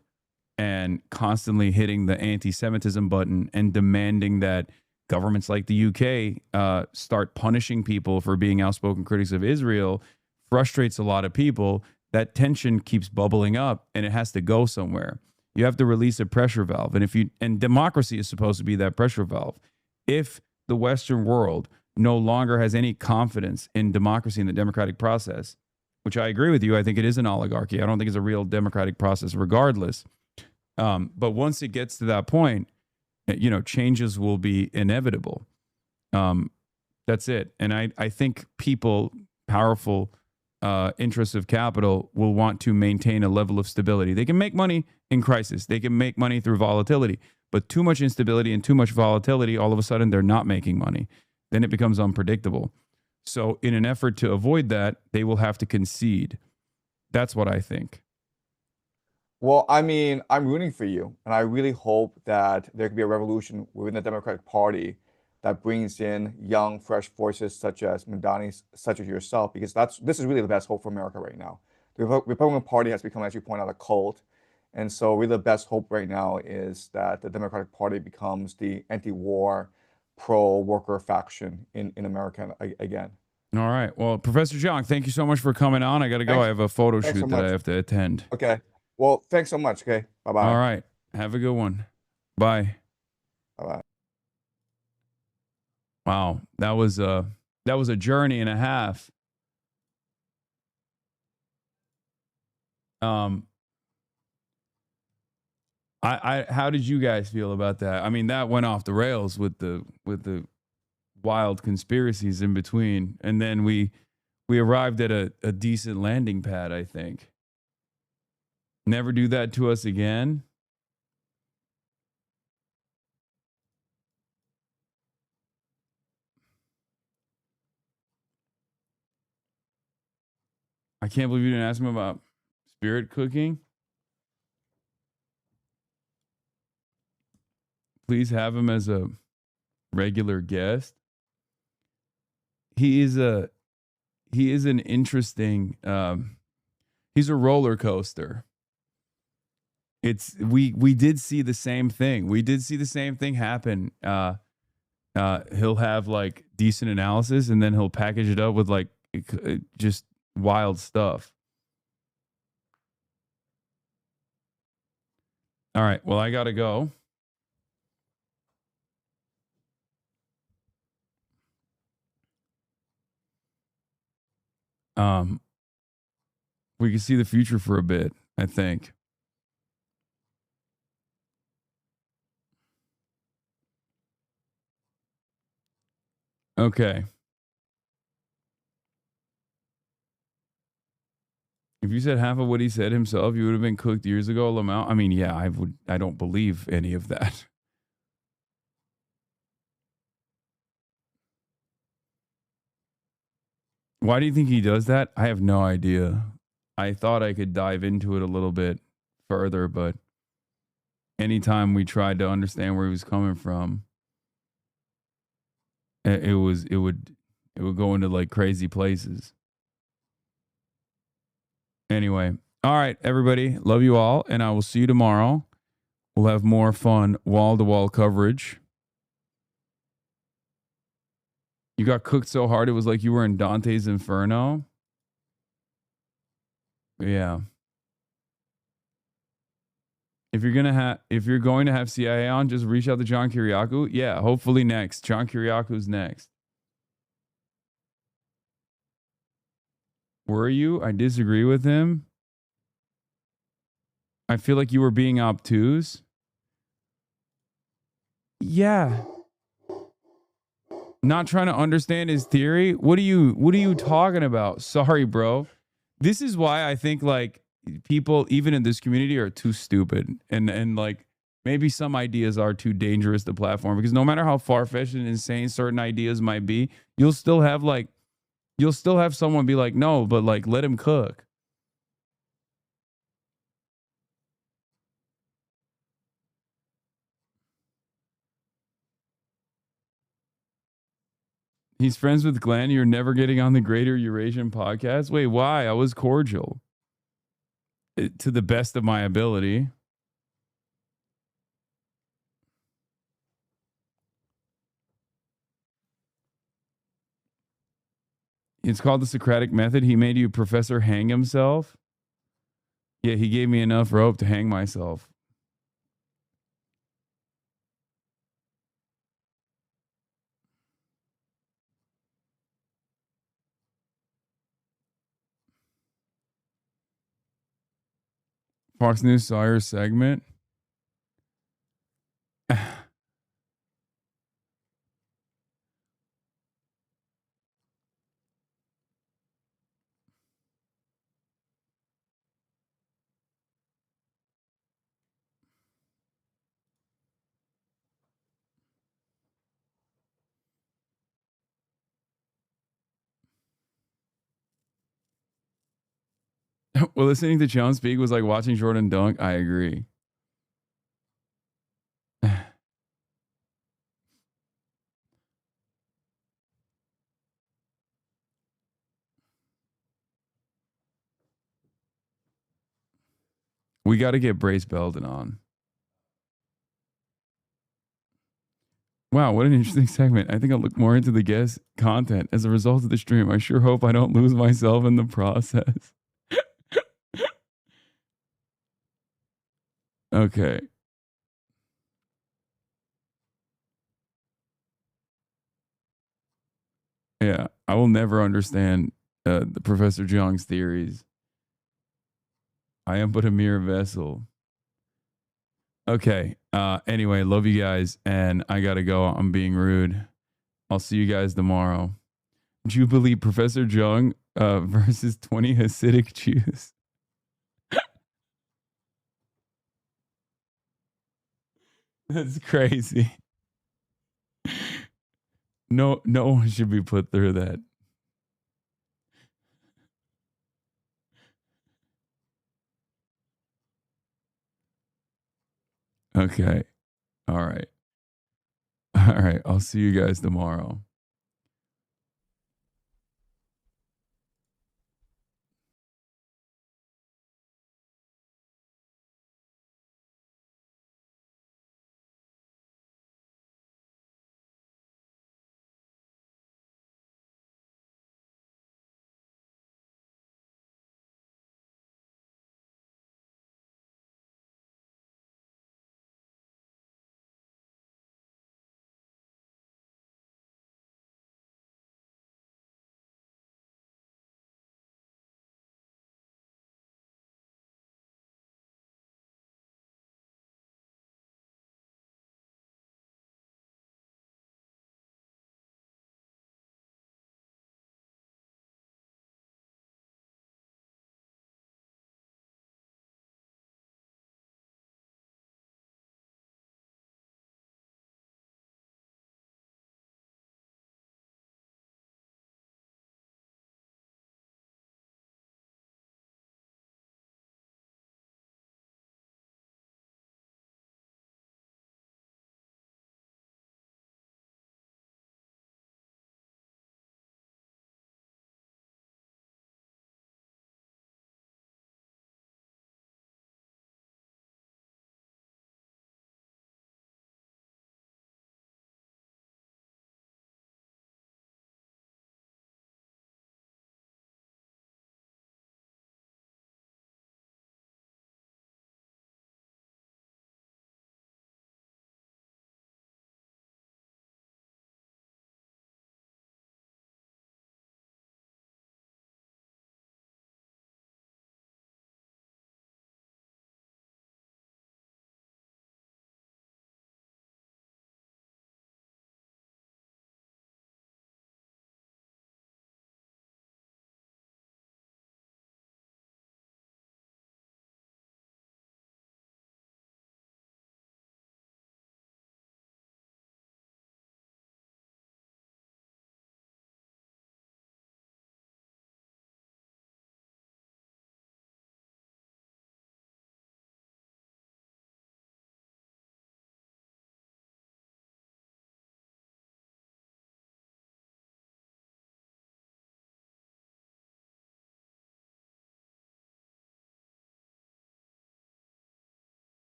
and constantly hitting the anti-Semitism button and demanding that governments like the UK start punishing people for being outspoken critics of Israel frustrates a lot of people. That tension keeps bubbling up and it has to go somewhere. You have to release a pressure valve. And democracy is supposed to be that pressure valve. If the Western world no longer has any confidence in democracy and the democratic process, which I agree with you, I think it is an oligarchy. I don't think it's a real democratic process regardless. But once it gets to that point, changes will be inevitable. That's it. And I think people, powerful interests of capital, will want to maintain a level of stability. They can make money in crisis. They can make money through volatility. But too much instability and too much volatility, all of a sudden they're not making money. Then it becomes unpredictable. So in an effort to avoid that, they will have to concede. That's what I think. Well, I mean, I'm rooting for you, and I really hope that there could be a revolution within the Democratic Party that brings in young, fresh voices such as Mandani, such as yourself, because this is really the best hope for America right now. The Republican Party has become, as you point out, a cult, and so really the best hope right now is that the Democratic Party becomes the anti-war, pro-worker faction in America again. All right. Well, Professor Jiang, thank you so much for coming on. I got to go. Thanks, I have a photo thanks so shoot that I much. have to attend. Okay. Well, thanks so much. Okay. All Bye-bye. right. Have a good one. Bye. Bye-bye. Wow. That was a journey and a half. How did you guys feel about that? I mean, that went off the rails with the wild conspiracies in between, and then we arrived at a decent landing pad, I think. Never do that to us again. I can't believe you didn't ask him about spirit cooking. Please have him as a regular guest. He is an interesting he's a roller coaster. We did see the same thing. We did see the same thing happen. He'll have like decent analysis and then he'll package it up with like just wild stuff. All right. Well, I got to go. We can see the future for a bit, I think. Okay. If you said half of what he said himself, you would have been cooked years ago, Lamau. I mean, yeah, I don't believe any of that. Why do you think he does that? I have no idea. I thought I could dive into it a little bit further, but anytime we tried to understand where he was coming from, it would go into like crazy places. Anyway, all right, everybody, love you all, and I will see you tomorrow. We'll have more fun wall-to-wall coverage. You got cooked so hard it was like you were in Dante's Inferno. Yeah. If you're going to have CIA on, just reach out to John Kiriakou. Yeah, hopefully next. John Kiriakou's next. Were you? I disagree with him. I feel like you were being obtuse. Yeah. Not trying to understand his theory. What are you talking about? Sorry, bro. This is why I think like people even in this community are too stupid and like maybe some ideas are too dangerous to platform, because no matter how far-fetched and insane certain ideas might be, you'll still have someone be like, no, but like let him cook. He's friends with Glenn. You're never getting on the Greater Eurasian podcast. Wait, why? I was cordial. To the best of my ability. It's called the Socratic method. He made you Professor hang himself. Yeah, he gave me enough rope to hang myself. Fox News saw your segment. Well, listening to John speak was like watching Jordan dunk. I agree. We got to get Brace Belden on. Wow, what an interesting segment. I think I'll look more into the guest content as a result of the stream. I sure hope I don't lose myself in the process. Okay. Yeah, I will never understand the Professor Jiang's theories. I am but a mere vessel. Okay. Anyway, love you guys, and I gotta go. I'm being rude. I'll see you guys tomorrow. Jubilee Professor Jiang versus 20 Hasidic Jews. That's crazy. No one should be put through that. Okay. All right. All right. I'll see you guys tomorrow.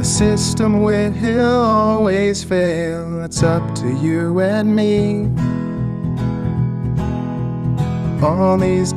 system will always fail. It's up to you and me. All these